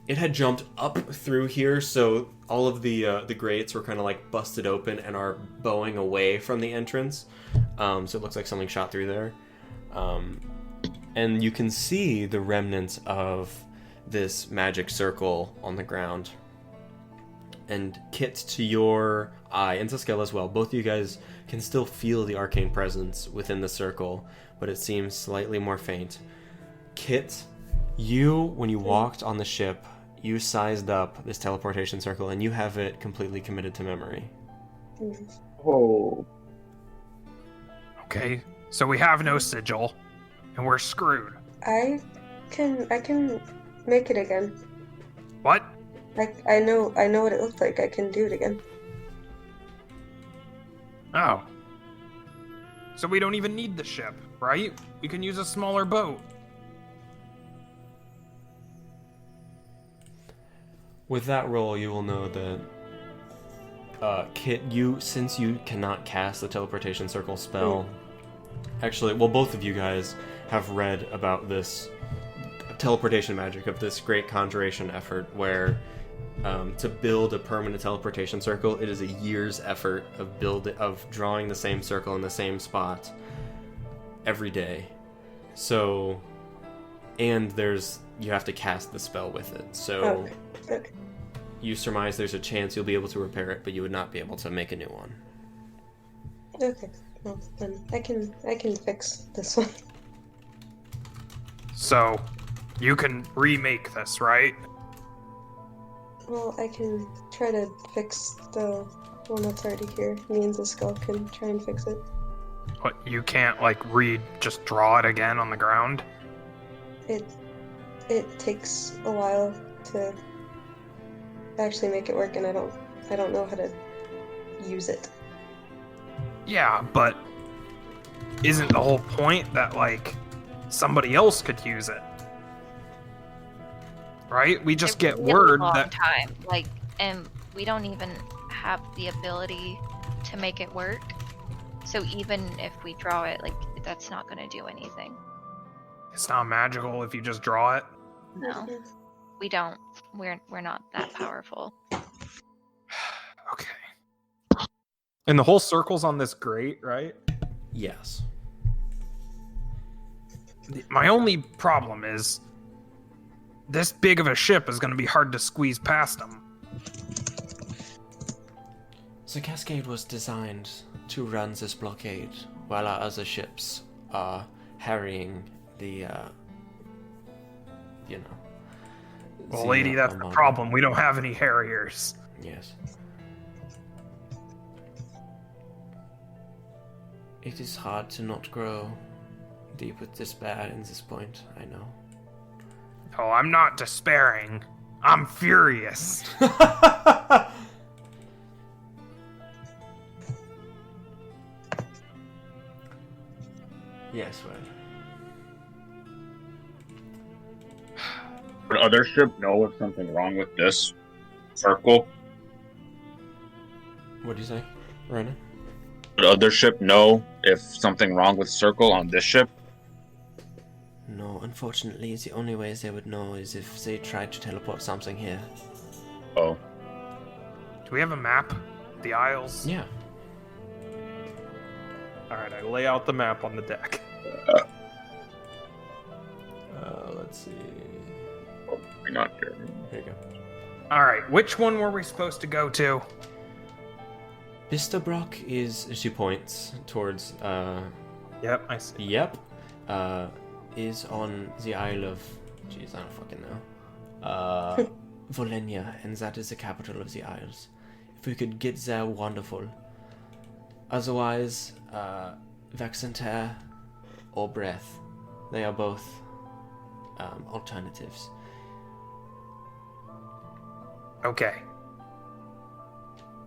it had jumped up through here, so all of the grates were kind of like busted open and are bowing away from the entrance. So it looks like something shot through there. And you can see the remnants of this magic circle on the ground. And Kit, to your eye, and Zuskell as well, both of you guys can still feel the arcane presence within the circle, but it seems slightly more faint. Kit, when you walked on the ship, you sized up this teleportation circle, and you have it completely committed to memory. Oh. Okay. So we have no sigil, and we're screwed. I can make it again. What? I know what it looked like. I can do it again. Oh. So we don't even need the ship, right? We can use a smaller boat. With that roll, you will know that Kit, since you cannot cast the teleportation circle spell, actually, well, both of you guys have read about this teleportation magic of this great conjuration effort where to build a permanent teleportation circle, it is a year's effort of drawing the same circle in the same spot every day. So, and you have to cast the spell with it. So, Okay. you surmise there's a chance you'll be able to repair it, but you would not be able to make a new one. Okay. Well, then I can fix this one. So, you can remake this, right? Well, I can try to fix the one that's already here. Me and Zuskell can try and fix it. What, you can't, just draw it again on the ground? It takes a while to actually make it work, and I don't know how to use it. Yeah, but isn't the whole point that, somebody else could use it? Right? We just get word long that... time, and we don't even have the ability to make it work. So even if we draw it, that's not going to do anything. It's not magical if you just draw it? No, we don't. We're not that powerful. Okay. And the whole circle's on this grate, right? Yes. My only problem is this big of a ship is going to be hard to squeeze past them. The Cascade was designed to run this blockade while our other ships are harrying the, Well, lady, that's the problem. We don't have any harriers. Yes. It is hard to not grow deep with despair in this point, I know. Oh, I'm not despairing. I'm furious. Yes, well. Would other ship know if something wrong with this circle? What do you say, Rena? Would other ship know if something wrong with circle on this ship? No, unfortunately, the only way they would know is if they tried to teleport something here. Oh. Do we have a map? The Isles? Yeah. Alright, I lay out the map on the deck. Let's see. Oh, we're not here. Here you go. Alright, which one were we supposed to go to? Bistabrock is, she points towards, Yep, I see. yep, is on the Isle of, jeez, I don't fucking know, Volenia, and that is the capital of the Isles. If we could get there, wonderful. Otherwise, Vaxentaire or Breath, they are both alternatives. Okay.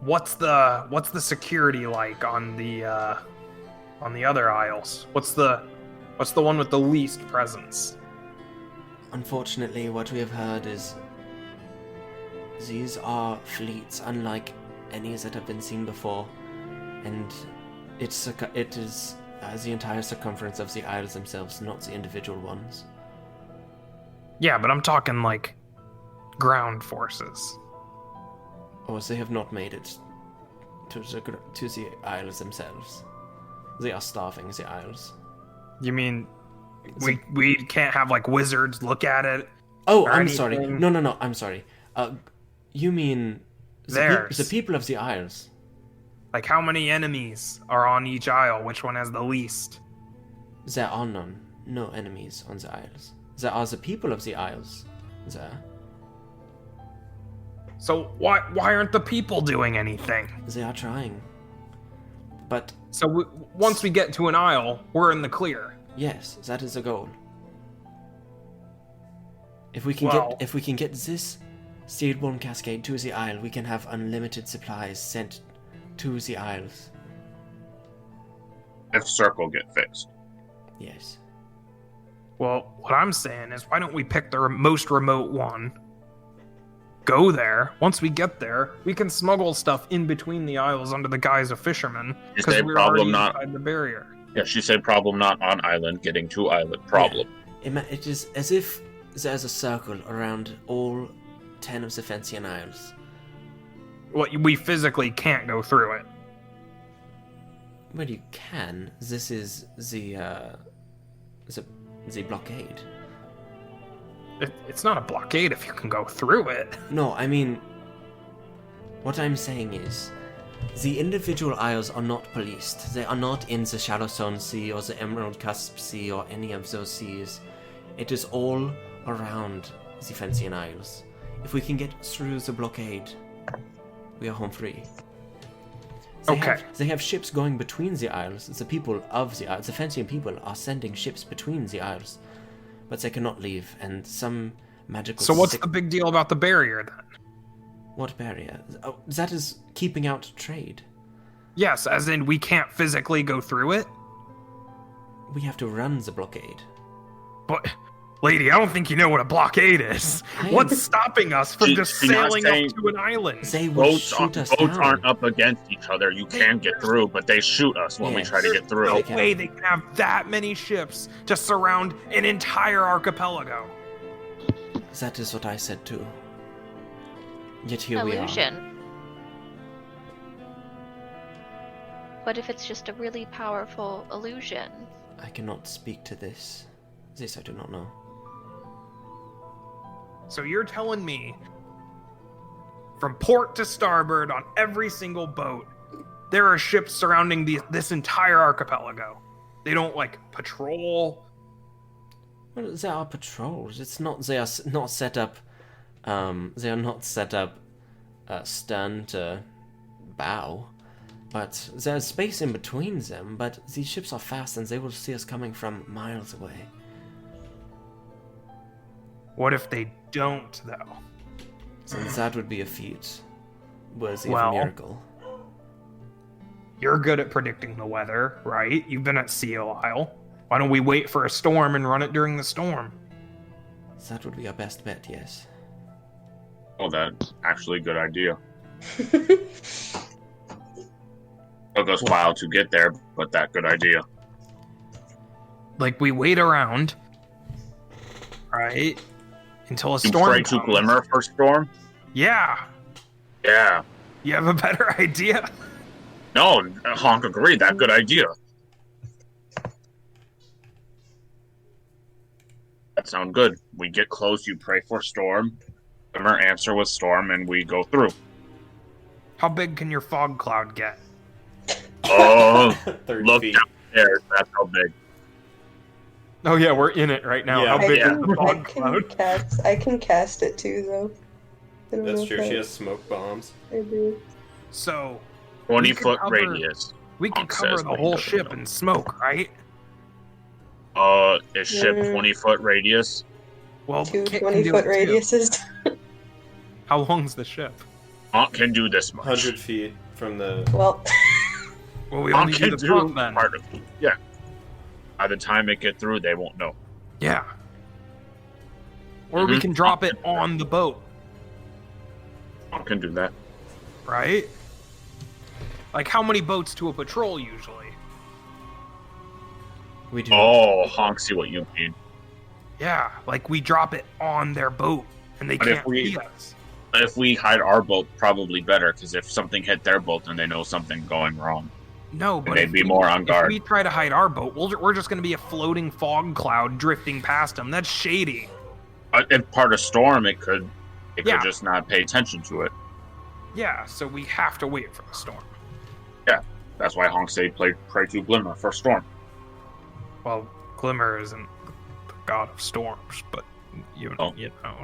What's the security like on the other Isles? What's the one with the least presence? Unfortunately, what we have heard is these are fleets unlike any that have been seen before, and it is the entire circumference of the isles themselves, not the individual ones. Yeah, but I'm talking ground forces. Or they have not made it to the isles themselves. They are starving the isles. You mean we can't have wizards look at it? Oh, or I'm anything? sorry. No, I'm sorry. You mean the people of the isles? How many enemies are on each isle? Which one has the least? There are none. No enemies on the isles. There are the people of the isles there. So why aren't the people doing anything? They are trying. But So once we get to an isle, we're in the clear. yes, that is the goal. If we can get this Steelborn Cascade to the isle, we can have unlimited supplies sent to the isles. if circle get fixed. Yes. Well, what I'm saying is, why don't we pick the most remote one? Go there. Once we get there, we can smuggle stuff in between the isles under the guise of fishermen because we're already inside the barrier. Yeah, she said problem not on island, getting to island problem. Yeah. It is as if there's a circle around all 10 of the Fensian Isles. Well, we physically can't go through it. Well, you can. This is the blockade. It's not a blockade if you can go through it. No, I mean, what I'm saying is, the individual isles are not policed. They are not in the Shadowstone Sea or the Emerald Cusp Sea or any of those seas. It is all around the Fensian Isles. If we can get through the blockade, we are home free. They have ships going between the isles. The people of the isles, the Fensian people, are sending ships between the isles. But they cannot leave, and some magical... So what's the big deal about the barrier, then? What barrier? Oh, that is keeping out trade. Yes, as in we can't physically go through it? We have to run the blockade. But, lady, I don't think you know what a blockade is. What's stopping us from just sailing up to an island? They will shoot us down. Boats aren't up against each other. You can get through, but they shoot us when we try to get through. There's no way they can have that many ships to surround an entire archipelago. That is what I said too. Yet here Illusion. we are. What if it's just a really powerful illusion? I cannot speak to this. This I do not know. So you're telling me, from port to starboard on every single boat, there are ships surrounding this entire archipelago. They don't, patrol? Well, there are patrols. It's not. They are not set up. They are not set up stern to bow. But there's space in between them. But these ships are fast, and they will see us coming from miles away. What if they don't, though? Since that would be a feat worthy of a miracle. You're good at predicting the weather, right? You've been at sea a while. Why don't we wait for a storm and run it during the storm? That would be our best bet, yes. Oh, that's actually a good idea. Took us a while to get there, but that good idea. We wait around, right? Until a storm You pray to glimmer for storm? Yeah. Yeah. You have a better idea? No, Honk agreed. That good idea. That sound good. We get close, you pray for storm. Glimmer answer with storm, and we go through. How big can your fog cloud get? Oh, 30 look feet. downstairs. That's how big. Oh yeah, we're in it right now. Yeah. How big Yeah. is the fog cloud? I can cast it too, though. I don't That's know true. if She has smoke bombs. I do. So 20-foot cover- radius. we can Honk cover says, the but he whole doesn't ship know. in smoke, right? Is ship 20-foot radius? Well, Two Kit can do 20-foot it too. radiuses. How long's the ship? Honk can do this much. 100 feet from the... Well, Well, we Honk only can do the do front then. part of it. Yeah. By the time it get through, they won't know. Yeah. Or we Mhm. can drop it on the boat, Honk can do that. right? How many boats to a patrol usually? We do. Oh, Honk, see what you mean. Yeah, we drop it on their boat and they But if can't we- see us. If we hide our boat, probably better, because if something hit their boat, then they know something going wrong. No, but they'd be more on if guard. we try to hide our boat, we're just going to be a floating fog cloud drifting past them. That's shady. If part of storm, it could Yeah. just not pay attention to it. Yeah, so we have to wait for the storm. That's why Honk say pray to glimmer for storm. Well, Glimmer isn't the god of storms, but you know.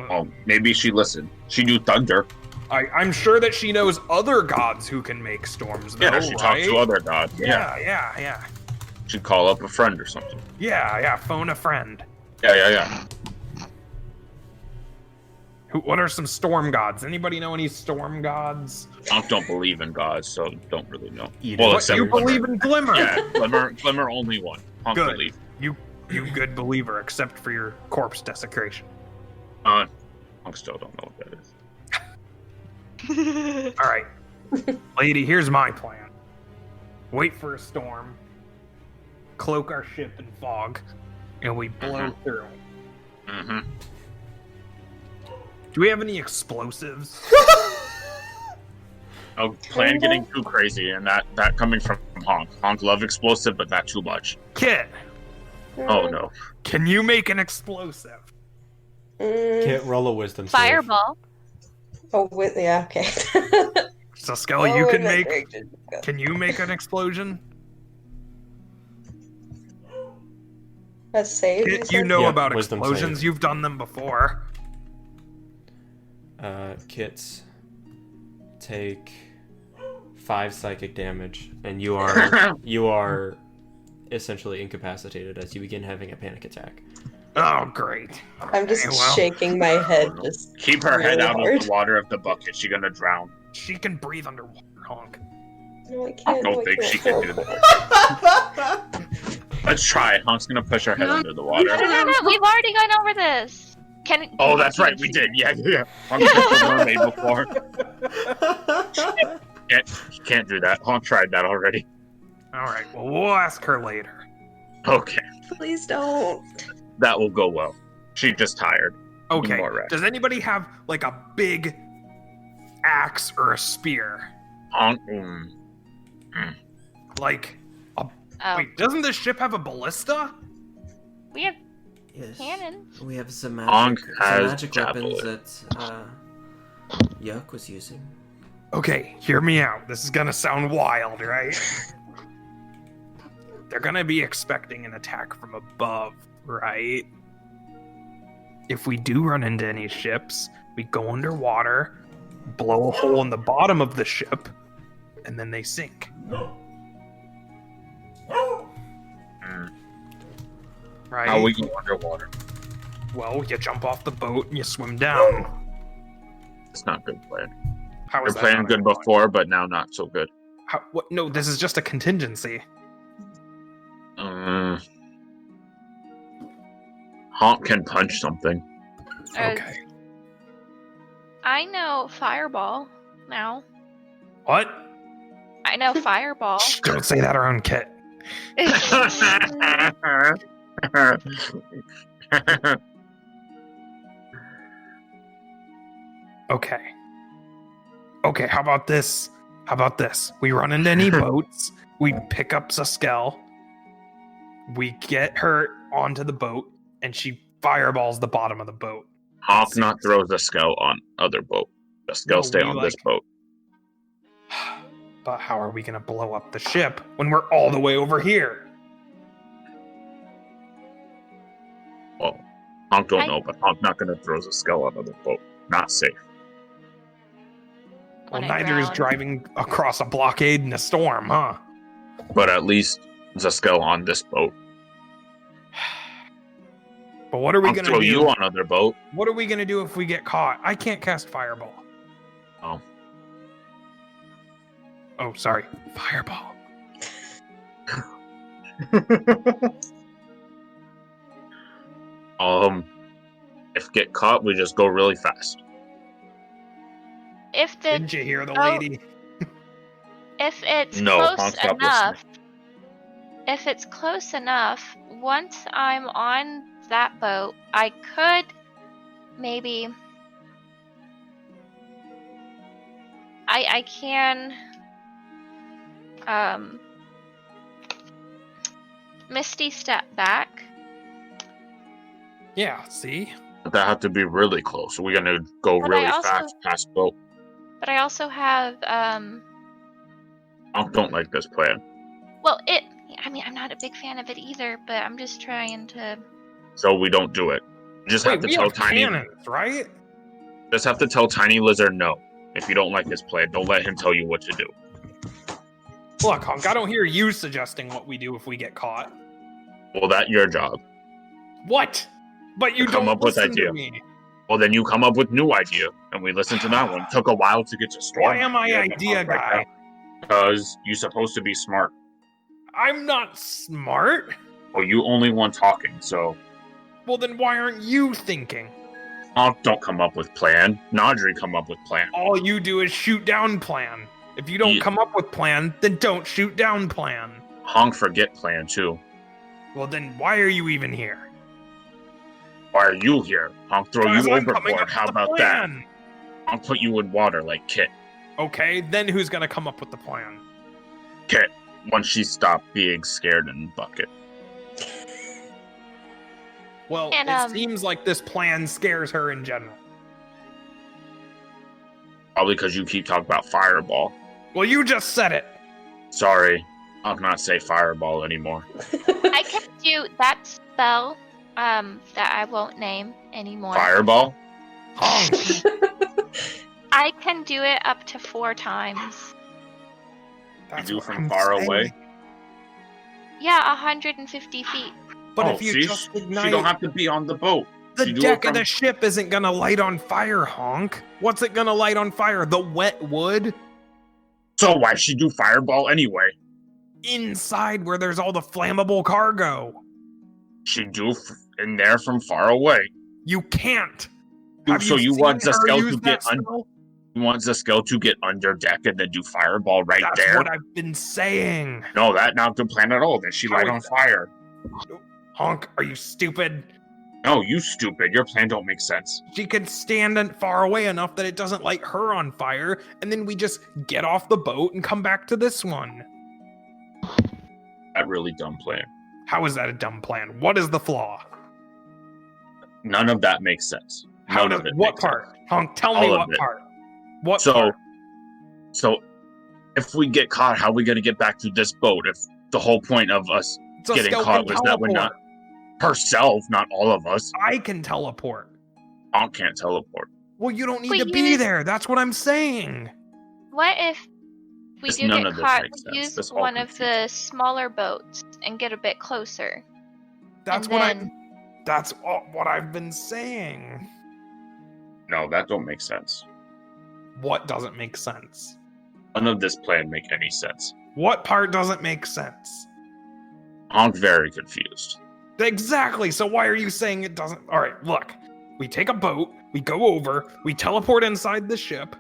Oh, maybe she listened. She knew thunder. I'm sure that she knows other gods who can make storms, though, Yeah, she talked to right? other gods. Yeah. Yeah. She'd call up a friend or something. Yeah, phone a friend. Yeah. What are some storm gods? Anybody know any storm gods? I don't believe in gods, so don't really know. Well, What, you believe in Glimmer? Yeah, Glimmer only one. Honk Good. believe. You good believer, except for your corpse desecration. Honk still don't know what that is. All right, lady, here's my plan. Wait for a storm, cloak our ship in fog, and we blow through. Mm-hmm. Do we have any explosives? Oh, plan getting too crazy, and that coming from Honk. Honk love explosive, but not too much. Kit, Oh no. can you make an explosive? Can't roll a wisdom save. Fireball. Oh, yeah, okay. Zuskell, you can make. Can you make an explosion? A save? Kit, you know Yeah, about wisdom explosions. save. You've done them before. Kits, take 5 psychic damage, and you are essentially incapacitated as you begin having a panic attack. Oh, great. I'm just Okay, well. shaking my head. Just Keep her head really out hard. of the water of the bucket. She's gonna drown. She can breathe underwater, Honk. No, I I can't. don't no, I think can't. she can do that. Let's try it. Honk's gonna push her head under the water. No, we've already gone over this. Oh, that's right, we did. Yeah. Honk pushed the mermaid before. She can't do that. Honk tried that already. All right, well, we'll ask her later. Okay, Please don't. that will go well. She's just tired. Okay, More rest. does anybody have, like, a big axe or a spear? Honk. Like, Oh, wait, doesn't this ship have a ballista? we have Yes. cannons. We have some Ankh magic, has some magic javelin. weapons that Yuck was using. Okay, hear me out. This is gonna sound wild, right? They're gonna be expecting an attack from above, right? If we do run into any ships, we go underwater, blow a hole in the bottom of the ship, and then they sink. Right? How we go underwater? Well, you jump off the boat and you swim down. It's not good plan. How You're is that playing not good a- before, but now not so good. How, what? No, this is just a contingency. Honk can punch something. Okay. I know Fireball now. What? I know Fireball. Shh, don't say that around Kit. Okay. Okay, how about this? How about this? We run into any boats, we pick up Zuskell, we get her onto the boat, and she fireballs the bottom of the boat. Honk not throws the skull on other boat. The skull No, stay we on this like- boat. But how are we gonna blow up the ship when we're all the way over here? Well, Honk don't know, but Honk not gonna throw the skull on other boat. Not safe. Well, When it neither is ground. driving across a blockade in a storm, huh? But at least the skull on this boat. But what are we Honk gonna throw do? you on other boat. What are we gonna do if we get caught? I can't cast Fireball. Oh. Oh, sorry. Fireball. If get caught, we just go really fast. If the Didn't you hear the Oh. lady? if it's No, close Honk, stop enough, if it's close enough, once I'm on that boat, I could maybe. I can Misty step back. Yeah, see? But that had to be really close. We're gonna go But really I also- fast past boat. But I also have Honk don't like this plan. well I mean I'm not a big fan of it either, but I'm just trying to So we don't do it. You just Wait, have to we tell have Tiny. cannons, right? Just have to tell Tiny Lizard no. If you don't like his plan, don't let him tell you what to do. Look, Honk, I don't hear you suggesting what we do if we get caught. Well, that's your job. What? But you Come don't up with listen idea. to me. Well, then you come up with new idea, and we listen to that one. Took a while to get to Storm. Why am I idea guy? Because you're supposed to be smart. I'm not smart. Well, you only one talking, so... Well, then why aren't you thinking? Don't come up with plan. Nodri come up with plan. All you do is shoot down plan. If you don't come up with plan, then don't shoot down plan. Honk forget plan, too. Well, then why are you even here? Why are you here? Honk throw Because you I'm coming overboard. up How with the about that? plan. Honk put you in water like Kit. Okay, then who's gonna come up with the plan? Kit, once she stopped being scared in bucket. Well, And, it seems like this plan scares her in general. Probably because you keep talking about fireball. Well, you just said it. Sorry, I'll not say fireball anymore. I can do that spell that I won't name anymore. Fireball? I can do it up to 4 times. That's do what from I'm far saying. away? Yeah, 150 feet. But Oh, if you see, just ignite, she don't have to be on the boat. the You do deck it of the from- ship isn't gonna light on fire, Honk. What's it gonna light on fire? The wet wood? So why she do fireball anyway? Inside where there's all the flammable cargo. She do in there from far away. You can't. So you want seen her Zuskell use to that get spell? You want Zuskell to get under deck and then do fireball right That's there? what I've been saying. No, that's not the plan at all. Then she How light is on that? fire. Honk, are you stupid? No, you stupid. Your plan don't make sense. She could stand far away enough that it doesn't light her on fire, and then we just get off the boat and come back to this one. That really dumb plan. How is that a dumb plan? What is the flaw? None of that makes sense. How None does of it what makes part? sense. Honk, tell All me of what it. part. What So, part? so if we get caught, how are we gonna get back to this boat? If the whole point of us So getting Skell caught can was that we're not teleport. herself, not all of us. I can teleport. Honk can't teleport. Well, you don't need Wait, to you be mean- there. That's what I'm saying. What if we This- do none get of this caught? makes We sense. use This all one of the confusing. smaller boats and get a bit closer. That's And what then- That's what I've been saying. No, that don't make sense. What doesn't make sense? None of this plan make any sense. What part doesn't make sense? Honk very confused. Exactly. So why are you saying it doesn't? All right, look. We take a boat, we go over, we teleport inside the ship,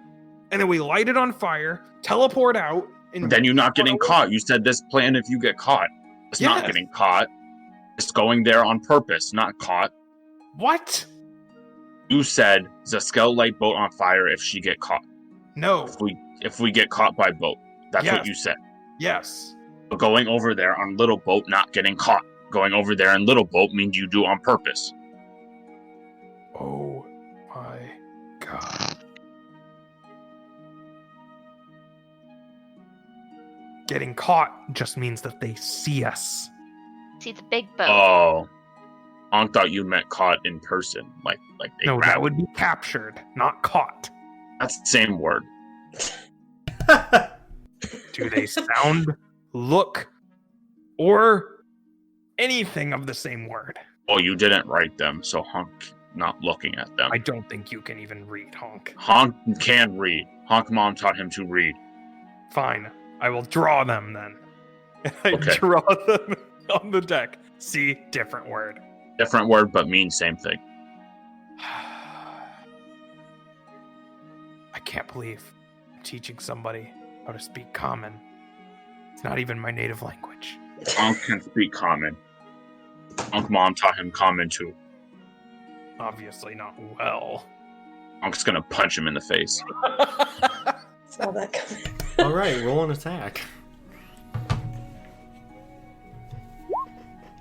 and then we light it on fire, teleport out, and Then you're not getting Well, caught. You said this plan if you get caught. It's not Yes. getting caught. It's going there on purpose, not caught. What? You said Zuskell light boat on fire if she get caught. No. If we get caught by boat. That's Yes. what you said. Yes. But going over there on little boat, not getting caught. Going over there in little boat means you do on purpose. Oh my god. Getting caught just means that they see us. See the big boat. Oh. Honk thought you meant caught in person. Like they No, grabbed that would be captured, not caught. That's the same word. Do they sound, look, or anything of the same word? Well, you didn't write them, so Honk not looking at them. I don't think you can even read, Honk. Honk can read. Honk mom taught him to read. Fine, I will draw them then. And I Okay. draw them on the deck. See, different word. Different word, but means same thing. I can't believe I'm teaching somebody how to speak common. It's not even my native language. Honk can speak common. Honk mom taught him common too. Obviously not well. Honk's gonna punch him in the face. Saw that coming. All right, roll an attack.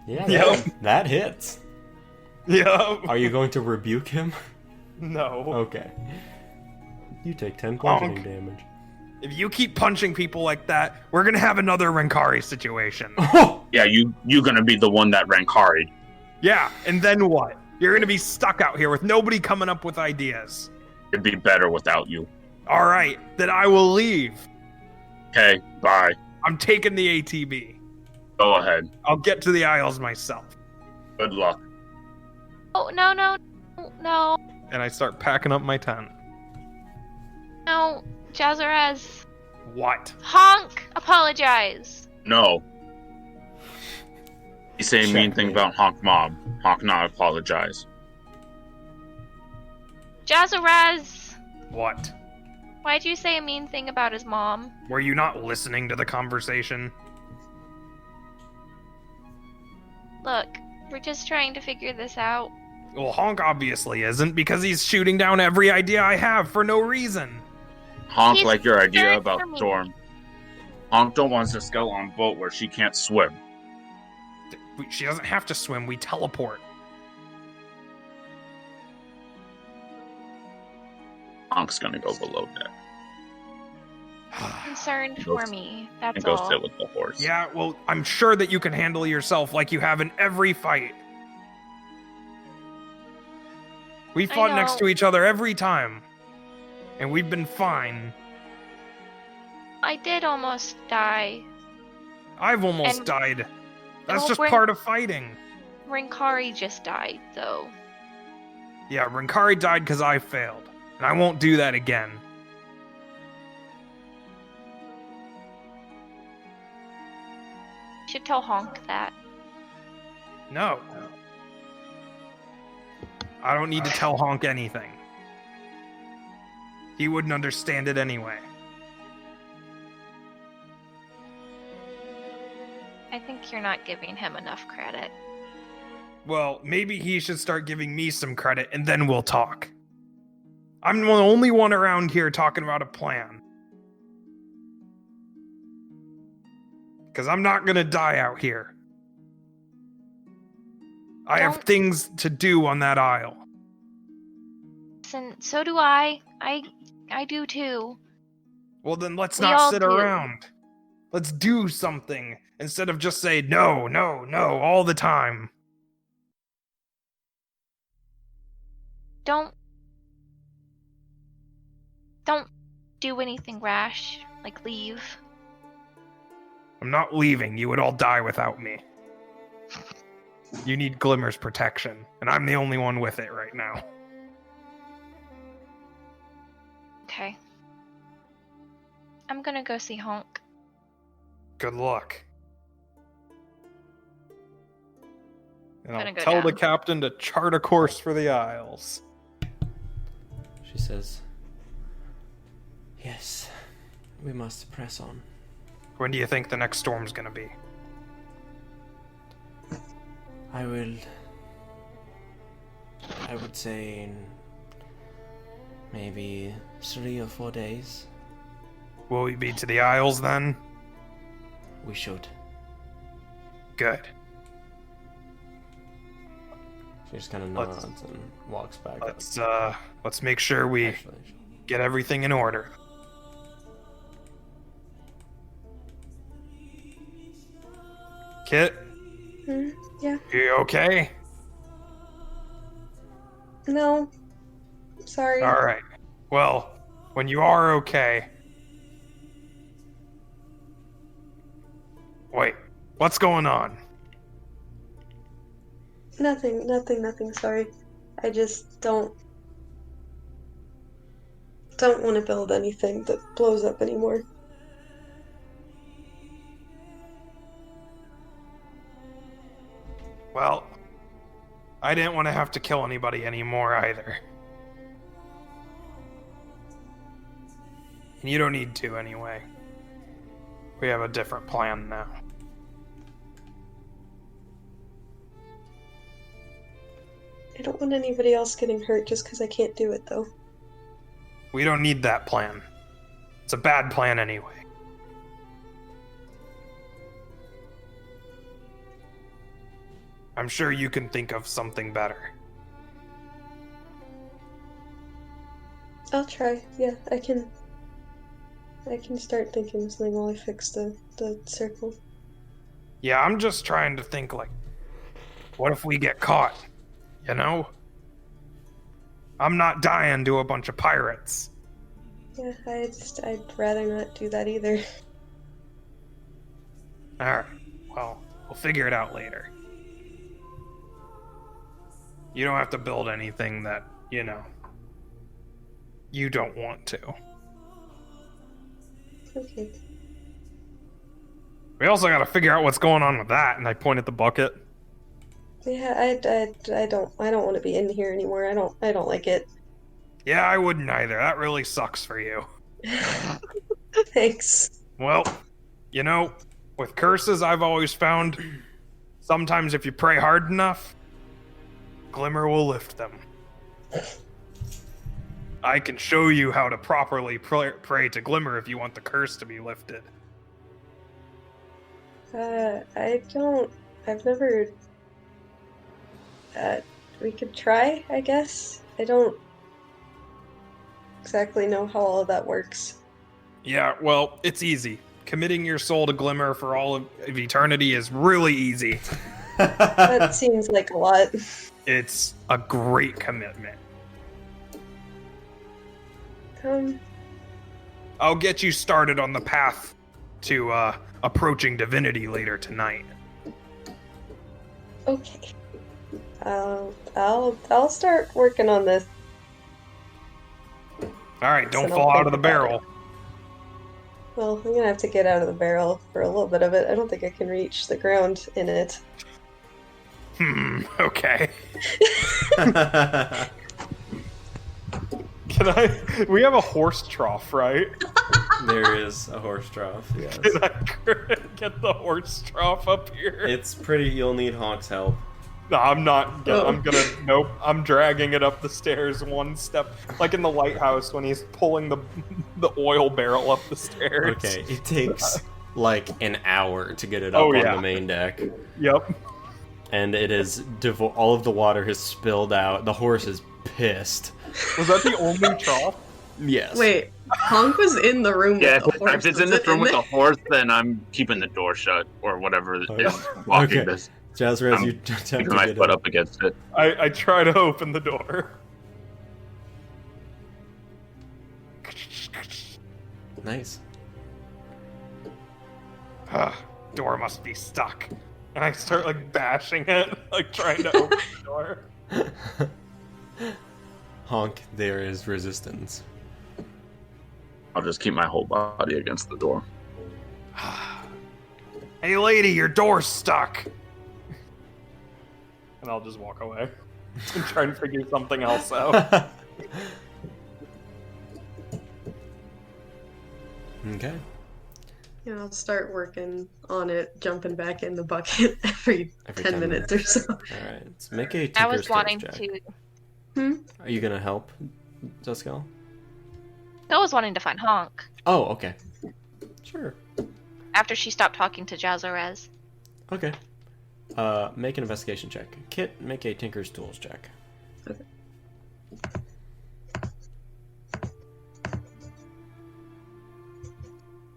Yeah, Yep. that hits. Yeah. Are you going to rebuke him? No. Okay. You take 10 bludgeoning Honk. damage. If you keep punching people like that, we're gonna have another Renkari situation. Yeah, you gonna be the one that Rankari'd. Yeah, and then what? You're gonna be stuck out here with nobody coming up with ideas. It'd be better without you. All right, then I will leave. Okay, bye. I'm taking the ATB. Go ahead. I'll get to the Isles myself. Good luck. Oh, no. and I start packing up my tent. No, Jazaraz. What? Honk! Apologize. No. You say a mean thing Checkmate. about Honk Mob. Honk not apologize. Jazaraz! What? Why'd you say a mean thing about his mom? Were you not listening to the conversation? Look, we're just trying to figure this out. Well, Honk obviously isn't, because he's shooting down every idea I have for no reason. Honk He's like your idea concerned about for me. Storm. Honk don't want Zuskell on boat where she can't swim. She doesn't have to swim, we teleport. Honk's gonna go below deck Concerned Go for s- me, that's and go all. sit with the horse. Yeah, well, I'm sure that you can handle yourself like you have in every fight. We I fought next know. to each other every time. And we've been fine. I did almost die. I've almost And- died. That's well, just Rin- part of fighting. Rinkari just died, though. Yeah, Rinkari died because I failed. And I won't do that again. Should tell Honk that. No. I don't need to tell Honk anything. He wouldn't understand it anyway. I think you're not giving him enough credit. Well, maybe he should start giving me some credit and then we'll talk. I'm the only one around here talking about a plan. Because I'm not gonna die out here. I have Don't- things to do on that isle. Listen, so do I. I do too. Well, then let's We not all sit do. around. Let's do something instead of just say no, no, no all the time. Don't do anything rash, like leave. I'm not leaving. You would all die without me. You need Glimmer's protection, and I'm the only one with it right now. Okay. I'm gonna go see Honk. Good luck. And I'll Gonna go tell the down. captain to chart a course for the Isles. She says, "Yes, we must press on." When do you think the next storm's gonna be? I would say in maybe 3 or 4 days. Will we be to the Isles then? We should. Good. She just kind of Let's- nods and walks back. Let's make sure we Actually, get everything in order. Kit, Yeah. you okay? No. Sorry. All right. Well, when you are okay. Wait, what's going on? Nothing. Sorry. I just don't want to build anything that blows up anymore. Well, I didn't want to have to kill anybody anymore either. And you don't need to anyway. We have a different plan now. I don't want anybody else getting hurt just because I can't do it, though. We don't need that plan. It's a bad plan anyway. I'm sure you can think of something better. I'll try. Yeah, I can start thinking of something while I fix the circle. Yeah, I'm just trying to think, like, what if we get caught? You know? I'm not dying to a bunch of pirates. Yeah, I'd rather not do that either. Alright, well, we'll figure it out later. You don't have to build anything that, you don't want to. Okay. We also gotta figure out what's going on with that, and I point at the bucket. Yeah, I don't want to be in here anymore. I don't like it. Yeah, I wouldn't either. That really sucks for you. Thanks. Well, you know, with curses, I've always found sometimes if you pray hard enough, Glimmer will lift them. I can show you how to properly pray to Glimmer if you want the curse to be lifted. I've never. We could try, I guess. I don't exactly know how all of that works. Yeah, well, it's easy. Committing your soul to Glimmer for all of eternity is really easy. That seems like a lot. It's a great commitment. I'll get you started on the path to approaching divinity later tonight. Okay. I'll start working on this. All right, don't And fall I'll out of the think about barrel. Well, I'm gonna have to get out of the barrel for a little bit of it. I don't think I can reach the ground in it. Okay. Can I? We have a horse trough, right? There is a horse trough, yes. Can I get the horse trough up here? It's pretty, you'll need Honk's help. No, I'm not. Oh. I'm gonna. Nope. I'm dragging it up the stairs one step, like in the lighthouse when he's pulling the oil barrel up the stairs. Okay, it takes like an hour to get it up on the main deck. Yep. And it is, all of the water has spilled out. The horse is pissed. Was that the only trough? Yes. Wait, Honk was in the room Yeah, with the horse. if it's in Was the it room with there? the horse, then I'm keeping the door shut or whatever is blocking Okay. this. Jazzrez, you attempt to Keeping my get foot it. up against it. I try to open the door. Nice. Door must be stuck. And I start like bashing it, like trying to open the door. Honk, there is resistance. I'll just keep my whole body against the door. Hey lady, your door's stuck. And I'll just walk away and try and figure something else out. Okay. Yeah, I'll start working on it, jumping back in the bucket every 10 minutes or so. Alright, let's make a I was Tinker's wanting check. to. Are you gonna help, Zuskell? I was wanting to find Honk Oh, okay. Sure. after she stopped talking to Jazzorez. Okay. Make an investigation check. Kit, make a Tinker's Tools check.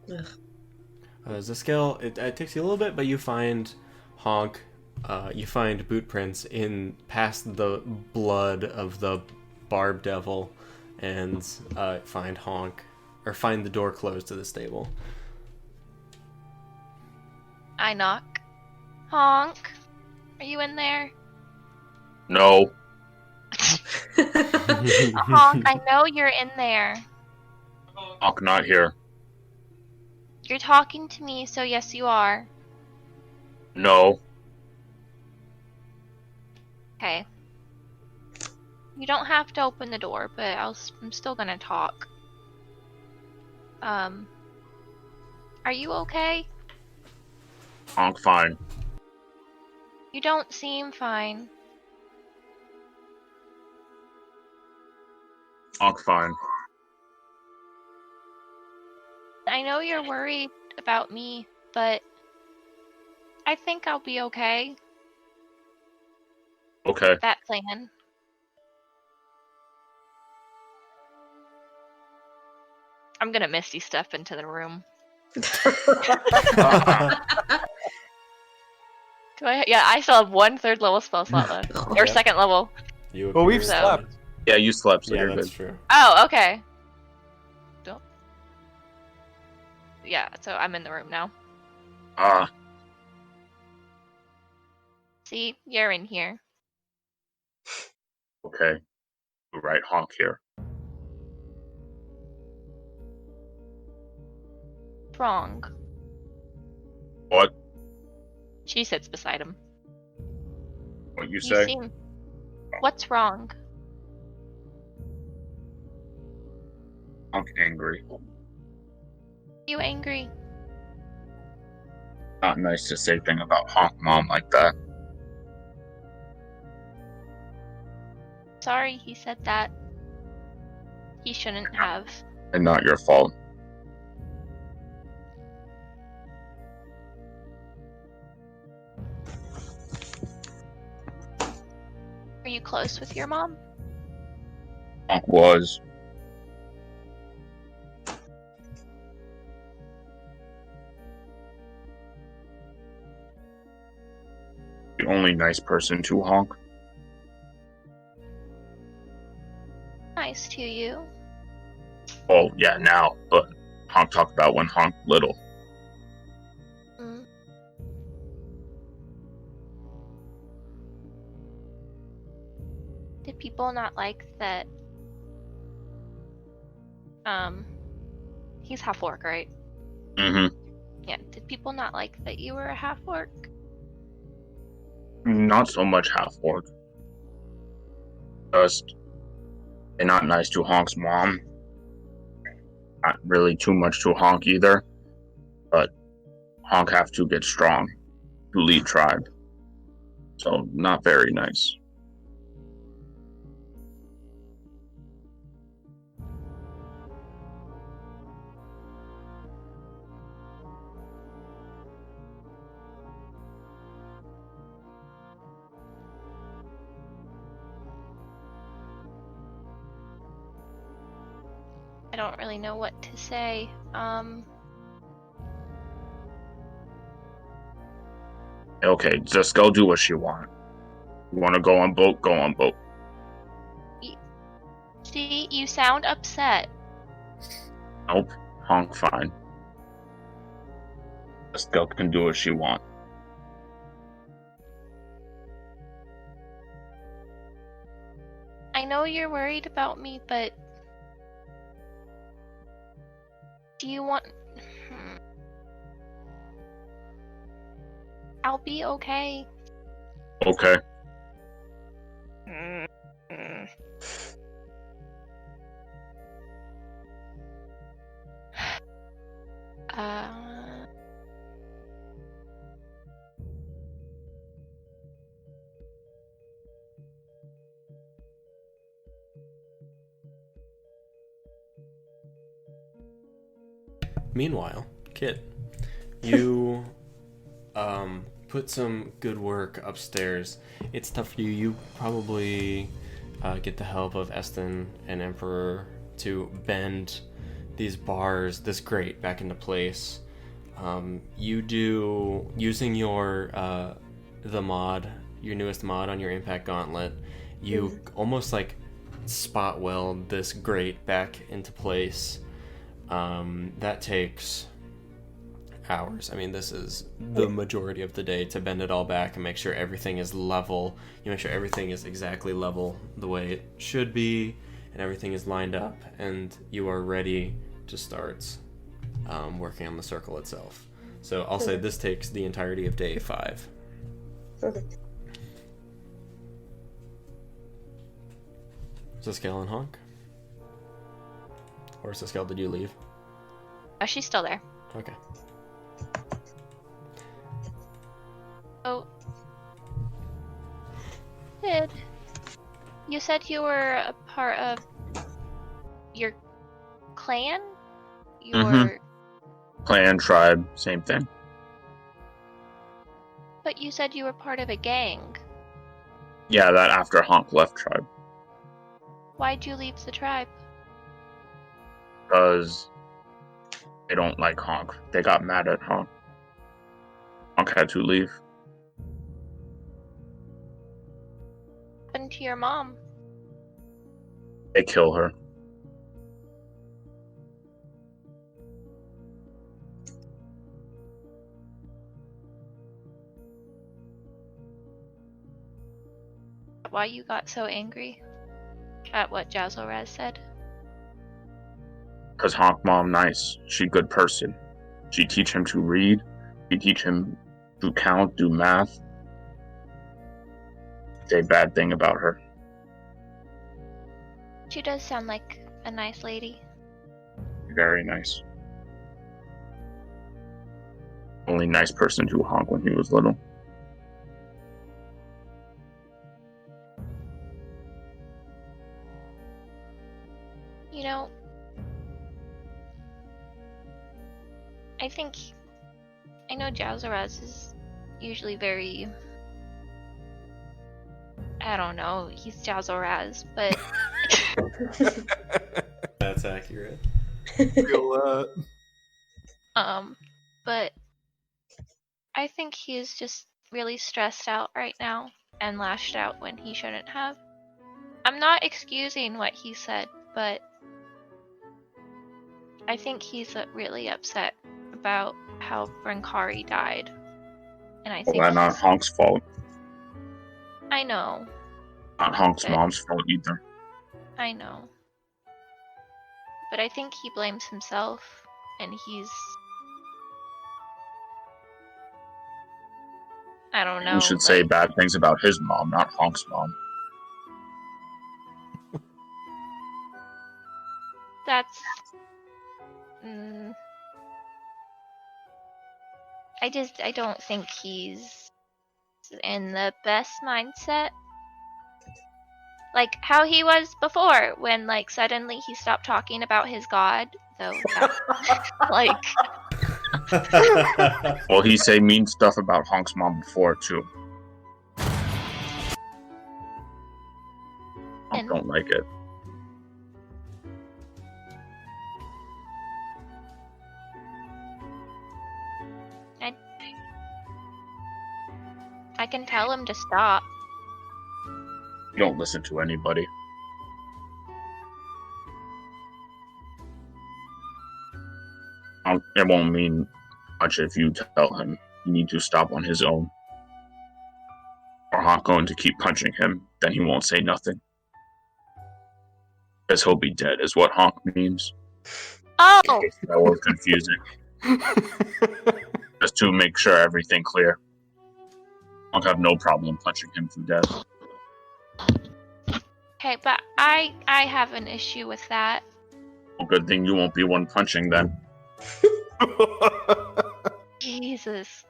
Okay. Zuskell, it takes you a little bit, but you find Honk. You find boot prints in past the blood of the Barb Devil, and find Honk, or find the door closed to the stable. I knock. Honk, are you in there? No. Honk, I know you're in there. Honk not here. You're talking to me, so yes, you are. No. Okay. You don't have to open the door, but I'm still gonna talk. Are you okay? Honk fine. You don't seem fine. Honk fine. I know you're worried about me, but I think I'll be okay. Okay. That plan. I'm gonna Misty step into the room. Do I? Yeah, I still have 1/3 level spell slot left, or Yep. second level. You Well, we've appear- slept. Yeah, you slept, so Yeah, you're that's good. true. Oh, okay. Don't. Yeah, so I'm in the room now. See, you're in here. Okay. Right, Honk here. Wrong. What? She sits beside him. What you You say? seem. What's wrong? I'm angry. You angry? Not nice to say thing about Honk Mom like that. Sorry he said that. He shouldn't have. And not your fault. Are you close with your mom? Honk was. The only nice person to Honk. Nice to you. Oh, yeah, now, but Honk talked about when Honk little. Mm. Did people not like that? He's half orc, right? Mm-hmm. Yeah. Did people not like that you were a half orc? Not so much half orc. Just, they're not nice to Honk's mom. Not really too much to Honk either. But Honk have to get strong to lead tribe. So, not very nice. I don't really know what to say. Okay, just go do what she want. You want to go on boat? Go on boat. See, you sound upset. Nope, Honk fine. Just go can do what she want. I know you're worried about me, but do you want... I'll be okay. Okay. Meanwhile, Kit, you put some good work upstairs. It's tough for you. You probably get the help of Eston and Emperor to bend these bars, this grate, back into place. You do, using your the mod, your newest mod on your Impact Gauntlet, you almost like spot weld this grate back into place. That takes hours. I mean, this is the majority of the day to bend it all back and make sure everything is level. You make sure everything is exactly level the way it should be, and everything is lined up, and you are ready to start working on the circle itself. So I'll say this takes the entirety of day 5. Okay. Zuskell and Honk? Or Zuskell, did you leave? Oh, she's still there. Okay. Oh. Sid, you said you were a part of your clan? Your... Clan, tribe, same thing. But you said you were part of a gang. Yeah, that after Honk left tribe. Why'd you leave the tribe? Because they don't like Honk. They got mad at Honk. Honk had to leave. What happened to your mom? They kill her. Why you got so angry at what Jazzoraz said? Because Honk mom nice. She good person. She teach him to read. She teach him to count, do math. Say a bad thing about her. She does sound like a nice lady. Very nice. Only nice person to Honk when he was little. You know, I know Jowzaraz is usually very, I don't know, he's Jowzaraz, but That's accurate. but I think he is just really stressed out right now and lashed out when he shouldn't have. I'm not excusing what he said, but I think he's really upset about how Brancari died. And I think Well, that's not Honk's fault. I know. Not Honk's But- mom's fault either. I know. But I think he blames himself, and he's... I don't know. You should say like- bad things about his mom, not Honk's mom. That's... I don't think he's in the best mindset. Like how he was before, when like suddenly he stopped talking about his god, though that, like Well, he say mean stuff about Honk's mom before, too. I And- don't like it. I can tell him to stop. You don't listen to anybody. It won't mean much if you tell him you need to stop on his own. Or Honk going to keep punching him, then he won't say nothing. Because he'll be dead, is what Honk means. Oh! That was confusing. Just to make sure everything clear. Honk have no problem punching him to death. Okay, but I have an issue with that. Well, good thing you won't be one punching then. Jesus.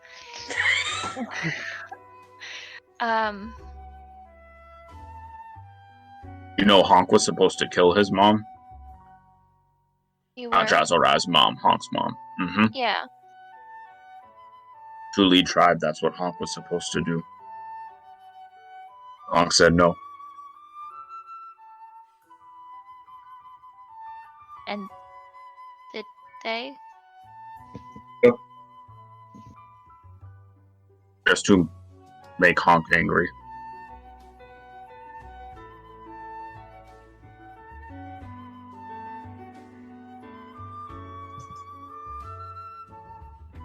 You know Honk was supposed to kill his mom? You Not were? Jazoraz's mom, Honk's mom. Mm-hmm. Yeah. To lead tribe, that's what Honk was supposed to do. Honk said no. And did they? Just to make Honk angry.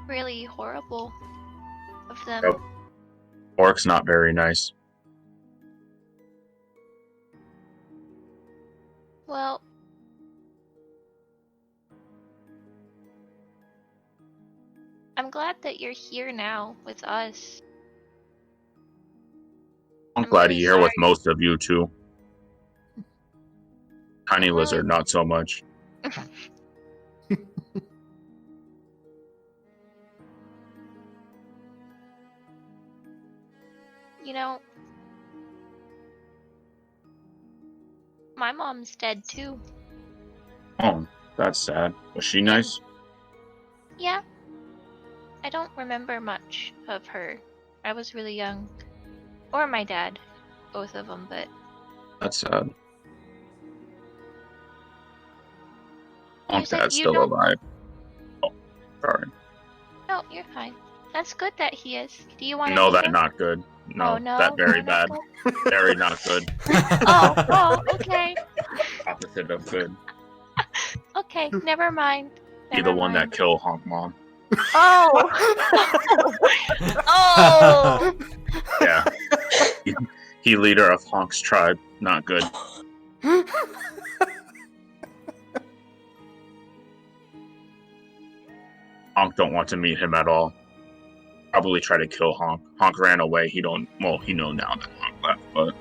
Really horrible of them. Yep. Orc's not very nice. Well, I'm glad that you're here now with us. I'm I'm glad really he's here with sorry. most of you too. Tiny Well- Lizard, not so much. You know, my mom's dead too. Oh, that's sad. Was she nice? Yeah. I don't remember much of her. I was really young. Or my dad. Both of them, but That's sad. Honk's said dad's you still don't- alive. Oh, sorry. no, you're fine. That's good that he is. Do you want to No, that not good. No, Oh, no? that very No, bad. not Very not good. Oh, okay. Opposite of good. Okay, never mind. Be the Never one that mind. killed Honk Mom. Oh! Oh! Yeah. He leader of Honk's tribe. Not good. Honk don't want to meet him at all. Probably try to kill Honk. Honk ran away. He know now that Honk left, but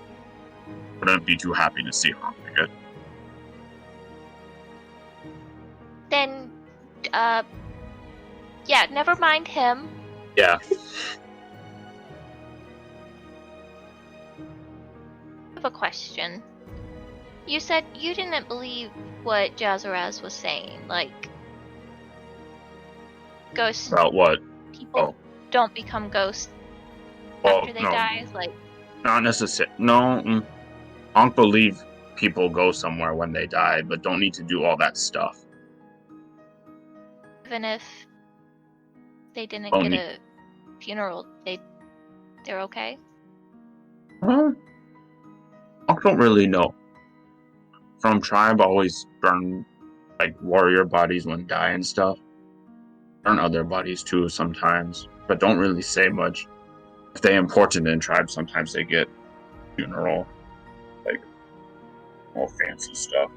wouldn't be too happy to see Honk again. Then, yeah, never mind him. Yeah. I have a question. You said you didn't believe what Jazaraz was saying, like ghosts. About what? People don't become ghosts after they die. Like, not necessarily. No, Honk believe people go somewhere when they die, but don't need to do all that stuff. even if they didn't get a funeral, they're okay. I don't really know. From tribe, always burn like warrior bodies when die and stuff. Burn other bodies too sometimes, but don't really say much. If they're important in tribe, sometimes they get funeral, like more fancy stuff.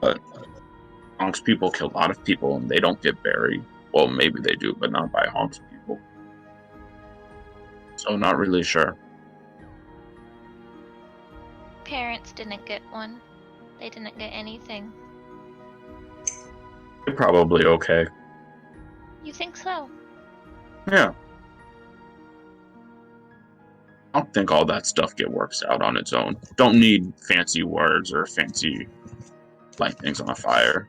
But Honk's people kill a lot of people and they don't get buried. Well, maybe they do, but not by Honk's people. So not really sure. Parents didn't get one. They didn't get anything. They're probably okay. You think so? Yeah. I don't think all that stuff works out on its own. Don't need fancy words or fancy light things on a fire.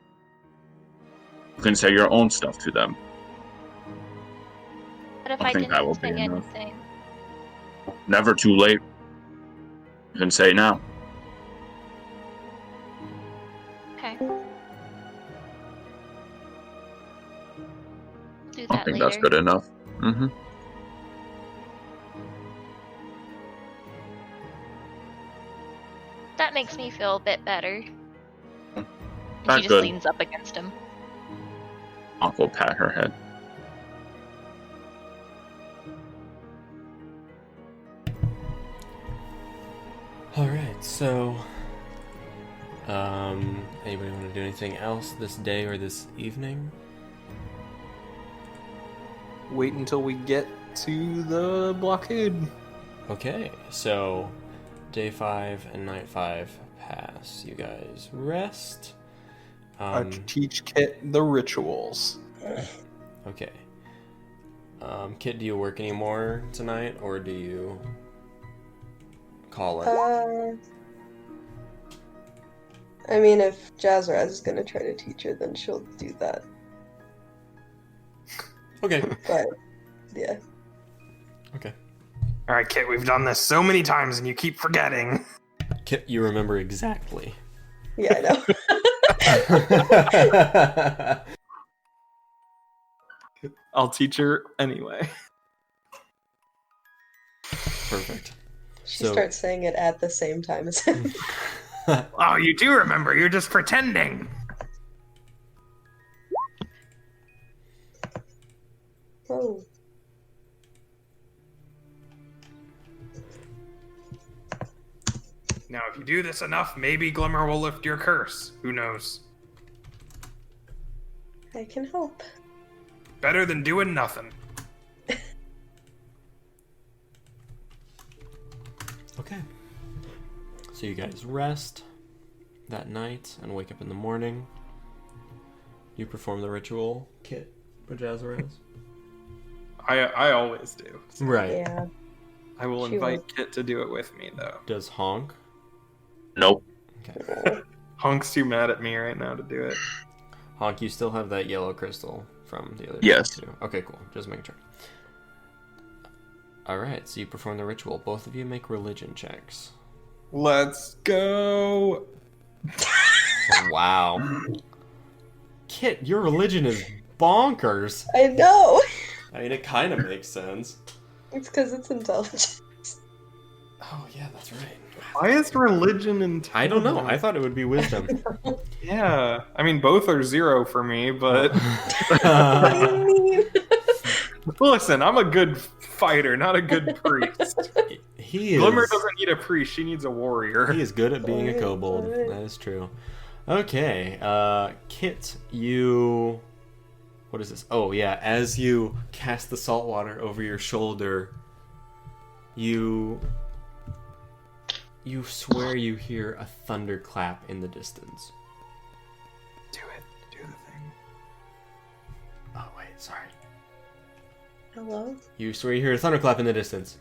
You can say your own stuff to them. What if I think that will didn't be say enough. anything? Never too late. You can say now. Okay. Do I that think later. that's good enough. Mm-hmm. That makes me feel a bit better. And Not she just good. leans up against him. Uncle pat her head. Alright, so anybody want to do anything else this day or this evening? Wait until we get to the blockade. Okay, so day 5 and night 5 pass. You guys rest. I teach Kit the rituals. Okay. Kit, do you work anymore tonight, or do you call it? I mean, if Jazraz is gonna try to teach her, then she'll do that. Okay. But, yeah. Okay. All right, Kit, we've done this so many times and you keep forgetting. Kit, you remember exactly. Yeah, I know. I'll teach her anyway. Perfect. She So- starts saying it at the same time as him. Oh, you do remember. You're just pretending. Oh. Now, if you do this enough, maybe Glimmer will lift your curse. Who knows? I can hope. Better than doing nothing. Okay. So you guys rest that night and wake up in the morning. You perform the ritual, Kit, for Jazzaraz? I always do. Right. Yeah. I will She invite will. Kit to do it with me, though. Does Honk? Nope. Okay. Honk's too mad at me right now to do it. Honk, you still have that yellow crystal from the other Yes. day, too. Okay, cool. Just making sure. Alright, so you perform the ritual. Both of you make religion checks. Let's go. Wow. Kit, your religion is bonkers. I know! I mean, it kind of makes sense. It's because it's intelligent. Oh, yeah, that's right. Why is religion and I don't know. I thought it would be wisdom. Yeah, I mean both are 0 for me, but What do you mean? listen, I'm a good fighter, not a good priest. He is. Glimmer doesn't need a priest; she needs a warrior. He is good at being a Alright, kobold. alright. That is true. Okay, Kit, you... What is this? Oh, yeah, as you cast the salt water over your shoulder, you swear you hear a thunderclap in the distance. Do it. Do the thing. Oh, wait, sorry. Hello? You swear you hear a thunderclap in the distance.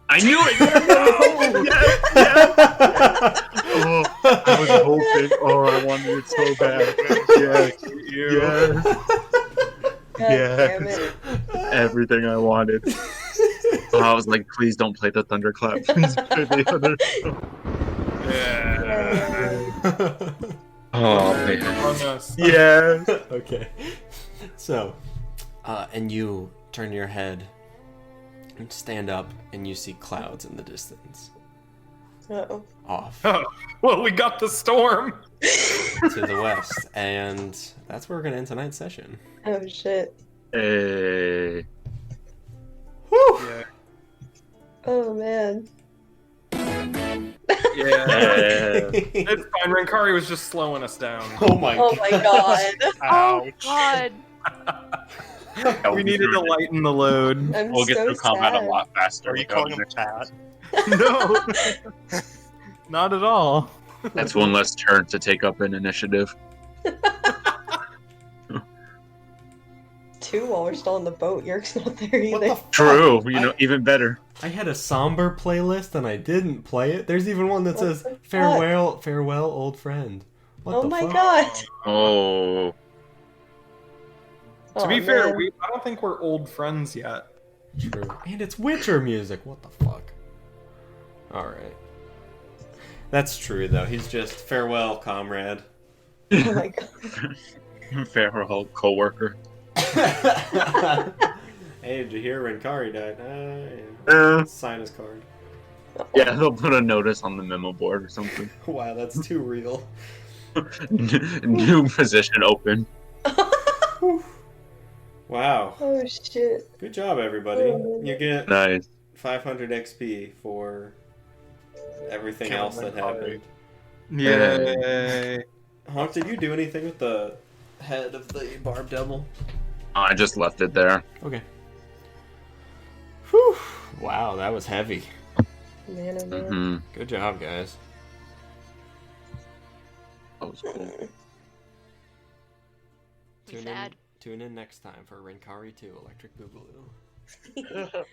I knew it! Oh, I was hoping. Oh, I wanted it so bad. Yes. God damn it. Everything I wanted. Oh, I was like, please don't play the thunderclap. Please play the other. Oh, man. Among Us. Yeah. Okay. So, and you turn your head and stand up, and you see clouds in the distance. Uh-oh. Off Oh, well, we got the storm. to the west, and that's where we're gonna end tonight's session. Oh, shit. Hey. Whew! Yeah. Oh, man. Yeah. It's fine. Renkari was just slowing us down. Oh my Oh, god. my God. Oh God. We needed to lighten the load. I'm We'll get so through combat sad. a lot faster. Are you without calling him it. Pat? No. Not at all. That's one less turn to take up an initiative. 2 while we're still on the boat. Yerk's not there What either. the fuck? True. You know, even better. I had a somber playlist and I didn't play it. There's even one that What says the fuck? farewell, old friend. What Oh the my fuck? god. Oh. To be fair, I don't think we're old friends yet. True. And it's Witcher music. What the fuck? Alright. That's true, though. He's just farewell, comrade. Oh my god. Farewell, co-worker. Hey, did you hear Renkari died? Yeah. Sign his card. Yeah, they'll put a notice on the memo board or something. Wow, that's too real. New position open. Wow. Oh shit. Good job, everybody. You get Nice. 500 XP for everything Killing else that Renkari. happened. Yay. Honk, did you do anything with the head of the barb devil? I just left it there. Okay. Whew. Wow, that was heavy. Man, oh man. Hmm. Good job, guys. That was cool. Sad. Tune in next time for Renkari 2 Electric Boogaloo.